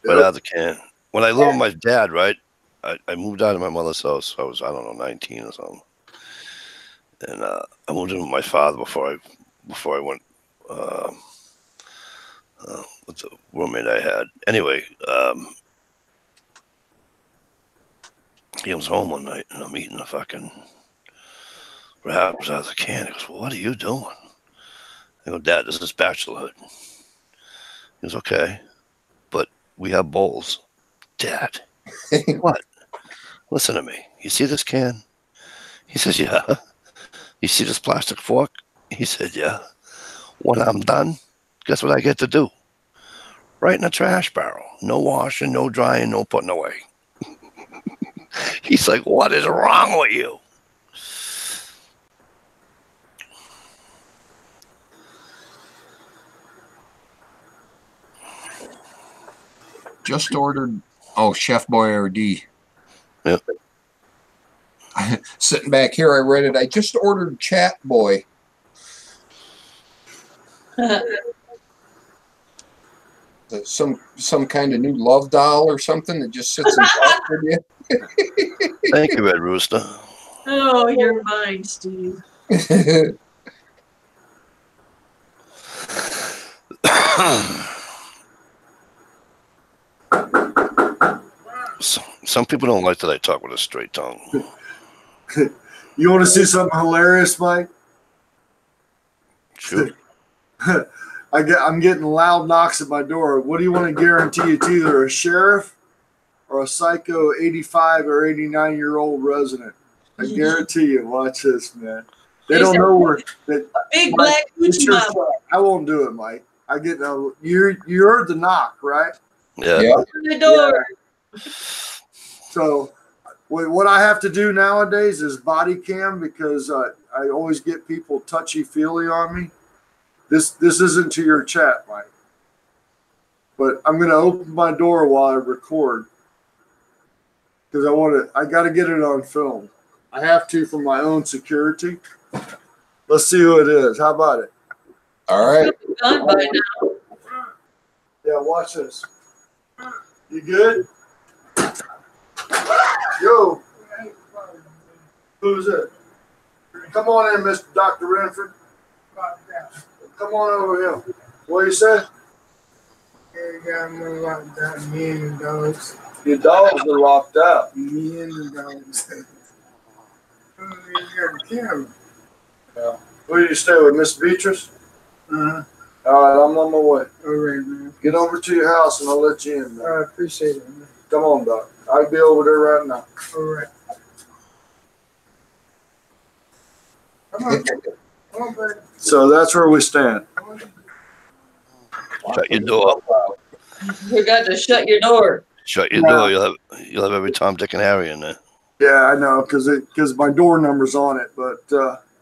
Right out of the can. When I lived with my dad, right, I moved out of my mother's house. I was, 19 or something. And I moved in with my father before I went with the roommate I had. Anyway, he was home one night, and I'm eating the fucking wrappers out of the can. He goes, well, what are you doing? I go, Dad, this is bachelorhood. He goes, okay, but we have bowls. Dad, what? Listen to me. You see this can? He says, yeah. You see this plastic fork? He said, yeah. When I'm done, guess what I get to do? Right in the trash barrel. No washing, no drying, no putting away. He's like, what is wrong with you? Just ordered. Oh, Chef Boyardee. Yep. Sitting back here, I read it. I just ordered Chat Boy. Some kind of new love doll or something that just sits and talks with you. Thank you, Red Rooster. Oh, you're mine, Steve. Some people don't like that I talk with a straight tongue. You want to see something hilarious, Mike? Sure. I'm getting loud knocks at my door. What do you want to guarantee? It's either a sheriff or a psycho 85 or 89-year-old resident. I guarantee you. Watch this, man. They don't know where. A big black Gucci mama. I won't do it, Mike. I get no. You heard the knock, right? Yeah. Open the door. Yeah. So, what I have to do nowadays is body cam because I always get people touchy feely on me. This isn't to your chat, Mike. But I'm going to open my door while I record because I got to get it on film. I have to for my own security. Let's see who it is. How about it? All right. Done by now. Yeah, watch this. You good? Yo. Who's it? Come on in, Mr. Dr. Renford. Come on over here. What you say? Me and the dogs. Your dogs are locked up. Me and the dogs. You got the camera. Yeah. Where do you stay with, Miss Beatrice? Uh-huh. All right, I'm on my way. All right, man. Get over to your house and I'll let you in, man. I appreciate it, man. Come on, Doc. I'll be over there right now. All right. Come on. Come on, buddy. So that's where we stand. Shut your door. You got to shut your door. Shut your door. You'll have every Tom, Dick, and Harry in there. Yeah, I know, because my door number's on it. But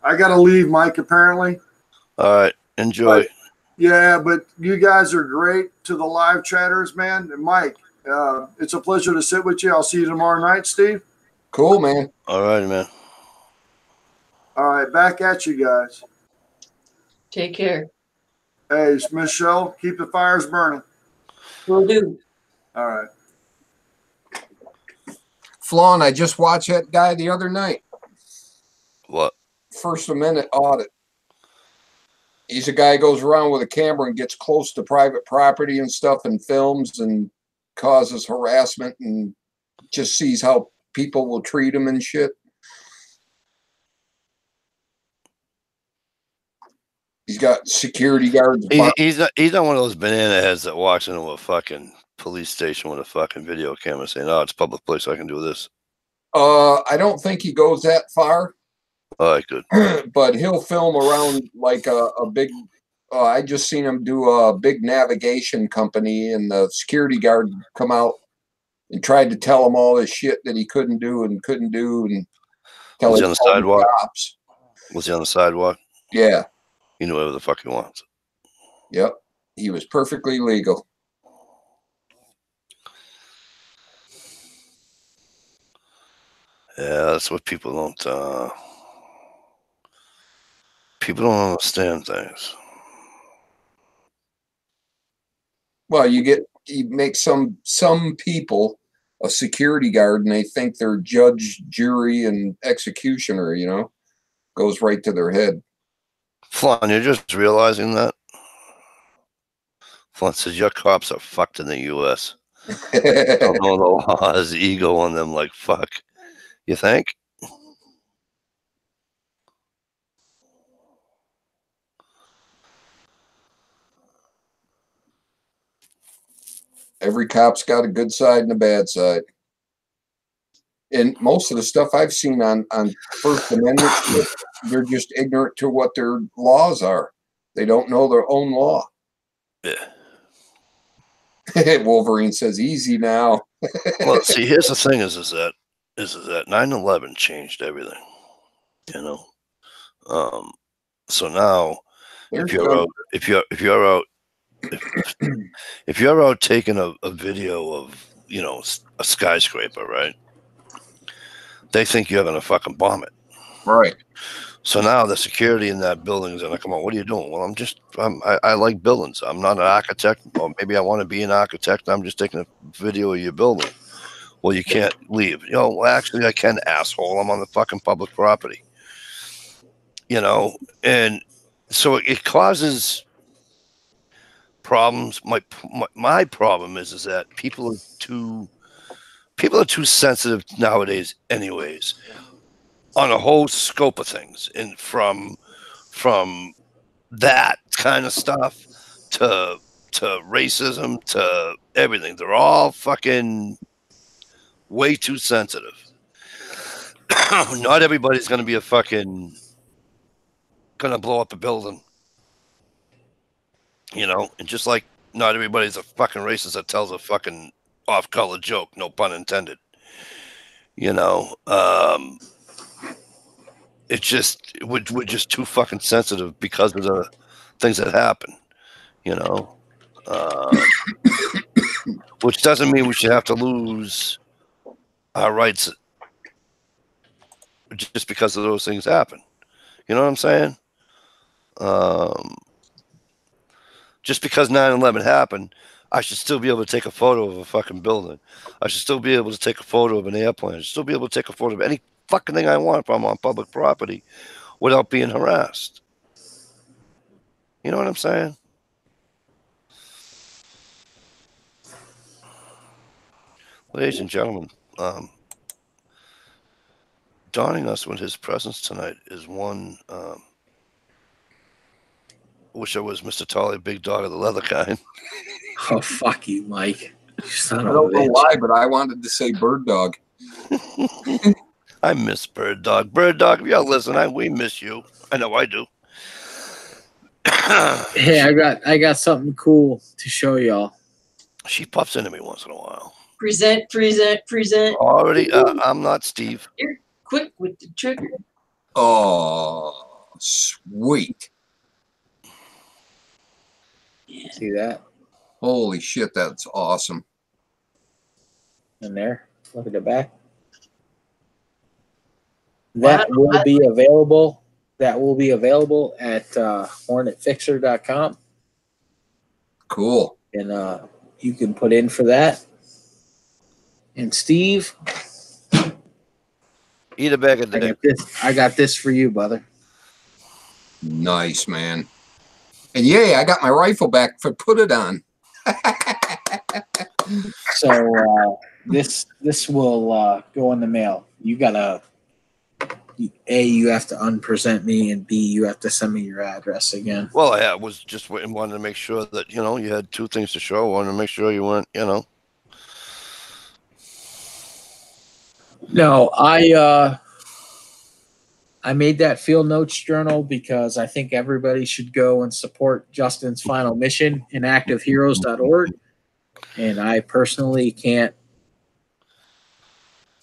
I got to leave, Mike, apparently. All right. Enjoy. Yeah, but you guys are great to the live chatters, man. And Mike, it's a pleasure to sit with you. I'll see you tomorrow night, Steve. Cool, man. All right, man. All right, back at you guys. Take care. Hey, Miss Shell, keep the fires burning. Will do. All right. Flawn, I just watched that guy the other night. What? First Amendment audit. He's a guy who goes around with a camera and gets close to private property and stuff and films and causes harassment and just sees how people will treat him and shit. He's got security guards. He's not one of those banana heads that walks into a fucking police station with a fucking video camera saying, "Oh, it's a public place. I can do this." I don't think he goes that far. All right, good. But he'll film around like a big. I just seen him do a big navigation company, and the security guard come out and tried to tell him all this shit that he couldn't do and tell Was he on the sidewalk? Cops. Was he on the sidewalk? Yeah. He knew whatever the fuck he wants. Yep. He was perfectly legal. Yeah, that's what people don't. People don't understand things. Well, you make some people a security guard and they think they're judge, jury, and executioner, goes right to their head. Flan, you're just realizing that? Flan says your cops are fucked in the U.S. Don't know the laws, ego on them like fuck. You think? Every cop's got a good side and a bad side. And most of the stuff I've seen on First Amendment, they're just ignorant to what their laws are. They don't know their own law. Yeah. Wolverine says, easy now. Well, see, here's the thing is that is that 9/11 changed everything. You know, so now if you're out taking a video of a skyscraper, right? They think you're gonna fucking bomb it. Right. So now the security in that building is gonna come on. What are you doing? Well, I like buildings. I'm not an architect, or maybe I want to be an architect. I'm just taking a video of your building. Well, you can't leave. Well, actually, I can, asshole. I'm on the fucking public property. And so it causes problems. My problem is that people are too sensitive nowadays, anyways, on a whole scope of things, and from that kind of stuff to racism to everything. They're all fucking way too sensitive. Not everybody's gonna be gonna blow up a building. And just like not everybody's a fucking racist that tells a fucking off-color joke, no pun intended. It's just we're just too fucking sensitive because of the things that happen. Which doesn't mean we should have to lose our rights just because of those things happen. You know what I'm saying? Just because 9/11 happened, I should still be able to take a photo of a fucking building. I should still be able to take a photo of an airplane. I should still be able to take a photo of any fucking thing I want if I'm on public property without being harassed. You know what I'm saying? Ladies and gentlemen, donning us with his presence tonight is one. Wish I was Mr. Tolly, big dog of the leather kind. Oh, fuck you, Mike. You son I of a don't know bitch. why, but I wanted to say bird dog. I miss Bird Dog. Bird Dog, if y'all listen, we miss you. I know I do. Hey, I got something cool to show y'all. She pops into me once in a while. Present. Already, I'm not Steve. You're quick with the trigger. Oh, sweet. Yeah. See that? Holy shit, that's awesome. In there. Look at the back. Wow. That will be available. That will be available at hornetfixer.com. Cool. And you can put in for that. And Steve, Eat a bag of dick. I got this for you, brother. Nice, man. And yay, I got my rifle back for put it on. So this will go in the mail. You gotta you have to unpresent me, and B, you have to send me your address again. Well, I was just wanted to make sure that you had two things to show. Wanted to make sure you weren't No, I made that field notes journal because I think everybody should go and support Justin's final mission, inactiveheroes.org. And I personally can't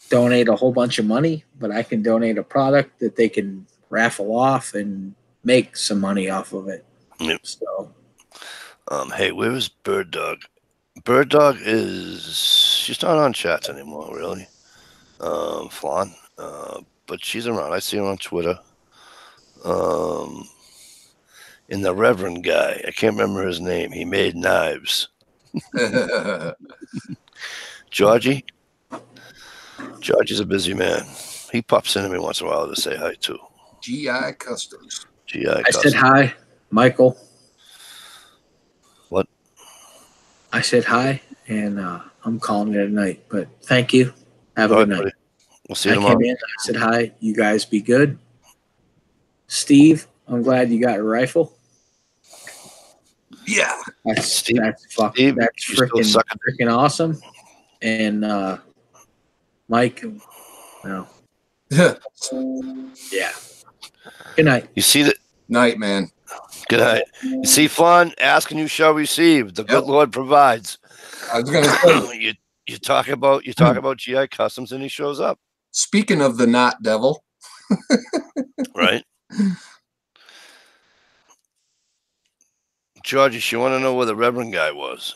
donate a whole bunch of money, but I can donate a product that they can raffle off and make some money off of it. Yep. So, hey, where is Bird Dog? Bird Dog she's not on chats anymore, really. Flan, but she's around. I see her on Twitter. And the Reverend guy, I can't remember his name. He made knives. Georgie's a busy man. He pops into me once in a while to say hi too. GI Customs. I said hi, Michael. What? I said hi, and I'm calling it a night. But thank you. Have a good night. Buddy. We'll see you I tomorrow. came in, I said hi. You guys be good. Steve, I'm glad you got a rifle. Yeah. That's Steve, freaking awesome. And Mike, no. Yeah. Good night. You see that? Night, man. Good night. You see, Flan, ask and you shall receive. The good Lord provides. I was gonna say you talk about GI Customs and he shows up. Speaking of the not devil, Right? Georgie, you want to know where the Reverend guy was?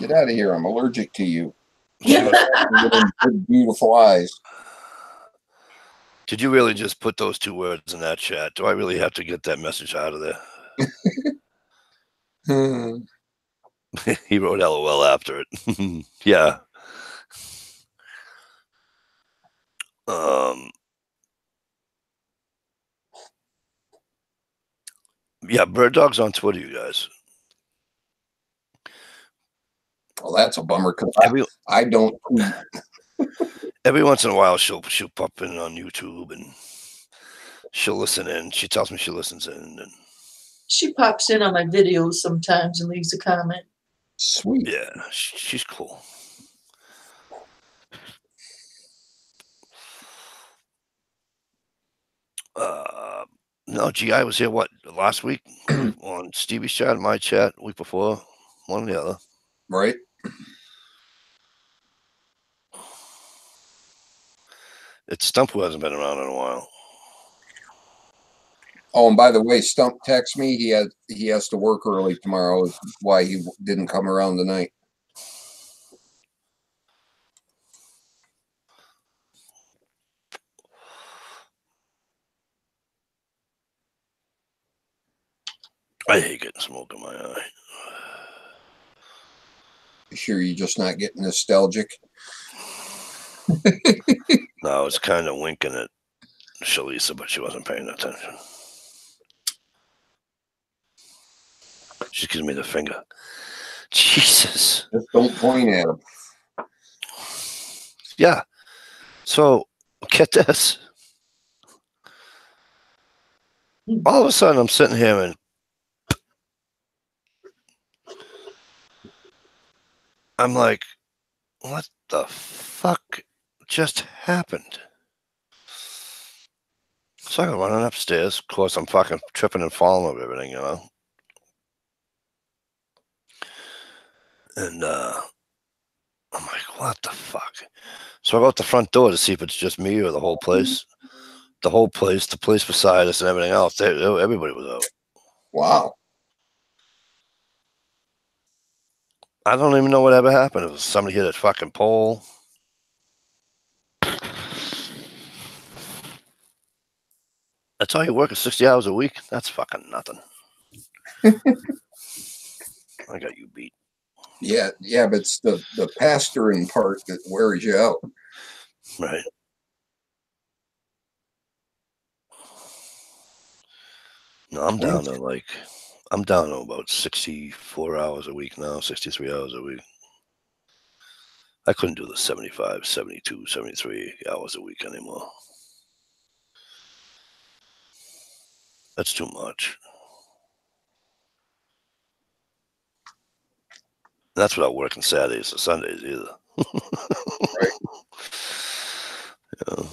get out of here. I'm allergic to you. Beautiful eyes. Did you really just put those 2 words in that chat? Do I really have to get that message out of there? He wrote LOL after it. Yeah. Yeah, Bird Dog's on Twitter, you guys. Well, that's a bummer because I don't tweet. Every once in a while, she'll pop in on YouTube and she'll listen in. She tells me she listens in. And she pops in on my videos sometimes and leaves a comment. Sweet. Yeah, she's cool. No, GI was here, what, last week? On Stevie's chat, my chat, week before, one or the other. Right. It's Stump who hasn't been around in a while. Oh, and by the way, Stump texted me. He has to work early tomorrow. Is why he didn't come around tonight. I hate getting smoke in my eye. You sure you're just not getting nostalgic? No, I was kind of winking at Shalisa, but she wasn't paying attention. She gives me the finger. Jesus. Just don't point at him. Yeah. So, get this. All of a sudden, I'm sitting here and I'm like, what the fuck just happened? So I'm running upstairs. Of course, I'm fucking tripping and falling over everything, you know? And I'm like, what the fuck? So I go out the front door to see if it's just me or the whole place. The whole place, the place beside us and everything else, everybody was out. Wow. I don't even know what ever happened. It was somebody hit a fucking pole. That's all you work is 60 hours a week? That's fucking nothing. I got you beat. Yeah, but it's the pastoring part that wears you out. Right. No, I'm down to about 64 hours a week now, 63 hours a week. I couldn't do the 75, 72, 73 hours a week anymore. That's too much. That's without working Saturdays or Sundays either. Right. Yeah.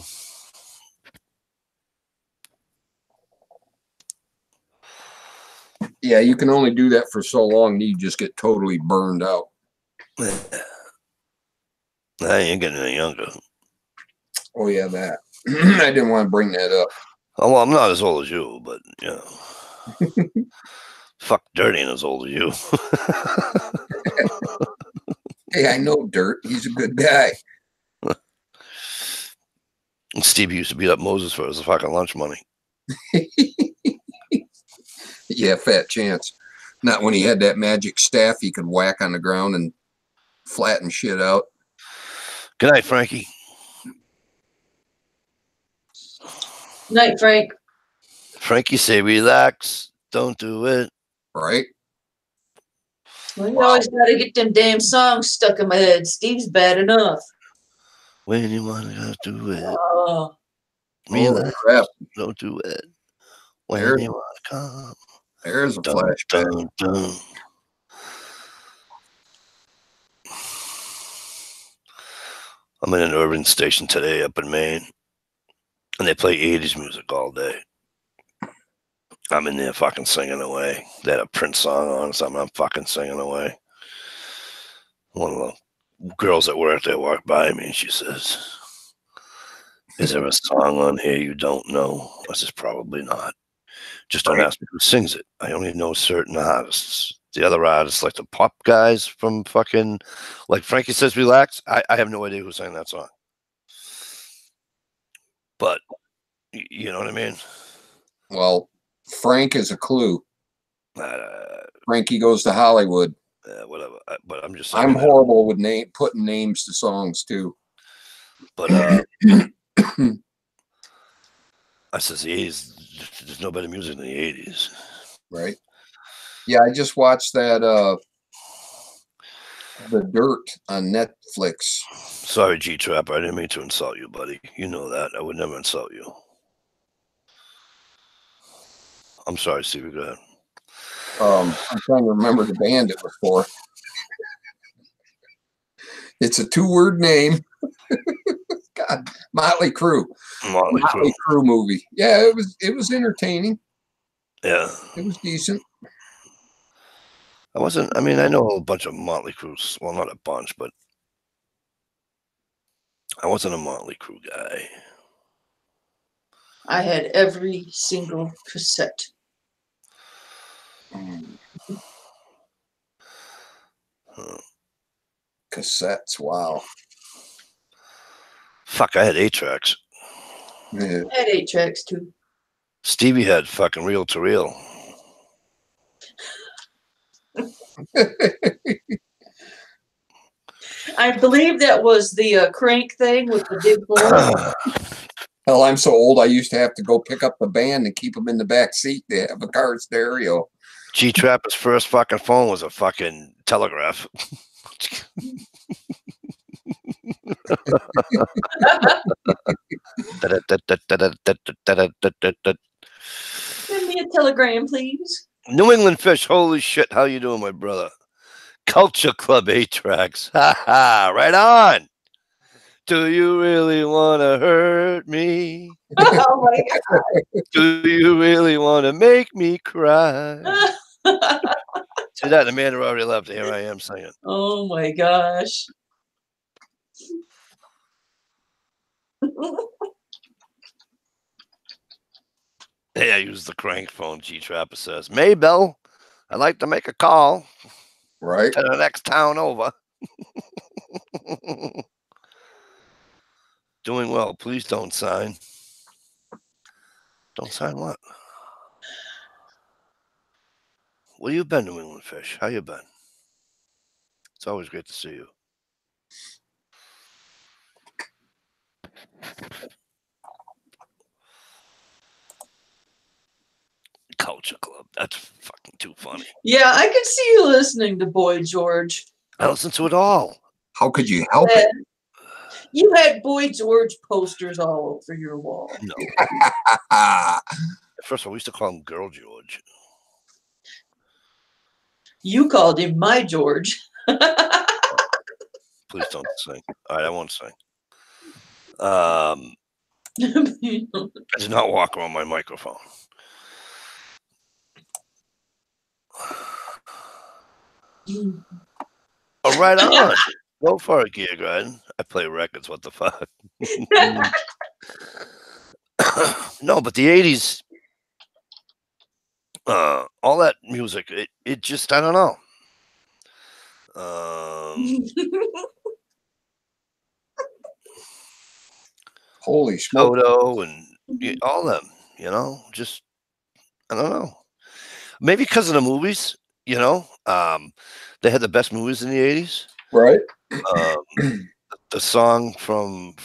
Yeah, you can only do that for so long. You just get totally burned out. I ain't getting any younger. Oh, yeah, that. I didn't want to bring that up. Oh, well, I'm not as old as you, but, you know. Fuck, Dirty ain't as old as you. Hey, I know Dirt. He's a good guy. Steve used to beat up Moses for his fucking lunch money. Yeah, fat chance. Not when he had that magic staff he could whack on the ground and flatten shit out. Good night, Frankie. Night, Frank. Frankie say, relax. Don't do it. Right? Well, you always got to get them damn songs stuck in my head. Steve's bad enough. When you want to do it. Oh. Relax. Crap. Don't do it. When you want to come. There's a Dun, flashback. dun, dun. I'm in an urban station today up in Maine, and they play 80s music all day. I'm in there fucking singing away. They had a Prince song on or something. I'm fucking singing away. One of the girls that work there walked by me and she says, "Is there a song on here you don't know?" I says, "Probably not. Just don't ask me who sings it. I only know certain artists. The other artists, like the pop guys from fucking, like Frankie Says Relax, I have no idea who sang that song. But, you know what I mean? Well, Frank is a clue. Uh, Frankie Goes to Hollywood. Whatever. But I'm just saying. I'm horrible with putting names to songs, too. But, I says the 80s, there's no better music than the 80s. Right. Yeah, I just watched that The Dirt on Netflix. Sorry, G-Trap. I didn't mean to insult you, buddy. You know that. I would never insult you. I'm sorry, Stevie. Go ahead. I'm trying to remember the band it was for. It's a 2-word name. God, Motley Crue. Motley Crue movie. Yeah, it was entertaining. Yeah. It was decent. I mean, I know a bunch of Motley Crue. Well, not a bunch, but I wasn't a Motley Crue guy. I had every single cassette. Cassettes, wow. Fuck, I had 8-tracks. Yeah. I had 8 tracks too. Stevie had fucking reel to reel. I believe that was the crank thing with the big horn. Hell, I'm so old I used to have to go pick up the band and keep them in the back seat. They have a car stereo. G-Trapper's first fucking phone was a fucking telegraph. Send me a telegram, please. New England Fish, holy shit, how you doing, my brother? Culture Club 8-tracks. Ha ha, right on. Do you really want to hurt me? Oh my God. Do you really want to make me cry? See that? The man already left. Here I am singing. Oh my gosh. Hey, I use the crank phone, G-Trapper says. Maybell, I'd like to make a call. Right. To the next town over. Doing well. Please don't sign. Don't sign what? Where you been, New England Fish? How you been? It's always great to see you. Culture Club. That's fucking too funny. Yeah, I could see you listening to Boy George. I listen to it all. How could you help it? You had Boy George posters all over your wall. No. First of all, we used to call him Girl George. You called him My George. Please don't sing. All right, I won't sing. I did not walk around my microphone. Oh, right on. Go for it, Gear Garden. I play records. What the fuck? No, but the 80s, all that music, it just, I don't know. Holy smoke. Toto and all them, you know, just, I don't know. Maybe because of the movies, you know, they had the best movies in the 80s. Right. The song from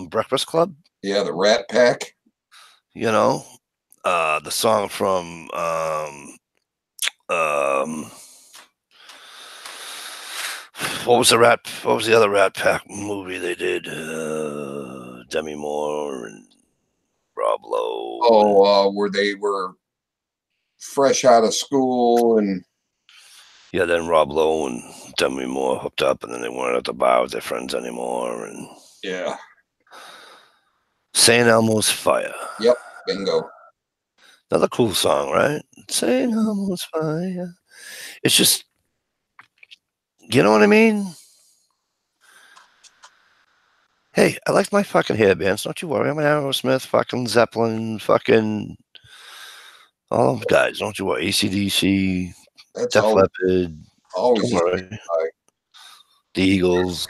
Breakfast Club. Yeah, the Rat Pack. You know, the song from what was the other Rat Pack movie they did? Demi Moore and Rob Lowe. Oh, where they were fresh out of school and yeah, then Rob Lowe and Demi Moore hooked up, and then they weren't at the bar with their friends anymore. And yeah, St. Elmo's Fire. Yep, bingo. Another cool song, right? Saying almost fire. It's just, you know what I mean? Hey, I like my fucking hair bands. Don't you worry. I'm an Aerosmith, fucking Zeppelin, fucking all them guys. Don't you worry. AC/DC, That's Def always Leppard. always Don't worry. The Eagles,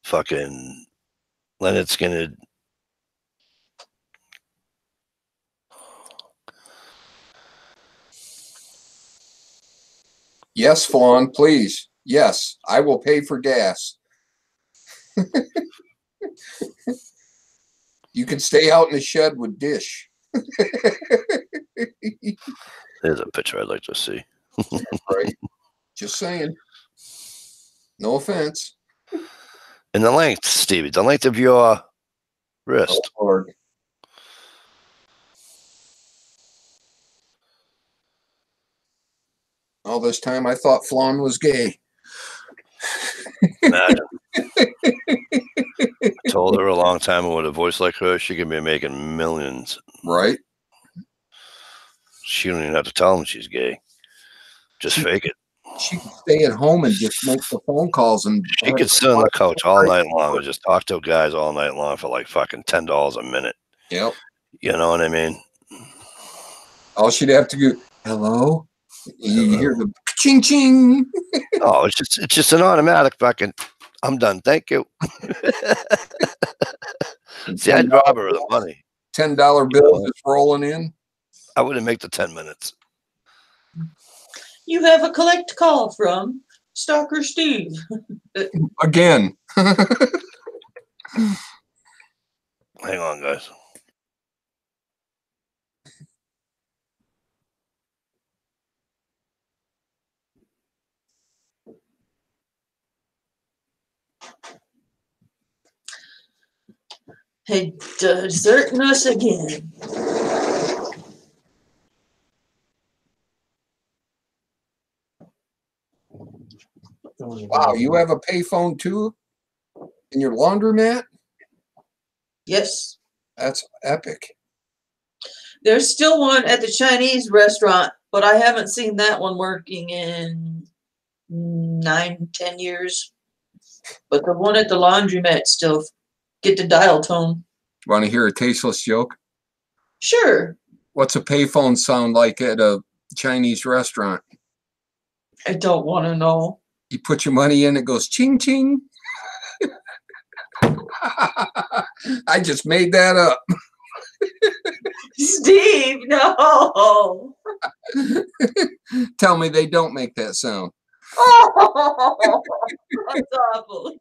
fucking Leonard Skinner. yes, Fawn, please. Yes, I will pay for gas. You can stay out in the shed with Dish. There's a picture I'd like to see. Right. Just saying. No offense. And the length, Stevie, the length of your wrist. Oh, Lord. All this time I thought Flan was gay. Imagine. I told her a long time ago with a voice like her, she could be making millions. Right. She don't even have to tell him she's gay. Just fake it. She could stay at home and just make the phone calls and She could sit on the couch all night long and just talk to guys all night long for like fucking $10 a minute. Yep. You know what I mean? All she'd have to do, hello? You hear the ching ching. Oh, it's just an automatic fucking I'm done. Thank you. See, I'd rob her of the money. $10 bill just rolling in. I wouldn't make the 10 minutes. You have a collect call from Stalker Steve. Again. Hang on, guys. Hey, deserting us again. Wow, you have a payphone too in your laundromat? Yes. That's epic. There's still one at the Chinese restaurant, but I haven't seen that one working in 9-10 years. But the one at the laundromat still get the dial tone. Want to hear a tasteless joke? Sure. What's a payphone sound like at a Chinese restaurant? I don't want to know. You put your money in, it goes ching ching. I just made that up. Steve, no. Tell me they don't make that sound. Oh, that's awful.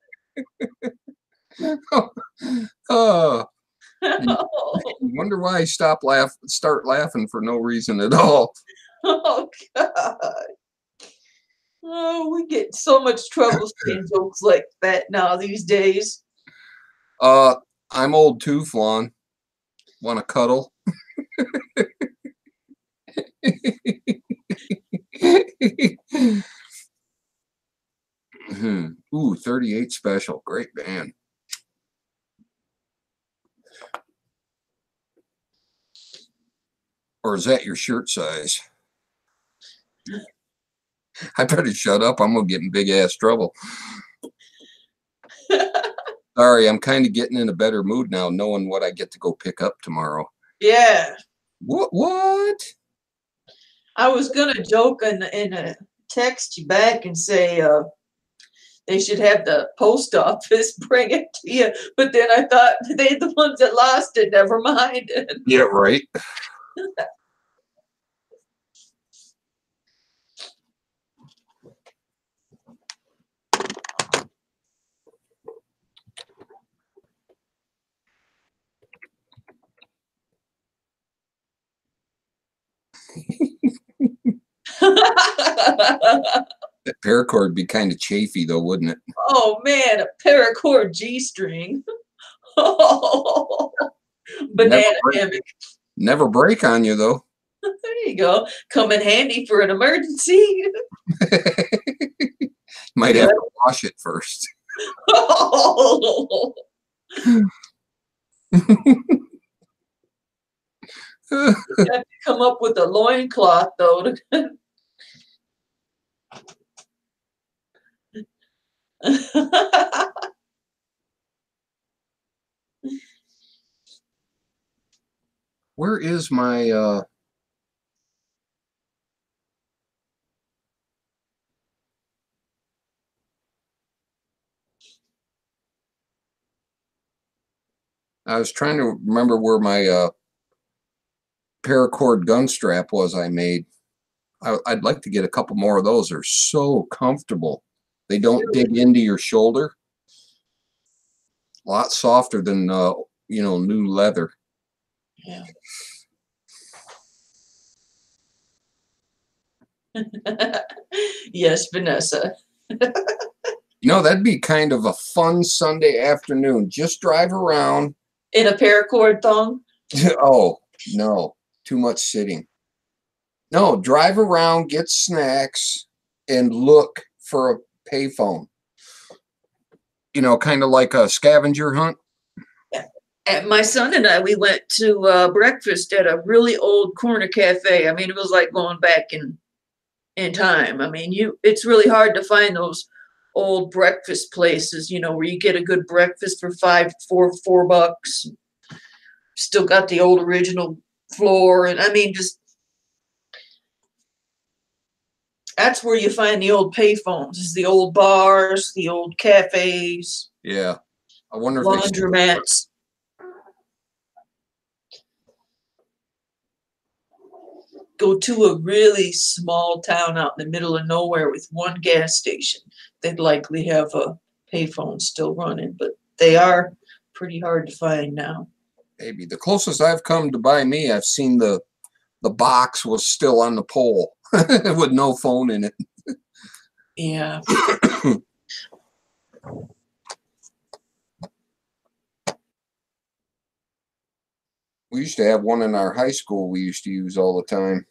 Oh, wonder why I start laughing for no reason at all. Oh God. Oh, we get in so much trouble saying jokes like that now these days. I'm old too, Flan. Want to cuddle? Ooh, 38 Special. Great band. Or is that your shirt size? I better shut up. I'm going to get in big ass trouble. Sorry, I'm kind of getting in a better mood now, knowing what I get to go pick up tomorrow. Yeah. What? I was gonna joke and text you back and say they should have the post office bring it to you, but then I thought they're the ones that lost it. Never mind. Yeah, right. That paracord would be kind of chafy, though, wouldn't it? Oh man, a paracord G-string. Oh, banana hammock. Never break on you, though. There you go. Come in handy for an emergency. Might have to wash it first. Oh. come up with a loincloth, though. Where is my I was trying to remember where my paracord gun strap was I made. I'd like to get a couple more of those. They're so comfortable. They don't dig into your shoulder. A lot softer than new leather. Yeah. Yes, Vanessa. That'd be kind of a fun Sunday afternoon. Just drive around. In a paracord thong? Oh, no. Too much sitting. No, drive around, get snacks, and look for a payphone. Kind of like a scavenger hunt. And my son and I, we went to breakfast at a really old corner cafe. I mean, it was like going back in time. I mean, it's really hard to find those old breakfast places, where you get a good breakfast for $4. Still got the old original floor, and I mean, just that's where you find the old payphones. Is the old bars, the old cafes. Yeah, I wonder if laundromats. Go to a really small town out in the middle of nowhere with one gas station. They'd likely have a payphone still running, but they are pretty hard to find now. Maybe the closest I've come to buy me, I've seen the box was still on the pole with no phone in it. Yeah. We used to have one in our high school we used to use all the time.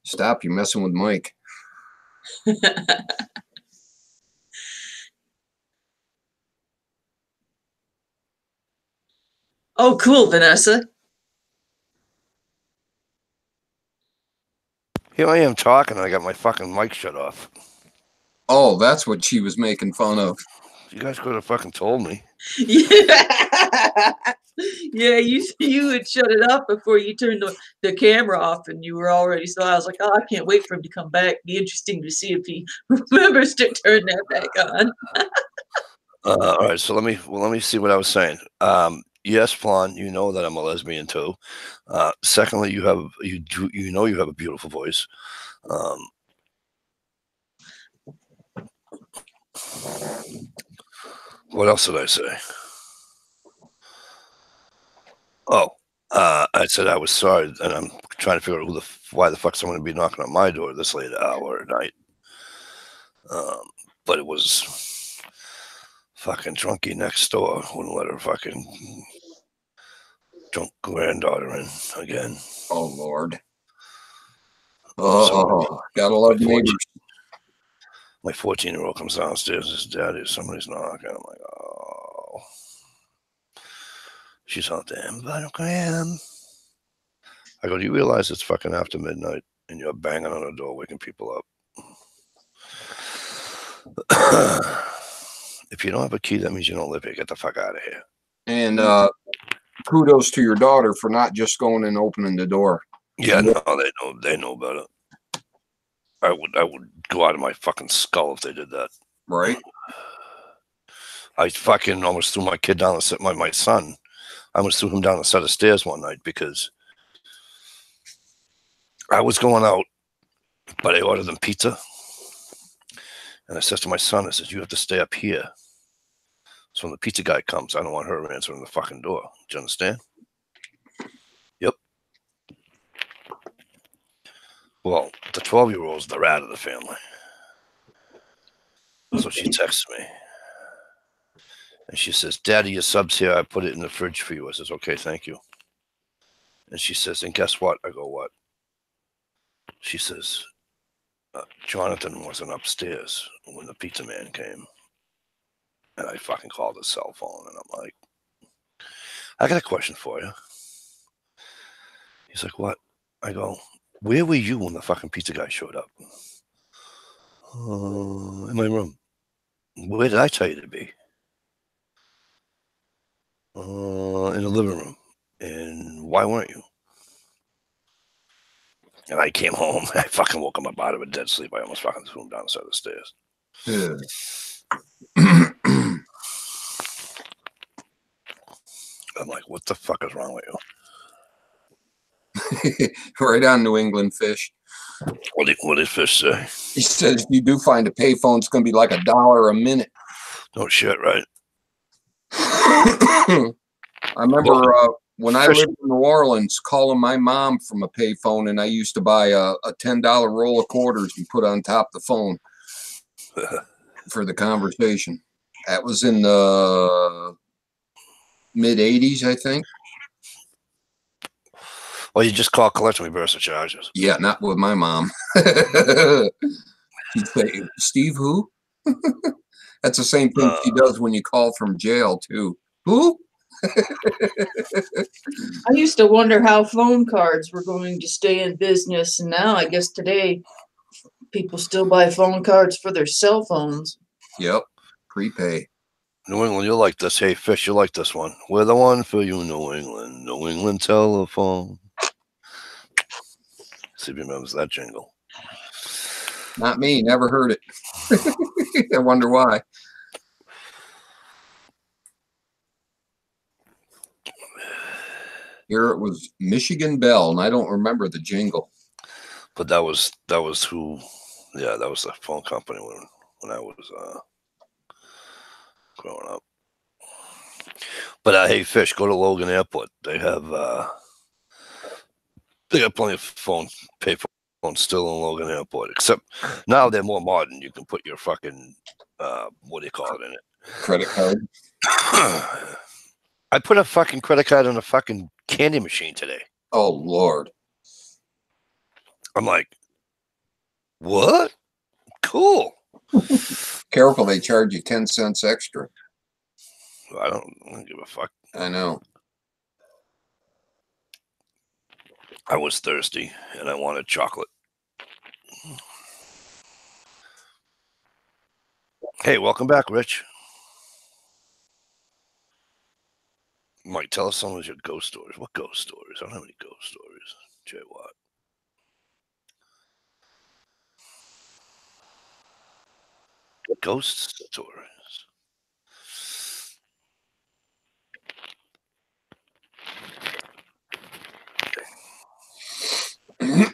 Stop, you're messing with Mike. Oh, cool, Vanessa. Here I am talking, and I got my fucking mic shut off. Oh, that's what she was making fun of. You guys could have fucking told me. Yeah, you had shut it off before you turned the camera off, and you were already. So I was like, oh, I can't wait for him to come back. Be interesting to see if he remembers to turn that back on. All right, so let me see what I was saying. Yes, Flan, you know that I'm a lesbian too. Secondly, you have a beautiful voice. What else did I say? Oh, I said I was sorry, and I'm trying to figure out why the fuck someone would be knocking on my door this late hour at night. But it was fucking drunkie next door. Wouldn't let her fucking drunk granddaughter in again. Oh, Lord. Oh, gotta love neighbors. My 14-year-old comes downstairs and says, Daddy, somebody's knocking. I'm like, oh. She's out there, but Graham. I go, do you realize it's fucking after midnight and you're banging on the door, waking people up? If you don't have a key, that means you don't live here. Get the fuck out of here. And kudos to your daughter for not just going and opening the door. Yeah, no, they know better. I would go out of my fucking skull if they did that. Right. I fucking almost threw my kid down the set. My son, I almost threw him down a set of stairs one night because I was going out But I ordered them pizza. And I says to my son, I says, you have to stay up here. So when the pizza guy comes, I don't want her answering the fucking door. Do you understand? Yep. Well, the 12-year-old's the rat of the family. So she texts me. And she says, Daddy, your sub's here. I put it in the fridge for you. I says, okay, thank you. And she says, and guess what? I go, what? She says, Jonathan wasn't upstairs when the pizza man came. And I fucking called his cell phone. And I'm like, I got a question for you. He's like, what? I go, where were you when the fucking pizza guy showed up? In my room. Where did I tell you to be? In the living room. And why weren't you? And I came home. I fucking woke him up out of a dead sleep. I almost fucking threw him down the side of the stairs. Yeah. I'm like, what the fuck is wrong with you? Right on New England Fish. What did Fish say? He said if you do find a payphone, it's going to be like $1 a minute. No shit, right? I remember when I lived in New Orleans, calling my mom from a payphone, and I used to buy a $10 roll of quarters and put on top of the phone for the conversation. That was in the mid-'80s, I think. Well, you just call collection reverse the charges. Yeah, not with my mom. She'd say, Steve, who? That's the same thing she does when you call from jail, too. Who? I used to wonder how phone cards were going to stay in business, and now I guess today people still buy phone cards for their cell phones. Yep, prepay. New England, you'll like this. Hey, Fish, you like this one. We're the one for you, New England. New England telephone. See if he remembers that jingle. Not me, never heard it. I wonder why. Here it was Michigan Bell, and I don't remember the jingle. But that was who, yeah, that was the phone company when I was growing up. But hey, Fish, go to Logan Airport. They have they got plenty of pay phones still in Logan Airport. Except now they're more modern. You can put your fucking what do you call it in it? Credit card. I put a fucking credit card in a fucking candy machine today. Oh Lord. I'm like, what? Cool. Careful, they charge you 10 cents extra. I don't give a fuck. I know. I was thirsty and I wanted chocolate. Hey, welcome back, Rich. Mike, tell us some of your ghost stories. What ghost stories? I don't have any ghost stories. Jay Watt. Ghost stories. I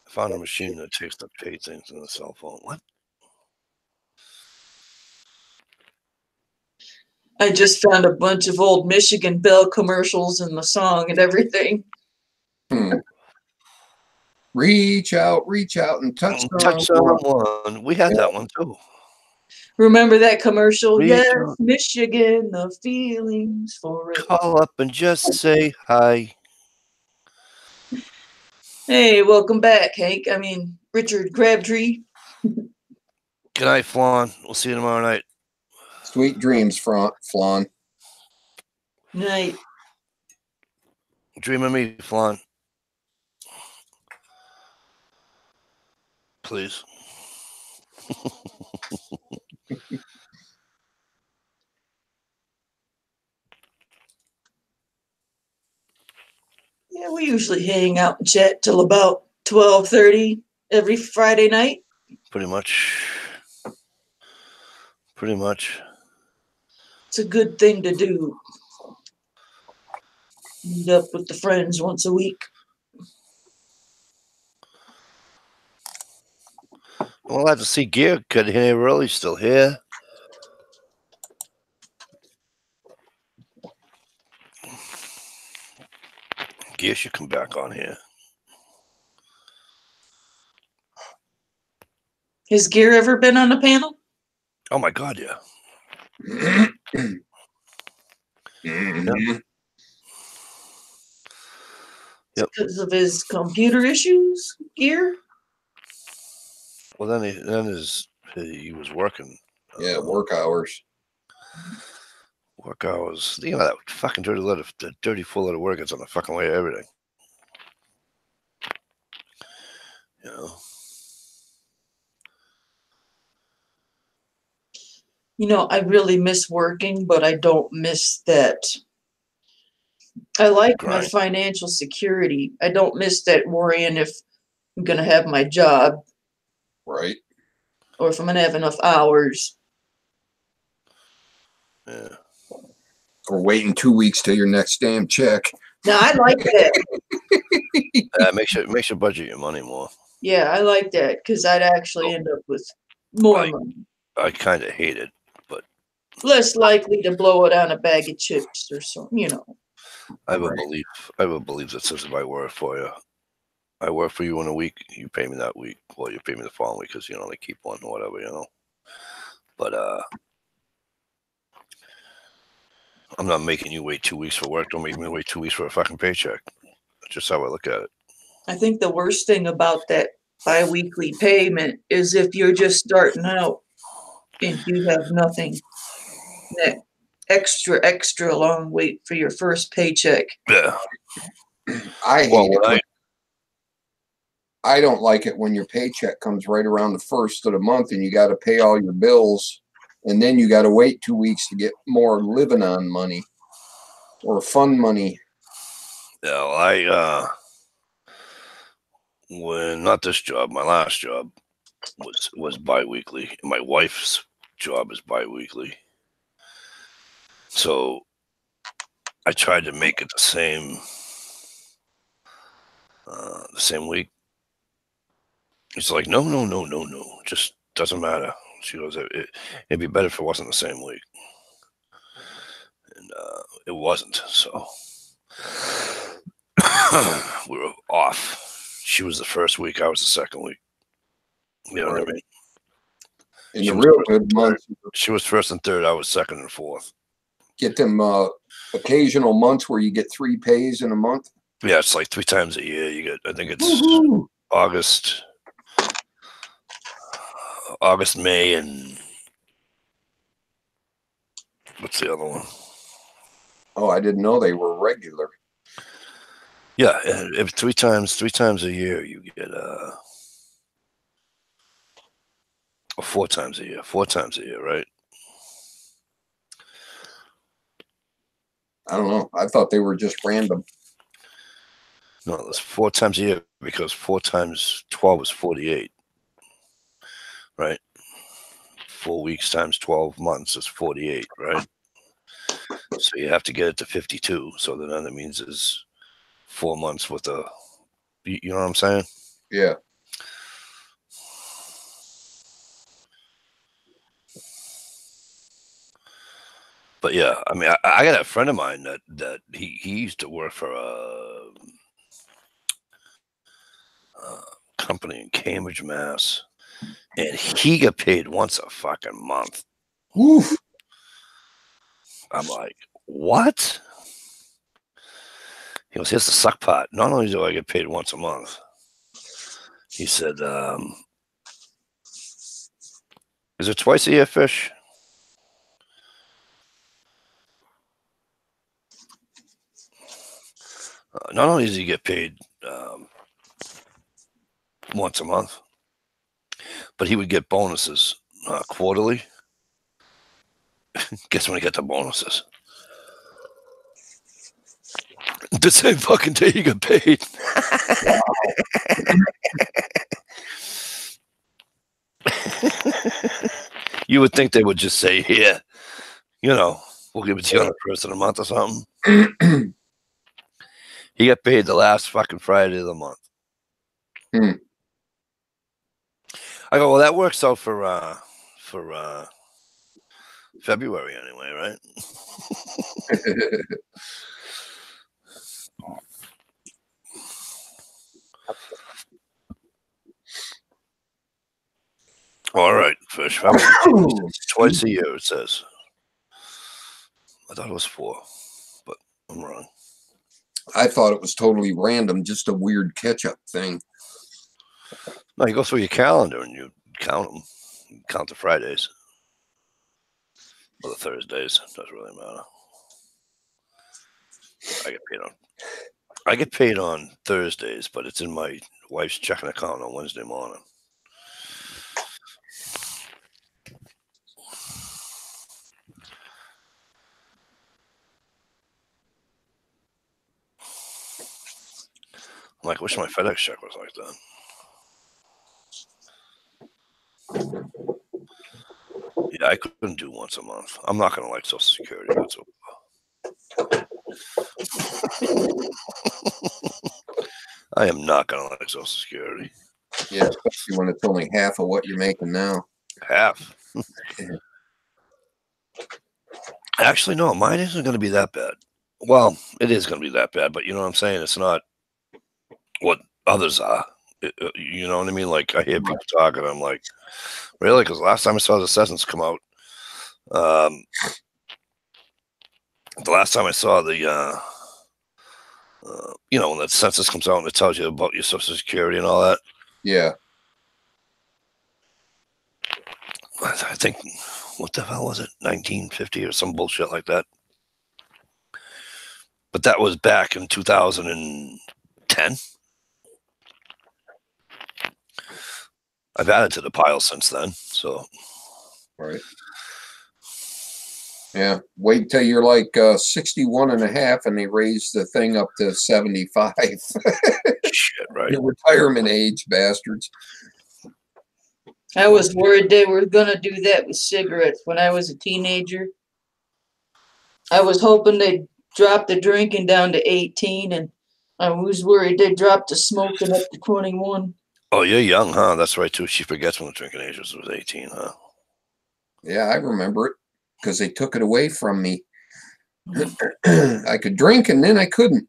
found a machine that takes the pay things in the cell phone. What? I just found a bunch of old Michigan Bell commercials and the song and everything. Reach out, and touch someone. We had that one too. Remember that commercial? Reach Yes, out. Michigan, the feelings for it. Call up and just say hi. Hey, welcome back, Hank. I mean, Richard Crabtree. Good night, Flan. We'll see you tomorrow night. Sweet dreams, Flan. Night. Dream of me, Flan. Please. Yeah, we usually hang out and chat till about 12:30 every Friday night. Pretty much. Pretty much. It's a good thing to do. Meet up with the friends once a week. We'll have to see. Gear could here early, still here. Gear should come back on here. Has Gear ever been on a panel? Oh my God, yeah. Mhm. Yep. Because of his computer issues, Gear? Well, then he was working. Yeah, work hours. Work hours. You know that fucking dirty letter, the dirty full letter work is on the fucking way to everything. You know. You know, I really miss working, but I don't miss that. I like my Grind. financial security. I don't miss that worrying if I'm going to have my job Right. or if I'm going to have enough hours. Yeah. Or waiting 2 weeks till your next damn check. Now, I like that. Makes you budget your money more. Yeah, I like that because I'd actually end up with more money. I kind of hate it, but Less likely to blow it on a bag of chips or something, you know. I would believe that says if I work for you. I work for you in a week, you pay me that week. Well, you pay me the following week because, you know, they keep one or whatever, you know. But I'm not making you wait 2 weeks for work. Don't make me wait 2 weeks for a fucking paycheck. That's just how I look at it. I think the worst thing about that bi-weekly payment is if you're just starting out and you have nothing, that extra long wait for your first paycheck. Yeah. I hate it. I don't like it when your paycheck comes right around the first of the month and you got to pay all your bills, and then you got to wait 2 weeks to get more living on money or fun money. Yeah, when not this job, my last job was bi-weekly. My wife's job is bi-weekly. So I tried to make it the same week. It's like, no. Just doesn't matter. She goes, it'd be better if it wasn't the same week. And it wasn't. So we were off. She was the first week. I was the second week. You know what I mean? In the real good months. She was first and third. I was second and fourth. Get them occasional months where you get 3 pays in a month. Yeah, it's like 3 times a year. You get, I think it's August, May, and what's the other one? Oh, I didn't know they were regular. Yeah, if 3 times a year, you get or 4 times a year. 4 times a year, right? I don't know. I thought they were just random. No, it's 4 times a year because 4 times 12 is 48, right? 4 weeks times 12 months is 48, right? So you have to get it to 52. So then that means is 4 months with you know what I'm saying? Yeah. But yeah, I mean, I got a friend of mine that he used to work for a company in Cambridge, Mass, and he got paid once a fucking month. Oof. I'm like, what? He goes, here's the suck part. Not only do I get paid once a month, he said, is it twice a year, Fish? Not only does he get paid once a month, but he would get bonuses quarterly. Guess when he got the bonuses? The same fucking day he got paid. You would think they would just say, here, you know, we'll give it to you on the first of the month or something. He got paid the last fucking Friday of the month. I go, well, that works out for February anyway, right? All right, fish. Twice a year, it says. I thought it was 4, but I'm wrong. I thought it was totally random, just a weird catch-up thing. No, you go through your calendar and you count them. You count the Fridays. Or the Thursdays. Doesn't really matter. I get paid on Thursdays, but it's in my wife's checking account on Wednesday morning. I'm like, I wish my FedEx check was like that. Yeah, I couldn't do once a month. I'm not going to like Social Security. That's I am not going to like Social Security. Yeah, especially when it's only half of what you're making now. Half. Actually, no, mine isn't going to be that bad. Well, it is going to be that bad, but you know what I'm saying? It's not what others are. You know what I mean? Like, I hear people talking, I'm like, really? Because last time I saw the sentence come out, the last time I saw the, you know, when that census comes out and it tells you about your Social Security and all that. Yeah. I think, what the hell was it? 1950 or some bullshit like that. But that was back in 2010. I've added to the pile since then, so. Right. Yeah. Wait till you're like 61 and a half and they raise the thing up to 75. Shit, right. Your retirement age, bastards. I was worried they were going to do that with cigarettes when I was a teenager. I was hoping they'd drop the drinking down to 18, and I was worried they'd drop the smoking up to 21. Oh, you're young, huh? That's right, too. She forgets when the drinking age was 18, huh? Yeah, I remember it because they took it away from me. I could drink and then I couldn't.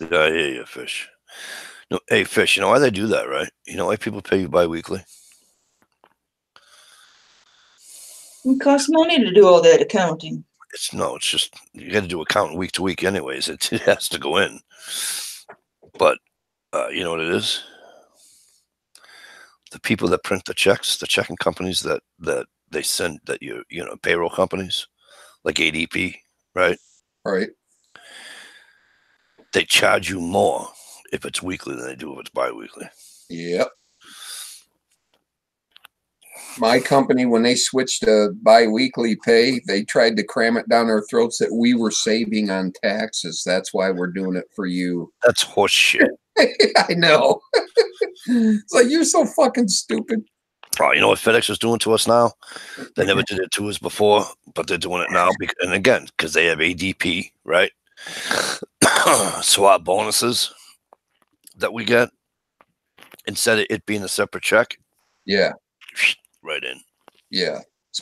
Yeah, I hear you, Fish. No, hey, Fish, you know why they do that, right? You know why people pay you bi-weekly? It costs money to do all that accounting. It's just, you got to do accounting week to week anyways. It has to go in. But, you know what it is? The people that print the checks, the checking companies that they send, that you know, payroll companies, like ADP, right? Right. They charge you more if it's weekly than they do if it's bi-weekly. Yep. My company, when they switched to bi-weekly pay, they tried to cram it down our throats that we were saving on taxes. That's why we're doing it for you. That's horse shit. I know. It's like, you're so fucking stupid. Oh, you know what FedEx is doing to us now? They never did it to us before, but they're doing it now. And again, because they have ADP, right? So our bonuses that we get, instead of it being a separate check, yeah, right in. Yeah,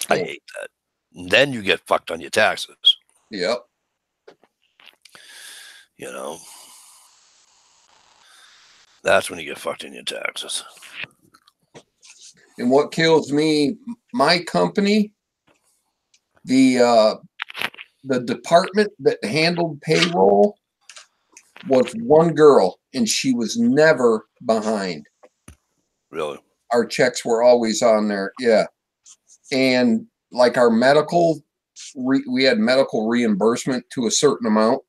cool. I hate that. And then you get fucked on your taxes. Yep. You know, that's when you get fucked in your taxes. And what kills me, my company, the department that handled payroll was one girl, and she was never behind. Really? Our checks were always on there. Yeah. And like our medical, we had medical reimbursement to a certain amount.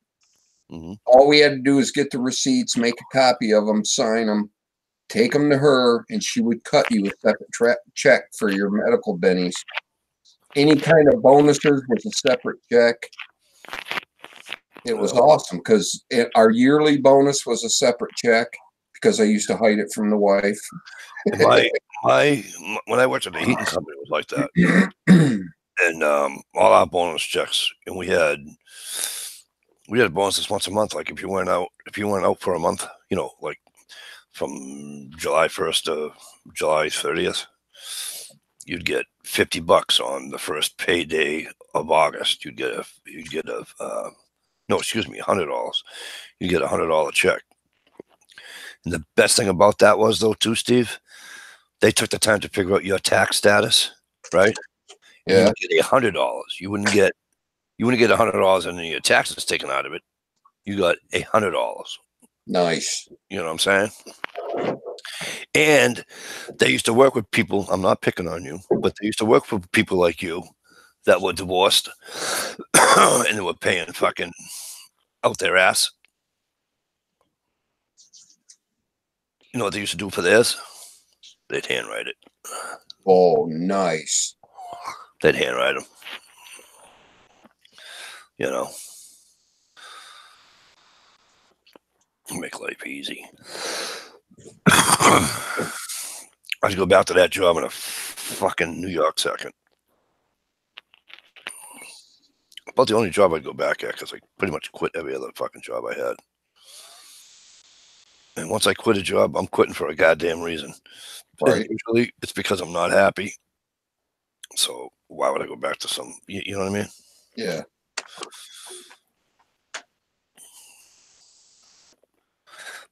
Mm-hmm. All we had to do is get the receipts, make a copy of them, sign them, take them to her, and she would cut you a separate check for your medical bennies. Any kind of bonuses was a separate check. It was awesome because our yearly bonus was a separate check because I used to hide it from the wife. When I worked at the heating company, it was like that. And all our bonus checks, and we had bonuses once a month. Like if you weren't out for a month, you know, like from July 1st to July 30th, you'd get $50 on the first payday of August. You'd get $100. You get $100 check. And the best thing about that was, though, too, Steve, they took the time to figure out your tax status, right? Yeah. You would get $100. You wouldn't get $100 and then your taxes taken out of it. You got $100. Nice. You know what I'm saying? And they used to work with people. I'm not picking on you, but they used to work for people like you that were divorced and they were paying fucking out their ass. You know what they used to do for theirs? They'd handwrite it. Oh, nice. They'd handwrite them. You know, make life easy. I should go back to that job in a fucking New York second. About the only job I'd go back at, because I pretty much quit every other fucking job I had. And once I quit a job, I'm quitting for a goddamn reason. Right. And usually it's because I'm not happy. So why would I go back to some, you know what I mean? Yeah.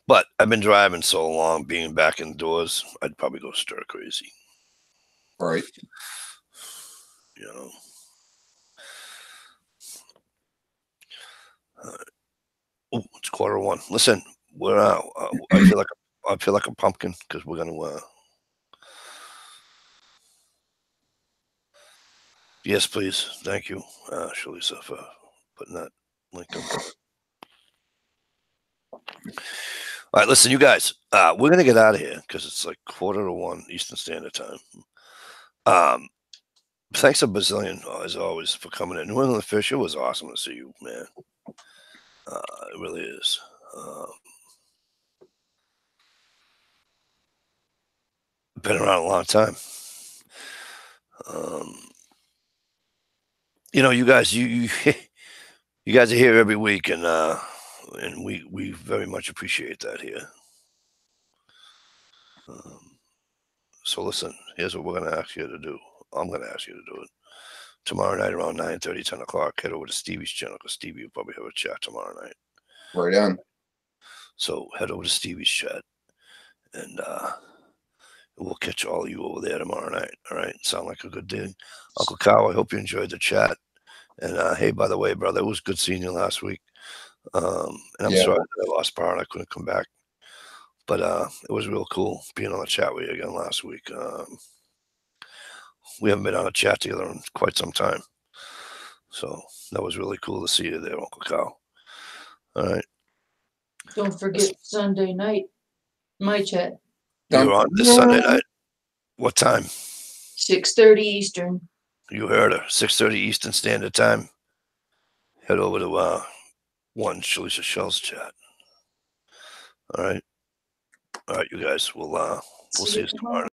But I've been driving so long, being back indoors, I'd probably go stir crazy. Right. You know. Oh, it's 1:15. Listen, we're I feel like a pumpkin because we're gonna. Yes, please. Thank you, Shalisa, for putting that link in. All right, listen, you guys. We're gonna get out of here because it's like 1:45 Eastern Standard Time. Thanks a bazillion, as always, for coming in. New England Fish, it was awesome to see you, man. It really is. Been around a long time. You know, you guys, you guys are here every week, and we very much appreciate that here. So listen, here's what we're gonna ask you to do. I'm gonna ask you to do it tomorrow night around 9:30, 10 o'clock. Head over to Stevie's channel because Stevie will probably have a chat tomorrow night. Right on. So head over to Stevie's chat, and we'll catch all of you over there tomorrow night. All right, sound like a good deal, Uncle Kyle. I hope you enjoyed the chat. And hey, by the way, brother, it was good seeing you last week. And I'm sorry that I lost power and I couldn't come back. But it was real cool being on the chat with you again last week. We haven't been on a chat together in quite some time. So that was really cool to see you there, Uncle Kyle. All right. Don't forget Sunday night, my chat. You're on this Sunday night. What time? 6:30 Eastern. You heard her. 6:30 Eastern Standard Time. Head over to one Shalisa Shell's chat. All right. All right, you guys. We'll see you tomorrow.